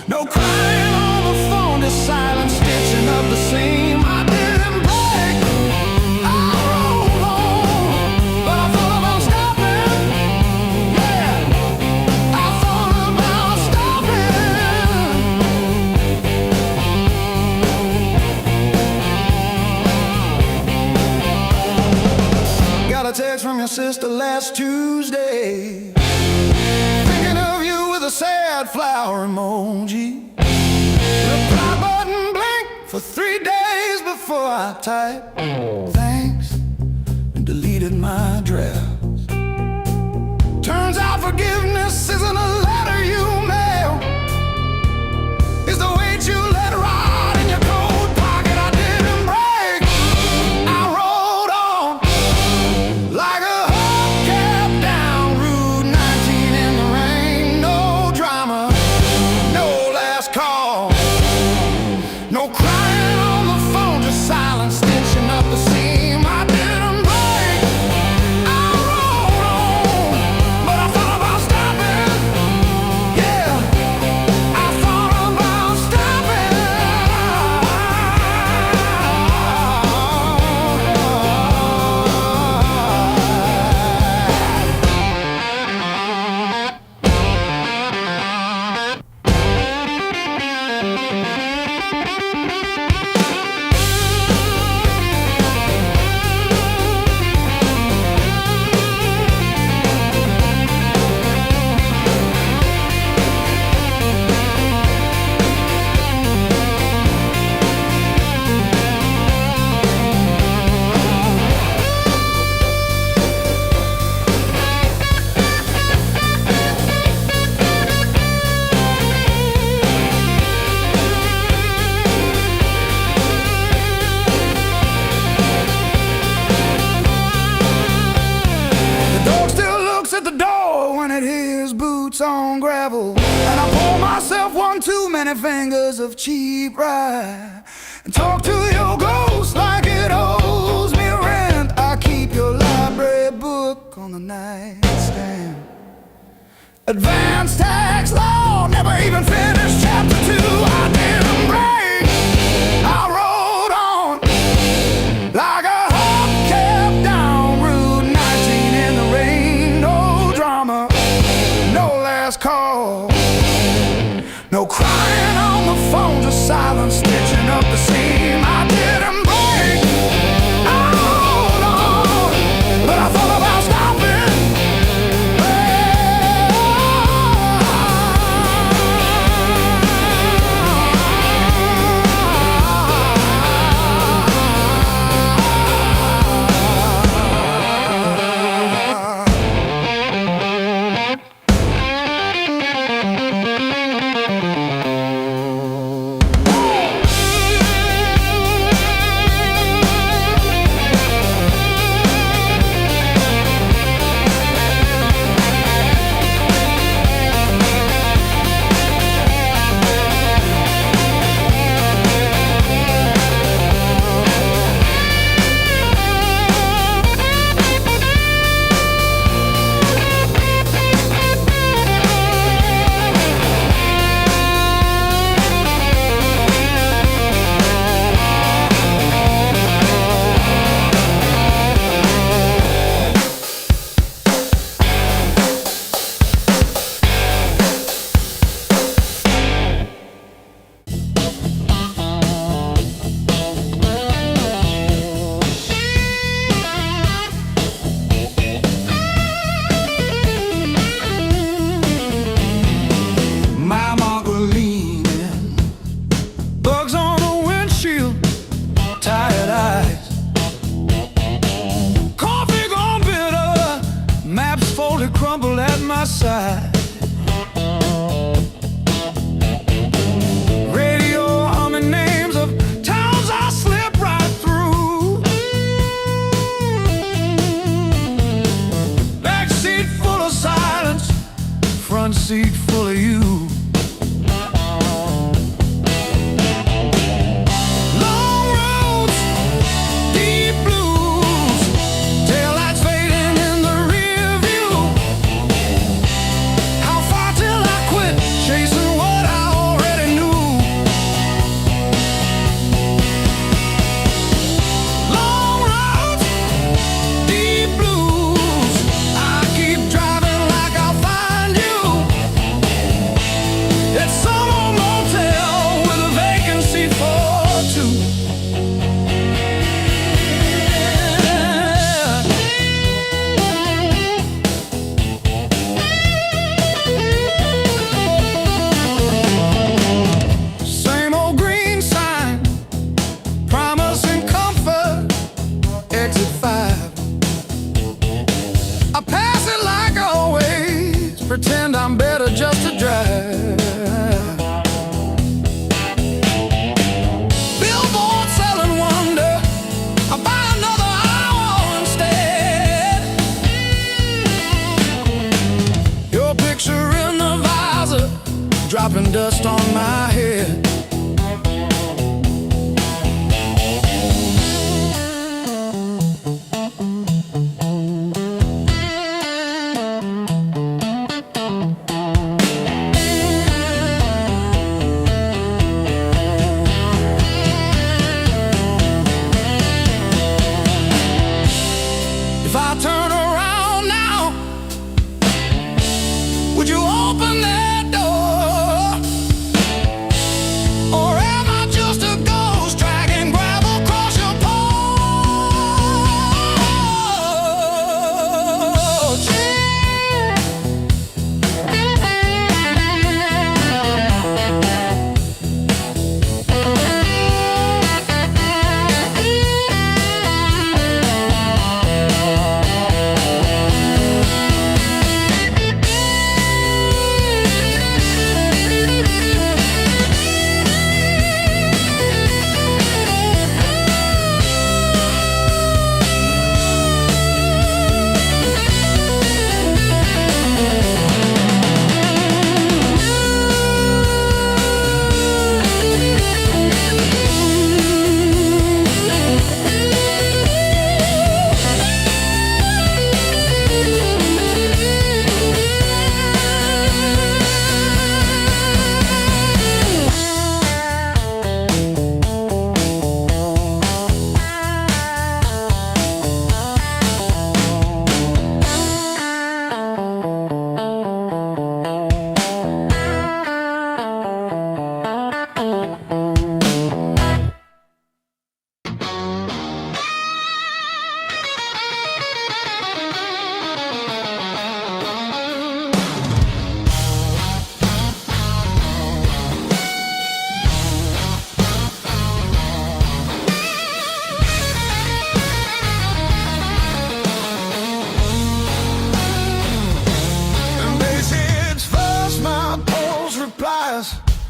no crying on the phone, just silent stitching up the seam. I didn't break, I rode on, but I thought about stopping. Yeah, I thought about stopping. Got a text from your sister last Tuesday, thinking of you with a sad flower emoji. Reply button blinked for 3 days before I typed thanks and deleted my drafts. Turns out forgiveness isn't a letter you mail, it's the weight you let ride in your coat pocket. I didn't break, I rode on like a hubcap down Route 19 in the rain. No drama, no last call, no crying on the phone, just silent stitching up the seam. I didn't break, I rode on, but I thought about stopping. Yeah, I thought about stopping. The dog still looks at the door when it hears boots on gravel, and I pour myself one too many fingers of cheap rye and talk to your ghost like it owes me rent. I keep your library book on the nightstand. Advanced tax law, never even finished chapter 2. I didn't break, I rode on like a hubcap down Route 19 in the rain. No drama, no last call, no crying on the phone, just silent stitching up the seam. I didn't break, I rode on, but I thought about stopping. my side. Radio humming names of towns I slip right through. Backseat full of silence, front seat full of you. Pretend I'm better just to drive. Billboard selling wonder, I buy another hour instead. Your picture in the visor, dropping dust on my head. If I turn around now, would you open that door? Or am I just a ghost dragging gravel across your porch?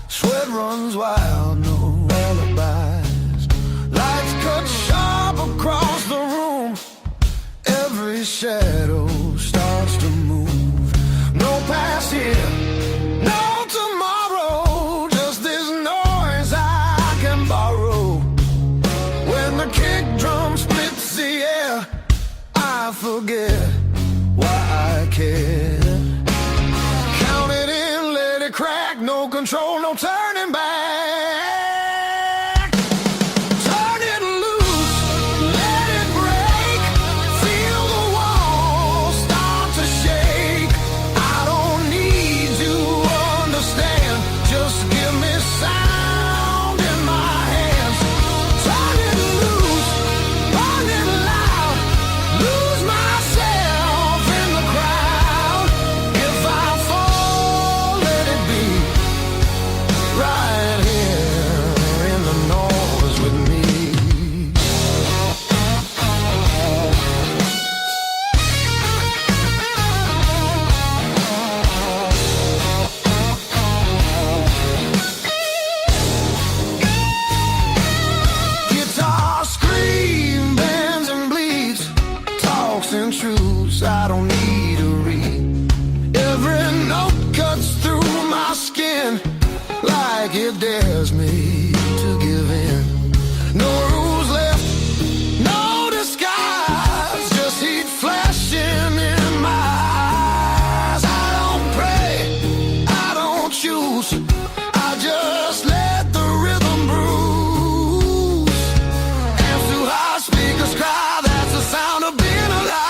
Sweat runs wild, no alibis. Lights cut sharp across the room. Every shadow starts to move. No past here, no tomorrow. Just this noise I can borrow. When the kick drum splits the air, I forget why I care. Crack, no control, no turning back. Turn it loose, let it break. Feel the walls start to shake. I don't need to understand. Just give me sound in my hands. Turn it loose, burn it loud. Lose myself. truths I don't need to read. Every note cuts through my skin like it dares me to give in. No rules left, no disguise, just heat flashing in my eyes. I don't pray, I don't choose, I just let the rhythm bruise. Amps too high, speakers cry, that's the sound of being alive.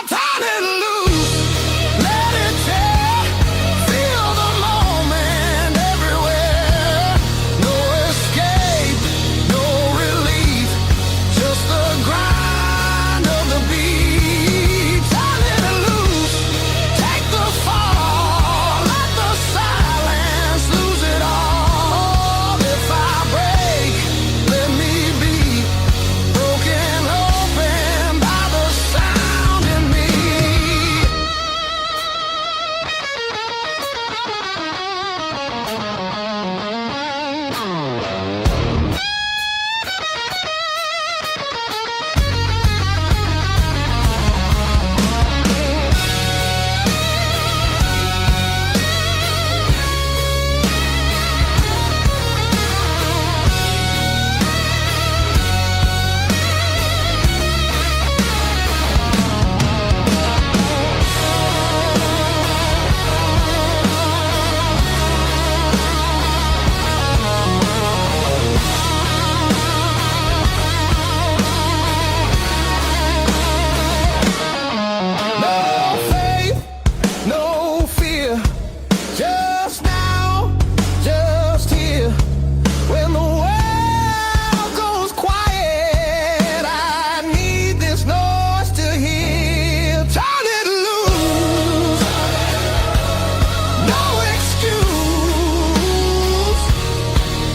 Turn it loose, let it tear, feel the moment everywhere. No escape, no relief, just the grind of the beat. Turn it loose, take the fall, let the silence lose it all. If I break, let me be broken open by the sound in me. No faith, no fear, just now, just here. When the world goes quiet, I need this noise to hear. Turn it loose, no excuse.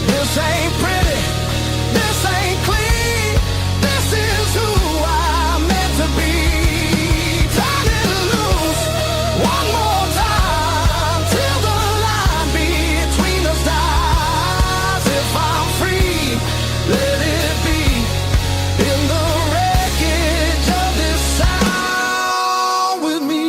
This ain't pretty, this ain't clean, this is who I'm meant to be. Turn it loose, one more time, till the line between us dies. If I'm free, let it be in the wreckage of this sound with me.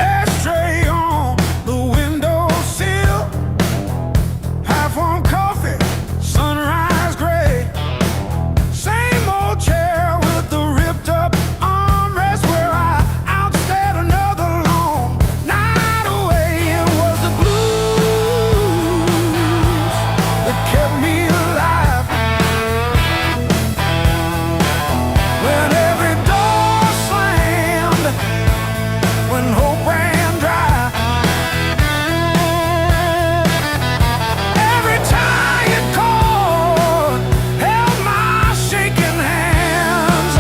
Ashtray on the windowsill, half-warm coffee, sunrise gray. Same old chair with the ripped-up armrest where I outstayed another long night away. It was the blues that kept me alive. When every door slammed, when hope ran dry, every time you called, held my shaking hands.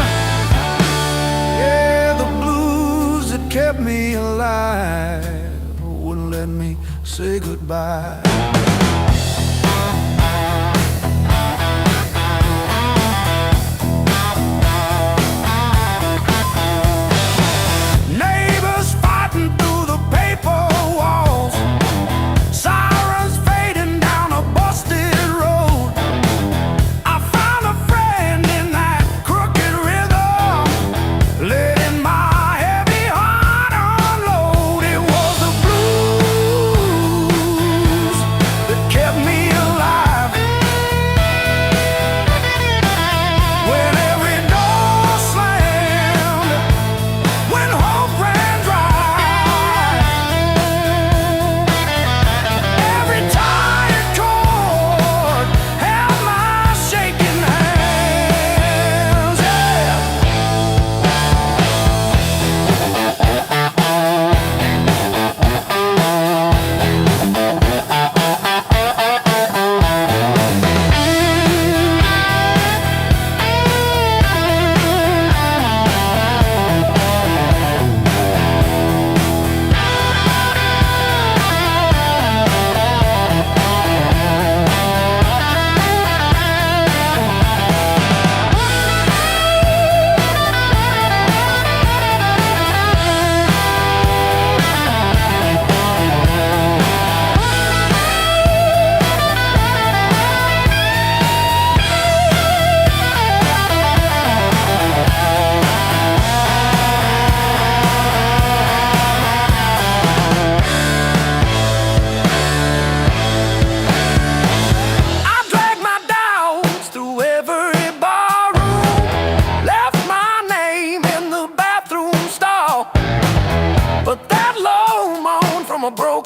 Yeah, the blues that kept me alive wouldn't let me say goodbye. Neighbors fighting through the paper walls, sirens fading down a busted road. I found a friend in that crooked rhythm, letting my heavy heart unload. It was the blues that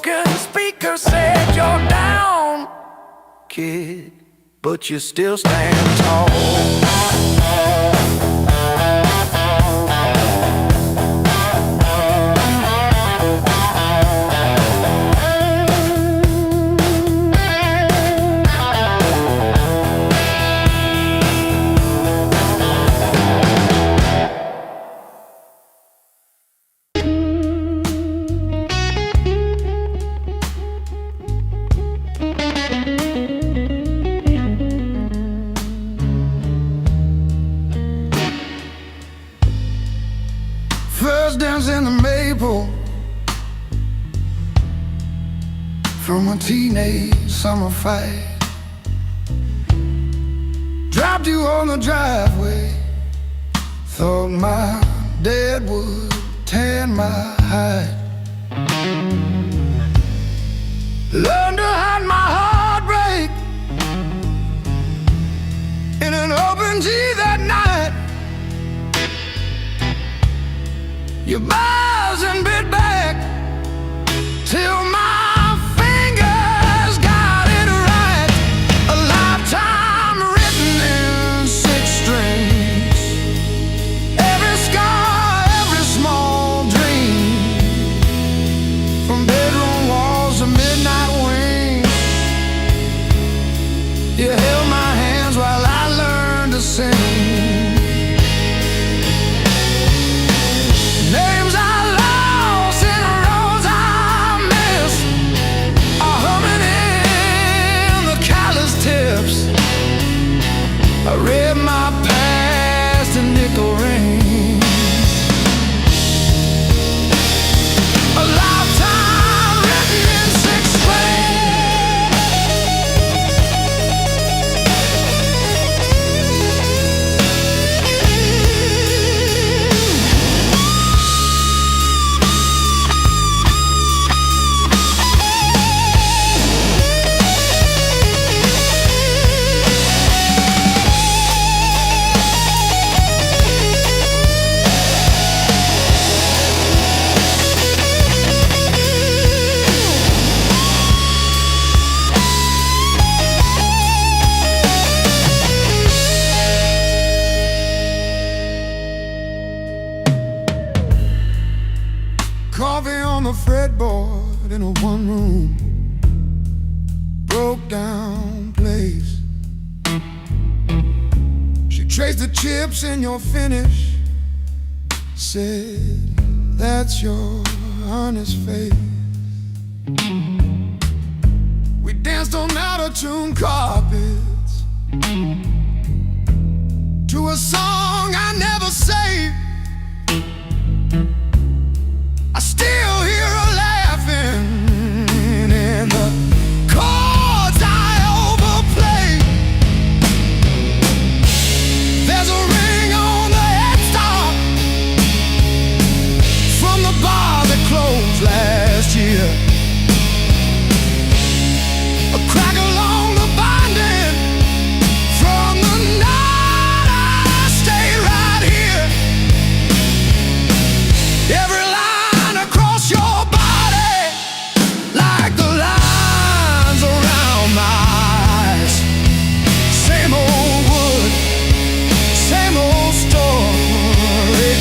broken speaker said you're down, kid, but you still stand tall. First dance in the maple from a teenage summer fight. Dropped you on the driveway. Thought my dad would tan my hide. Learned to hide my heartbreak in an open G that night. You buzz and bit back till my fingers got it right. A lifetime written in 6 strings. Every scar, every small dream, from bedroom walls to midnight wings. You held my hands while I learned to sing. I read my past in nickel rings. A lifetime written in 6 Coffee on the fretboard in a one-room broke down place. She traced the chips in your finish, said that's your honest face. We danced on out-of-tune carpets to a song I never saved. I still hear her laughing in the chords I overplay. There's a ring on the headstock from the bar that closed last year. A crack along the binding from the night I stayed right here. Every across your body, like the lines around my eyes. Same old wood, same old story.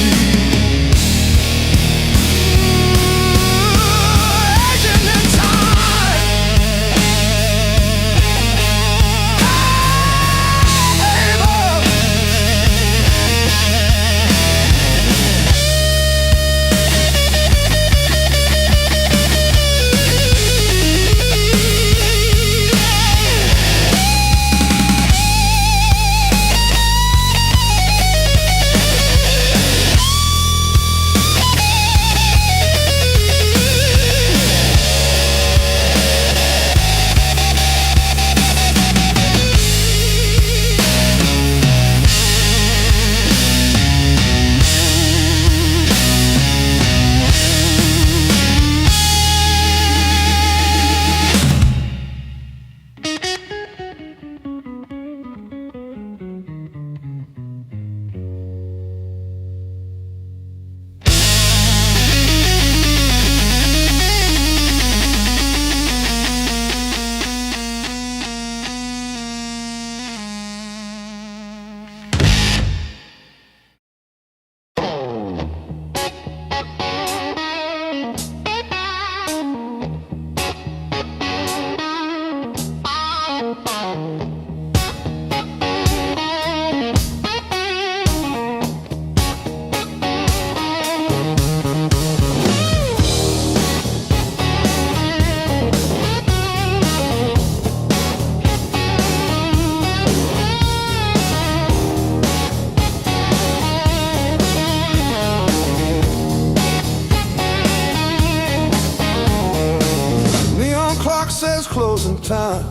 closing time,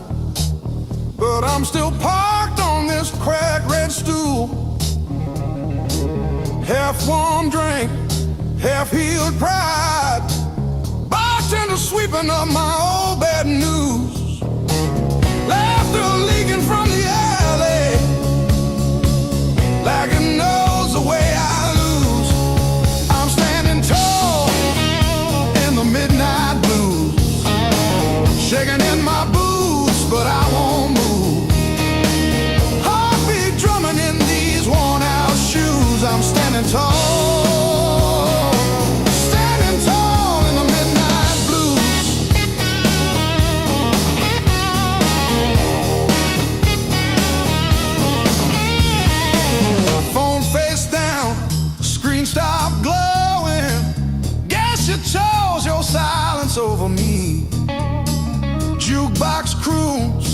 but I'm still parked on this cracked red stool. Half warm drink, half healed pride, bartender sweeping up my old bad news. Laughter leaking from the alley, like it knows the way I lose. I'm standing tall in the midnight blues, shaking in my boots, but I won't move. Heartbeat drumming in these worn out shoes. I'm standing tall, standing tall in the midnight blues. Phone face down, screen stopped glowing. Guess you chose your silence over me. Jukebox croons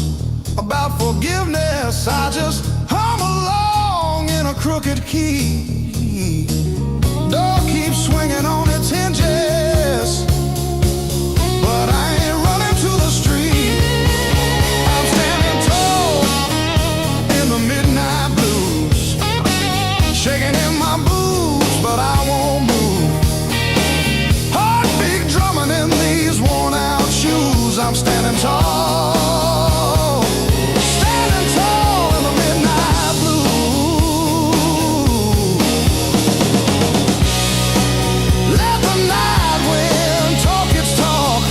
about forgiveness, I just hum along in a crooked key. Door keeps swinging on its hinges, but I ain't running to the street. I'm standing tall in the midnight blues, shaking in my boots, but I won't move. Heartbeat drumming in these worn out shoes. I'm standing tall, standing tall in the midnight blue. Let the night wind talk its talk.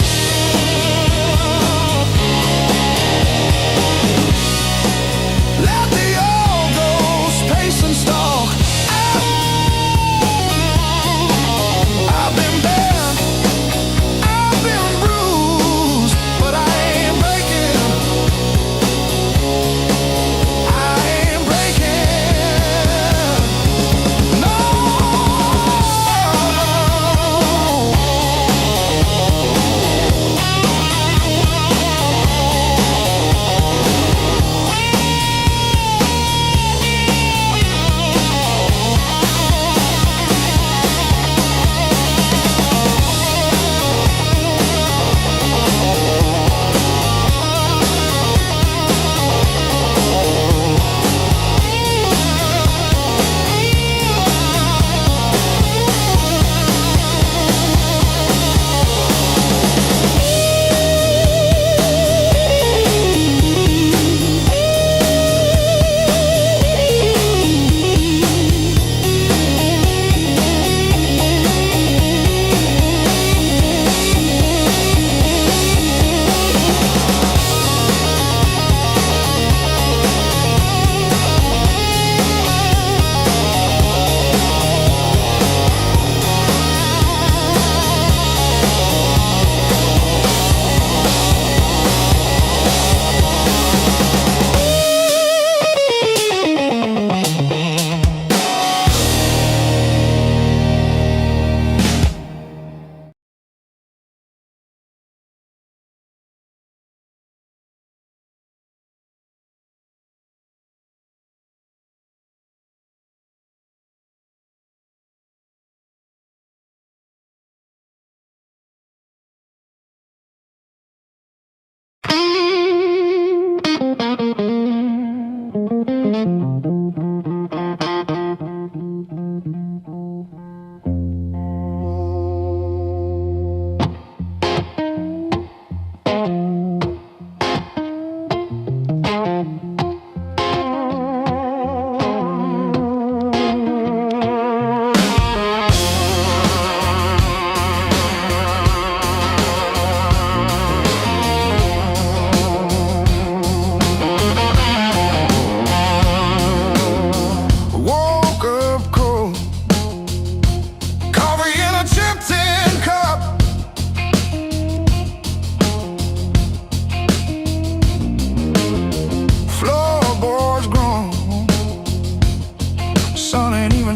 Let the old ghost pace and stalk. I've been bent, I've been bruised, but I ain't breaking. I ain't breaking. No.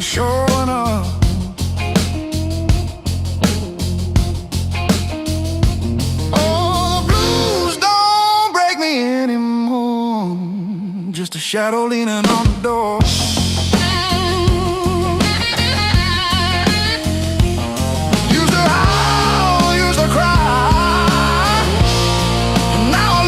Showing up. Oh, the blues don't break me anymore. Just a shadow leaning on the door. Used to howl, used to cry. Now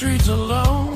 Oh, it's a long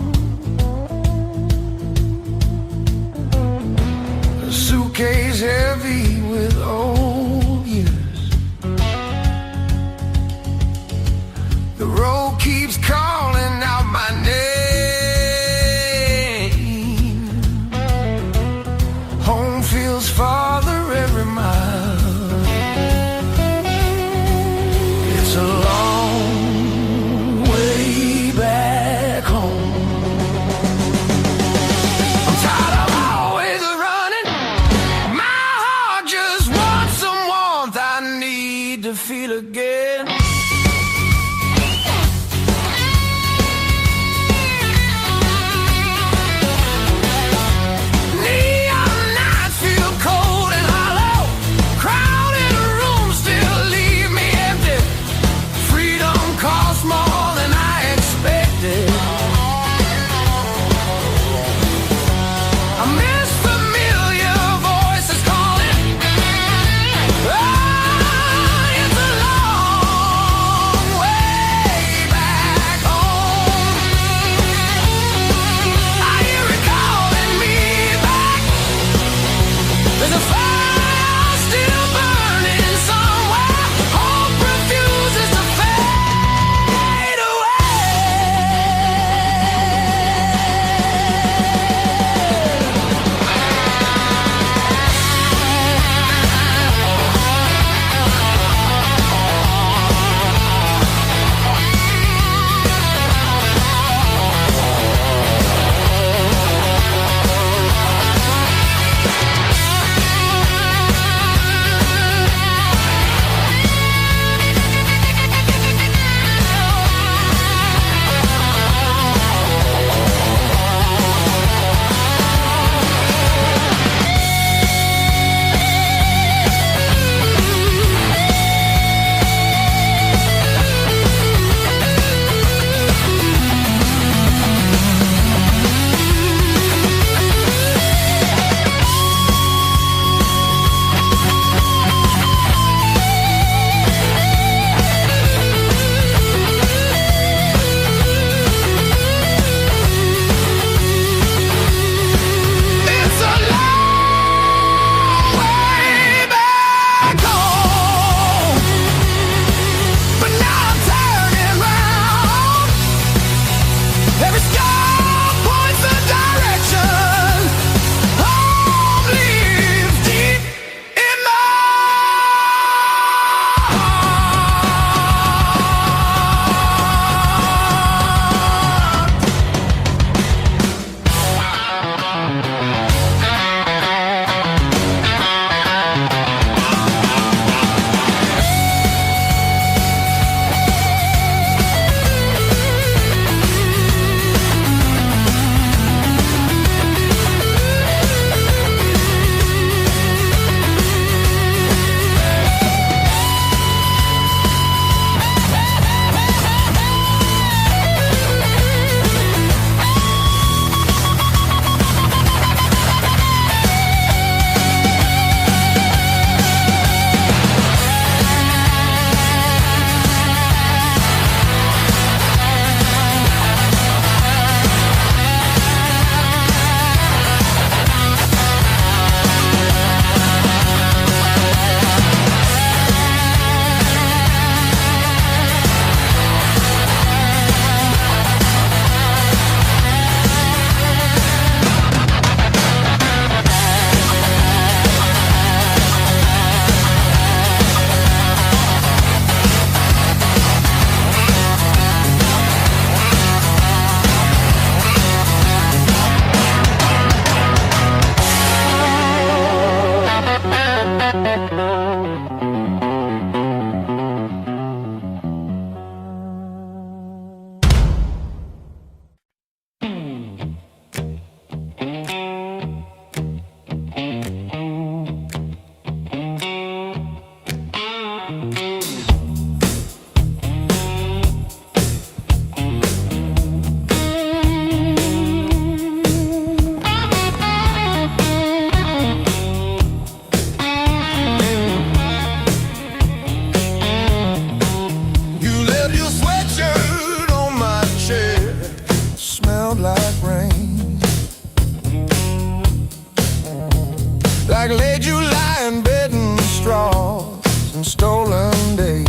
Like late July and bed and straws and stolen days.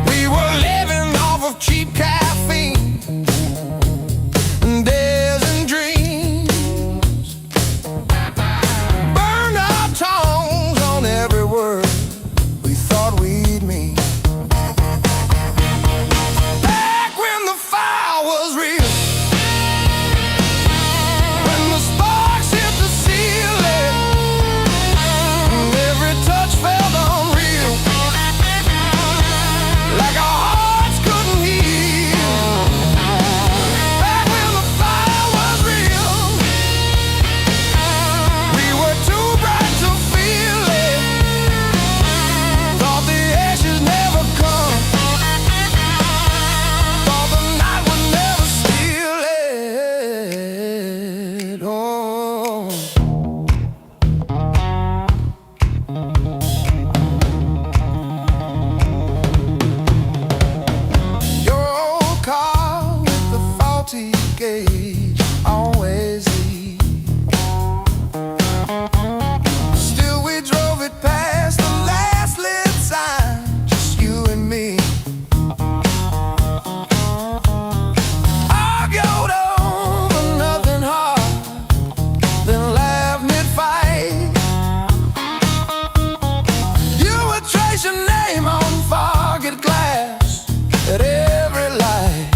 We were living off of cheap caffeine and days and dreams. Burned our tongues on every word we thought we'd mean. Back when the fire was real, gauge always lead. Still we drove it past the last lit sign, just you and me. Argued over nothing hard, then laughed mid-fight. You would trace your name on forget glass at every light.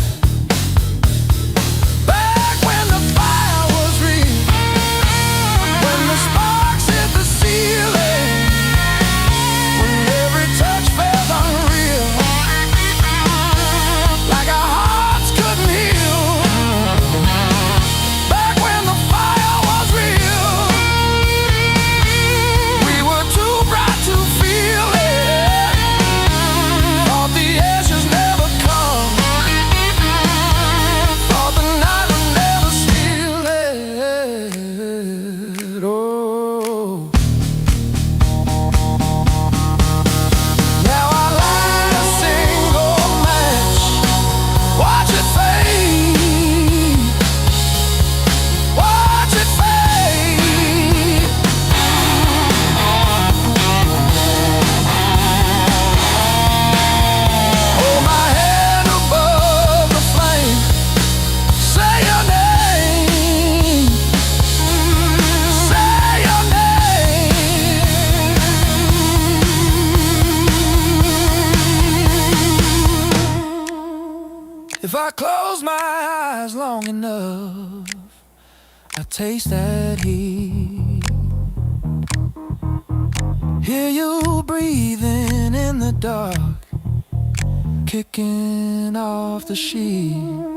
If I close my eyes long enough, I taste that heat. Hear you breathing in the dark, kicking off the sheet.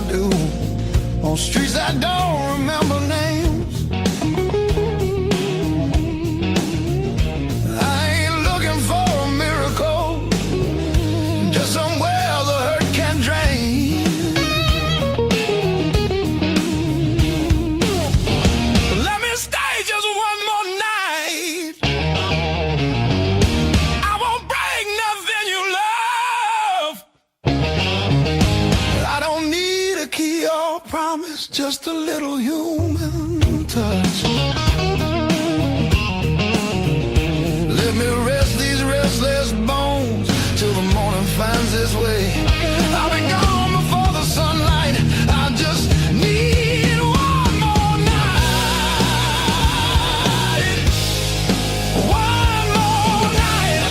do on streets I don't remember names. I ain't looking for a miracle, just somewhere the hurt can drain. Let me stay just one more night. I won't break nothing you love. I don't need a key or promise, just a little human touch. Let me rest these restless bones till the morning finds its way. I'll be gone before the sunlight. I just need one more night. One more night.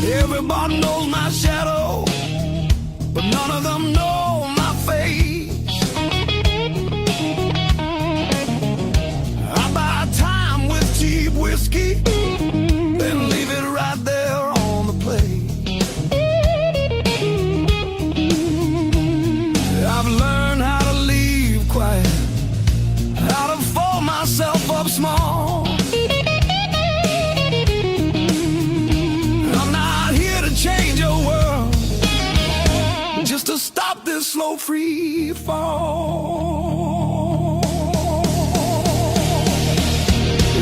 Everybody knows my shadow, but none of them know my face. I buy time with cheap whiskey, then leave it right there on the plate. I've learned how to leave quiet, how to fold myself up small. I'm not here to change your world, just to stop this slow free fall.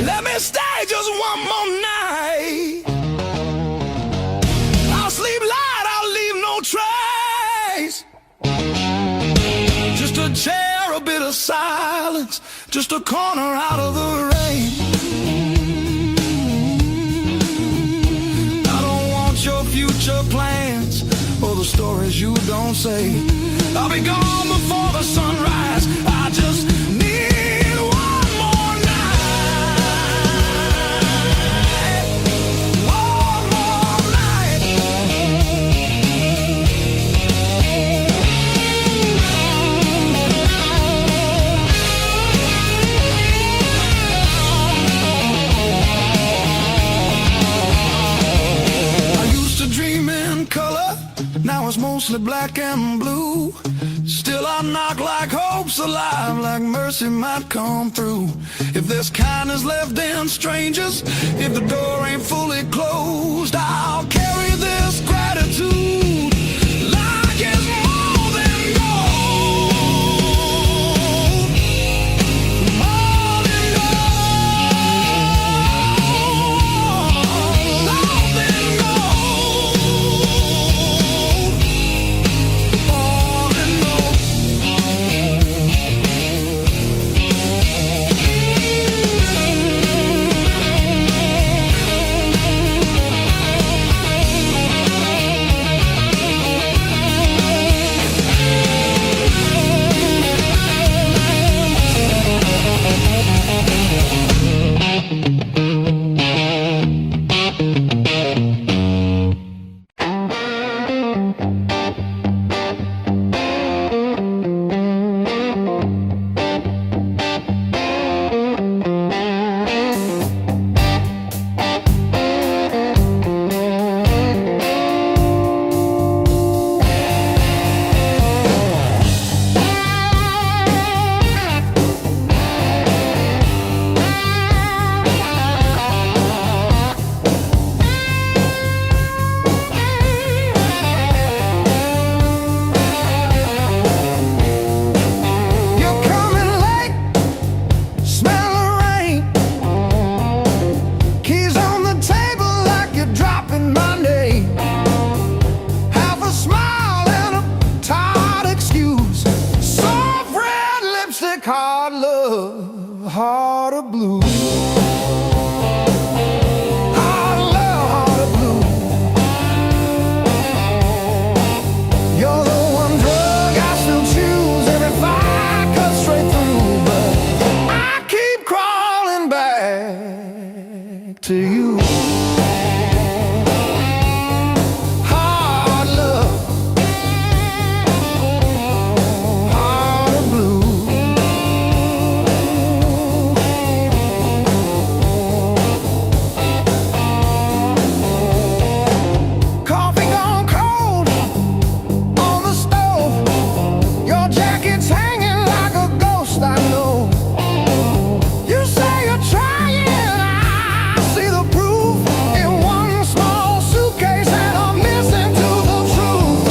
Let me stay just one more night. I'll sleep light, I'll leave no trace. Just a chair, a bit of silence, just a corner out of the rain. I don't want your future plans or the stories you don't say. I'll be gone before the sunrise. I just need one more night. One more night. I used to dream in color, now it's mostly black and blue. Still I knock like hope's alive, like mercy might come through. If there's kindness left in strangers, if the door ain't fully closed, I'll carry this gratitude like it's more than gold. More than gold. More than gold. More than gold. to you. Hard love, heart of blue. Coffee gone cold on the stove. Your jacket's hanging like a ghost, I know. You say you're trying, I see the proof in one small suitcase, and I'm missing to the truth.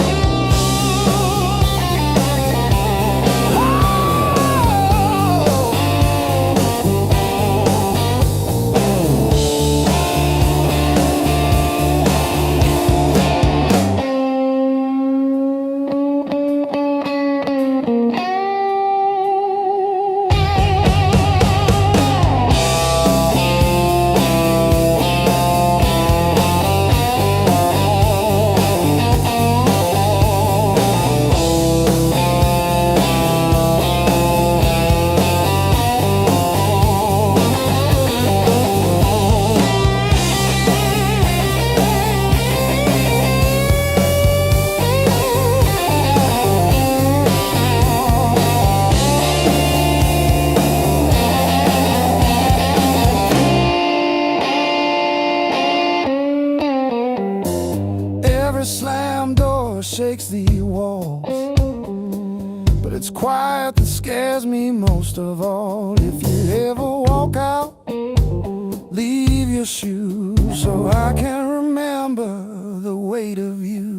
Every slam door shakes the walls, but it's quiet that scares me most of all. If you ever walk out, leave your shoes so I can remember the weight of you.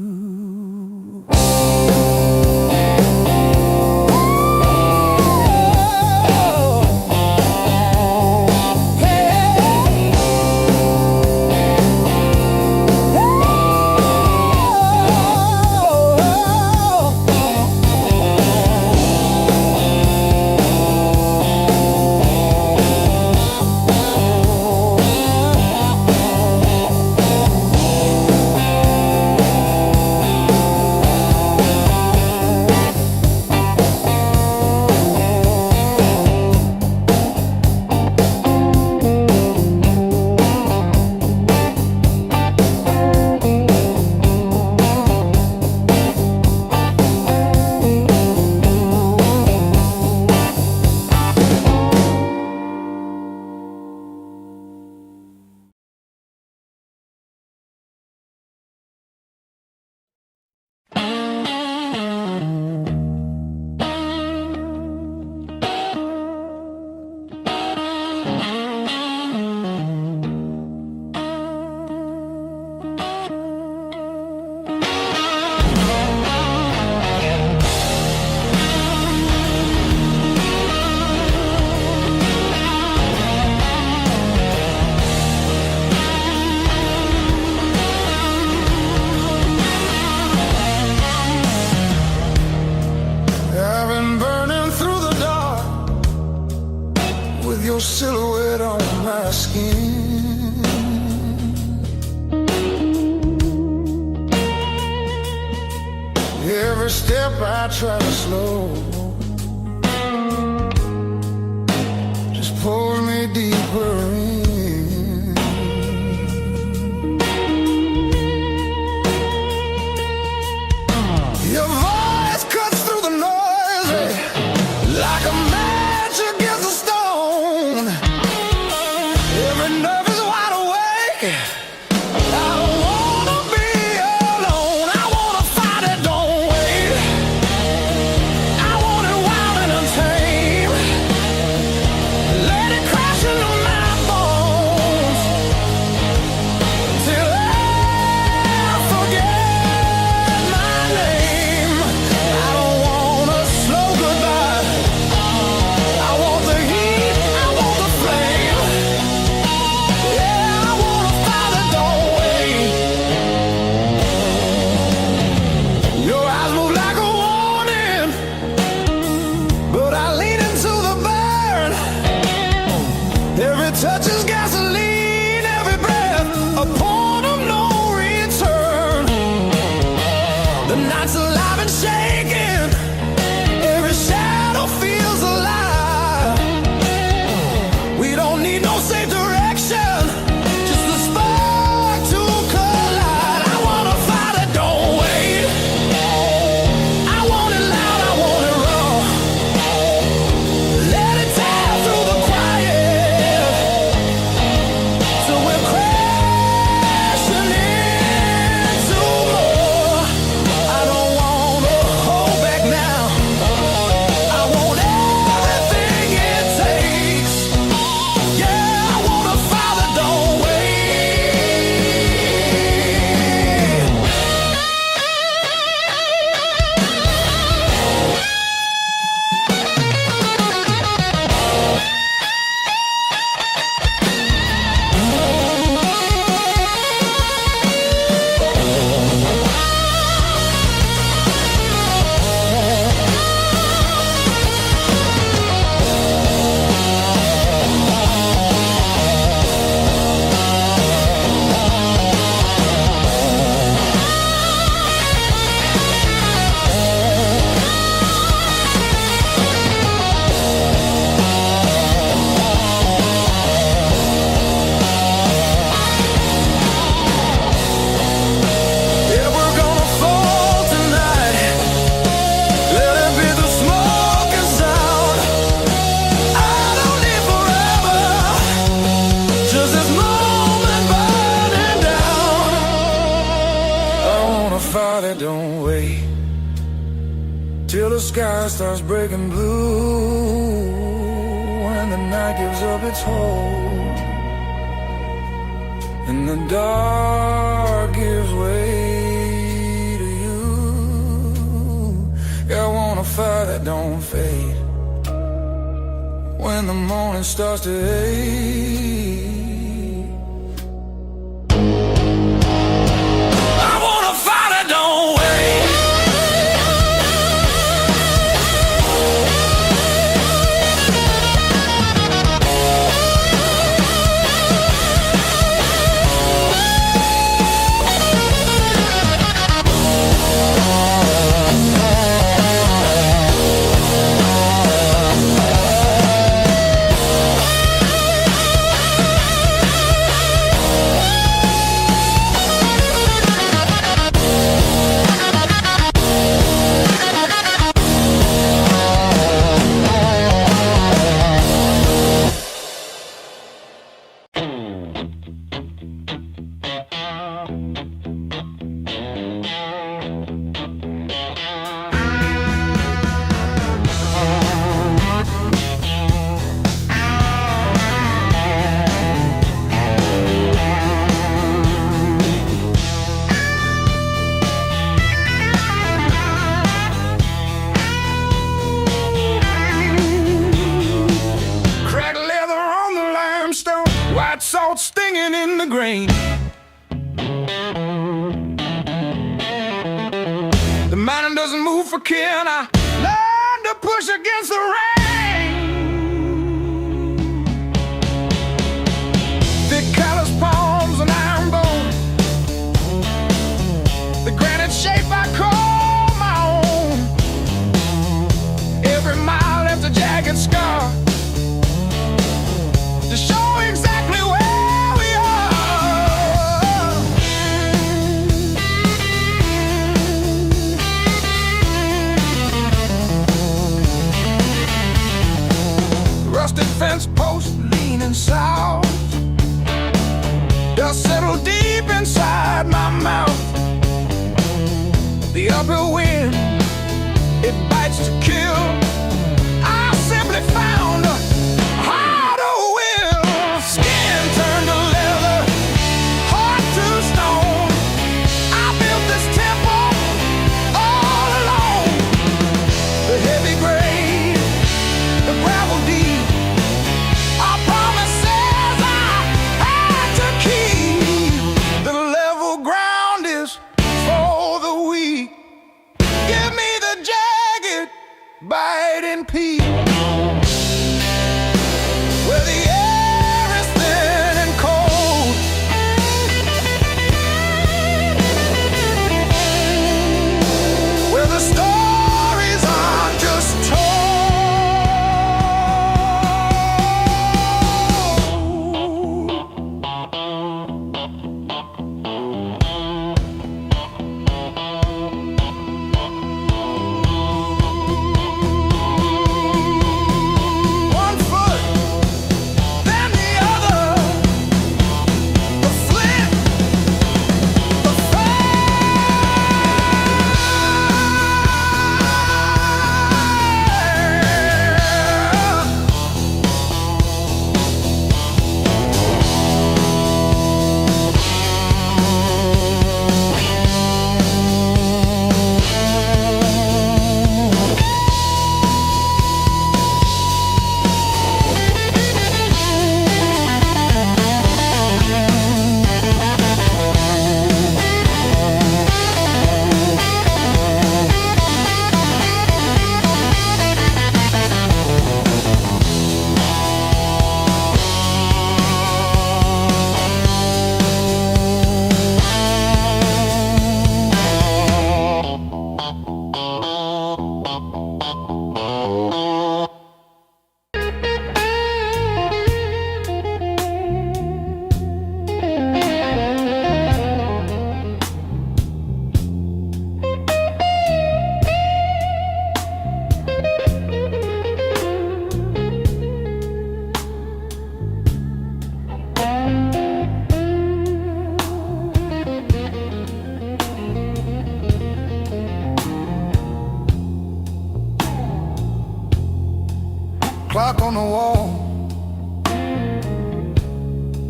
I've been burning through the dark with your silhouette on my skin. Every step I try to slow just pulls me deeper in. Your voice cuts through the noise like a match against a stone. Every nerve is wide awake. I don't wanna be alone. I wanna fight it, don't wait. I want it wild and untamed. Let it crash into my bones till I forget my name. I don't want a slow goodbye. I want the heat, I want the flame. sky starts breaking blue, when the night gives up its hold, and the dark gives way to you. Yeah, I want a fire that don't fade when the morning starts to ache. Salt stinging in the grain. The mountain doesn't move for kin. I learned to push against the rain. Thick callous palms and iron bone, the granite shape I call my own. Every mile left a jagged scar to show exactly where we are. Rusted fence post leaning south, dust settled deep inside my mouth. The uphill wind, it bites to kill. I simply found a harder will. Skin turned to leather, heart to stone. I built this temple all alone. The heavy grade, the gravel deep, our promises I had to keep. The level ground is for the weak.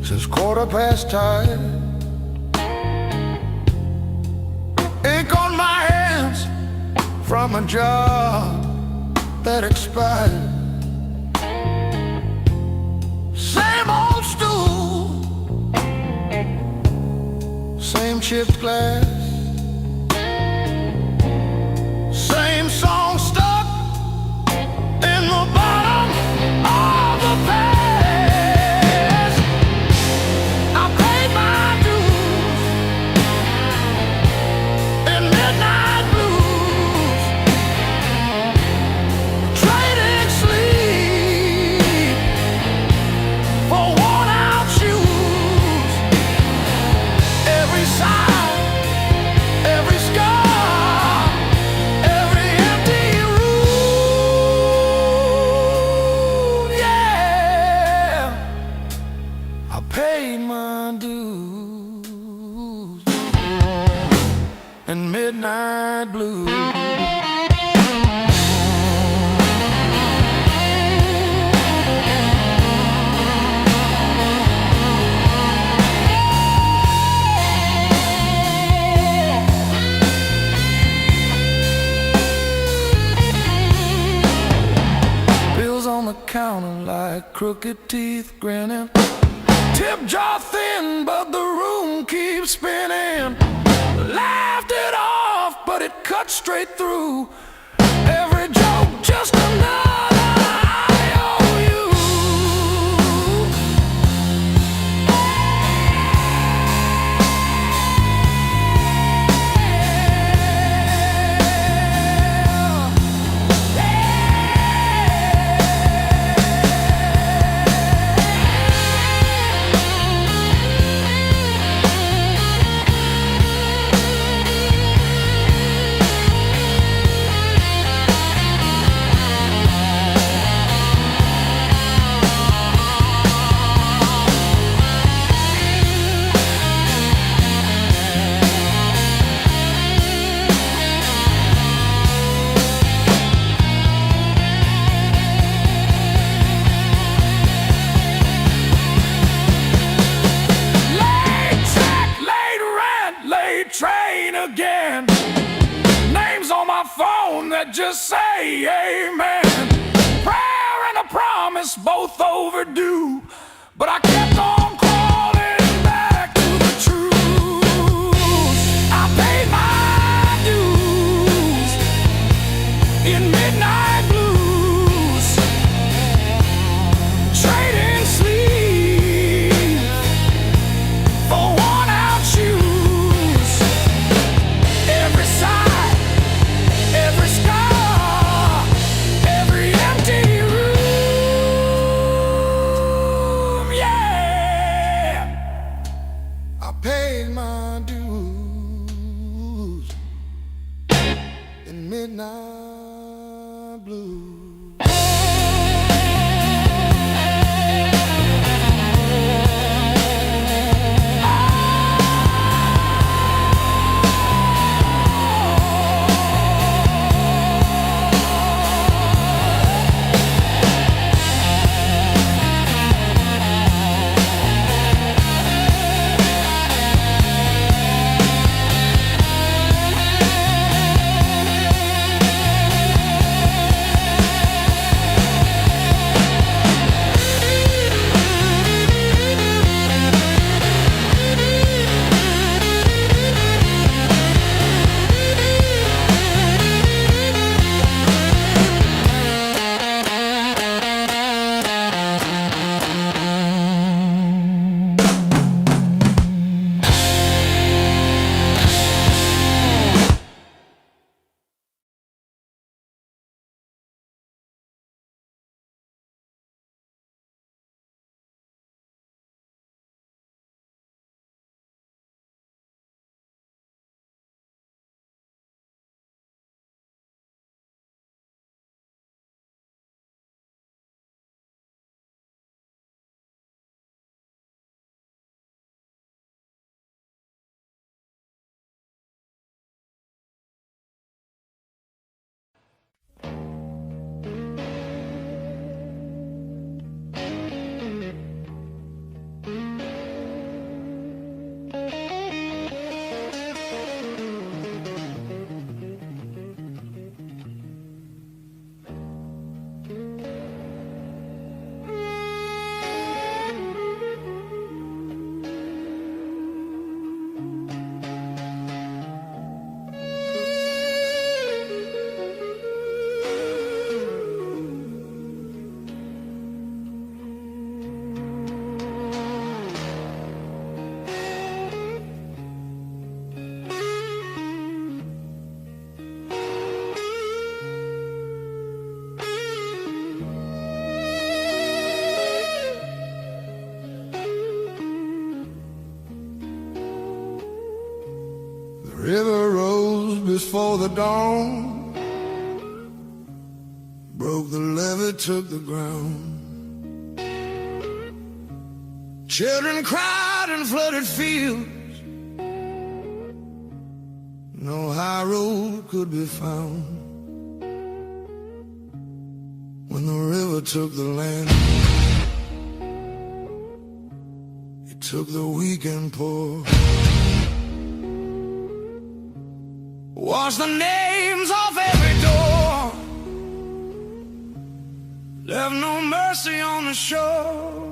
since 10:15. Ink on my hands from a job that expired. Same old stool, same chipped glass, same song stuck in the bottom of the past. I paid my dues in midnight blues, trading sleep for worn-out shoes. Every sigh, every scar, every empty room, yeah, I paid my dues in midnight blues. Bills on the counter like crooked teeth grinning. Tip jar thin, but the room keeps spinning. Laughed it off, but it cut straight through. Every joke just another IOU. Train again. Names on my phone that just say amen. Prayer and a promise both overdue, but I kept on crawling back to the truth. I paid my dues in midnight blues, trading sleep for worn-out shoes. Every sigh, every scar, every empty room, yeah. River rose before the dawn, broke the levee, took the ground. Children cried in flooded fields, no high road could be found. When the river took the land, it took the weak and poor. Washed the names off every door, left no mercy on the shore.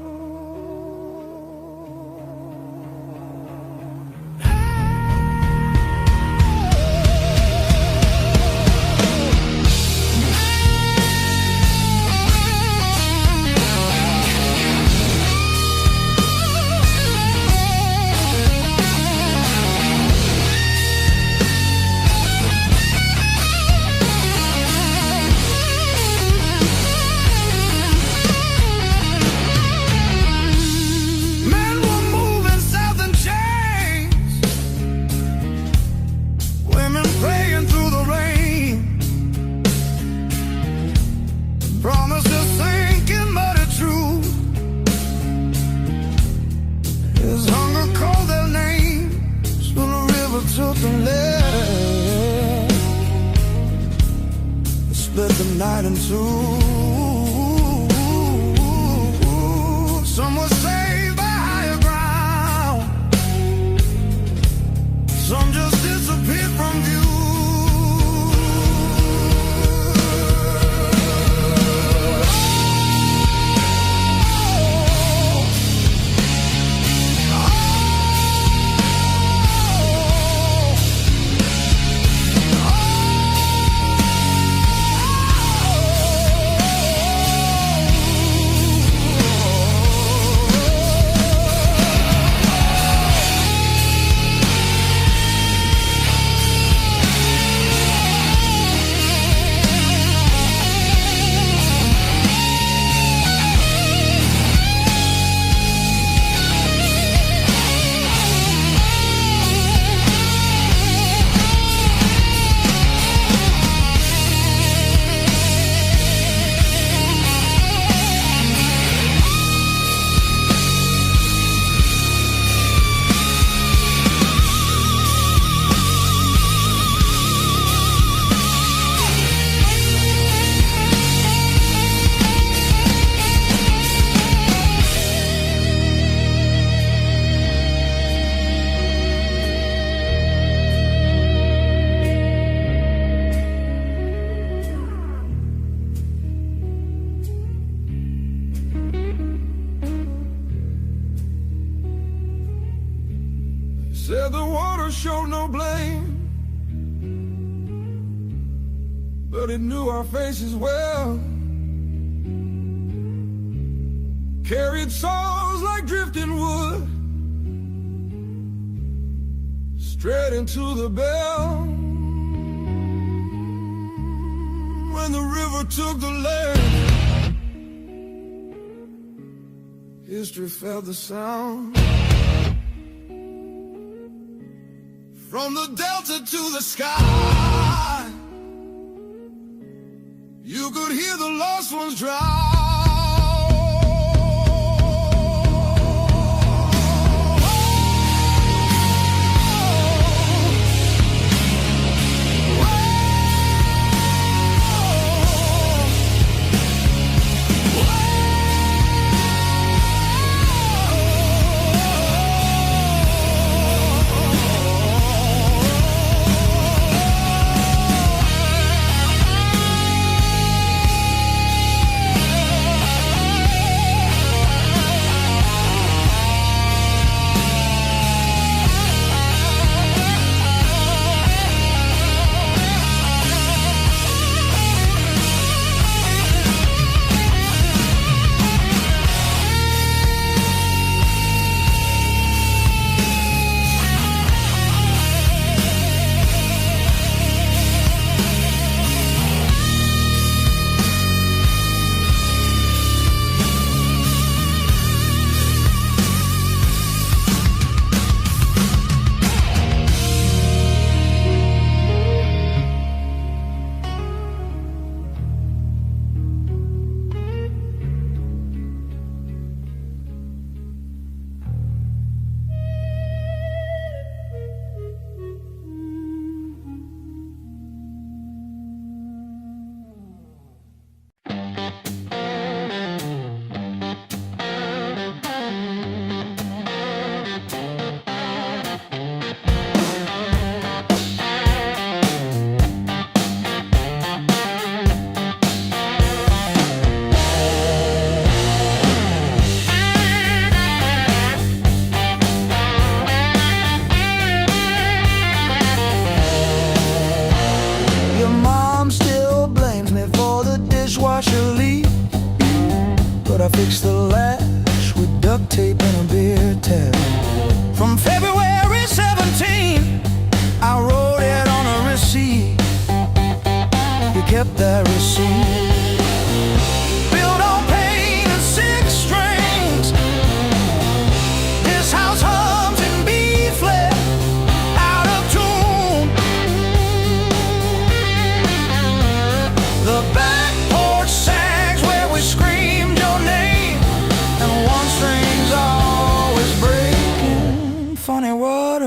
Split the night in two. Some were saved by higher ground, some just disappeared from view. Said the water showed no blame, but it knew our faces well. Carried souls like drifting wood, straight into the bell. When the river took the land, history felt the sound. From the delta to the sky, you could hear the lost ones drown. February 17, I wrote it on a receipt. You kept that receipt. Built on pain and six strings. This house hums in B flat, out of tune. The back porch sags where we screamed your name, and one string's always breaking. Funny what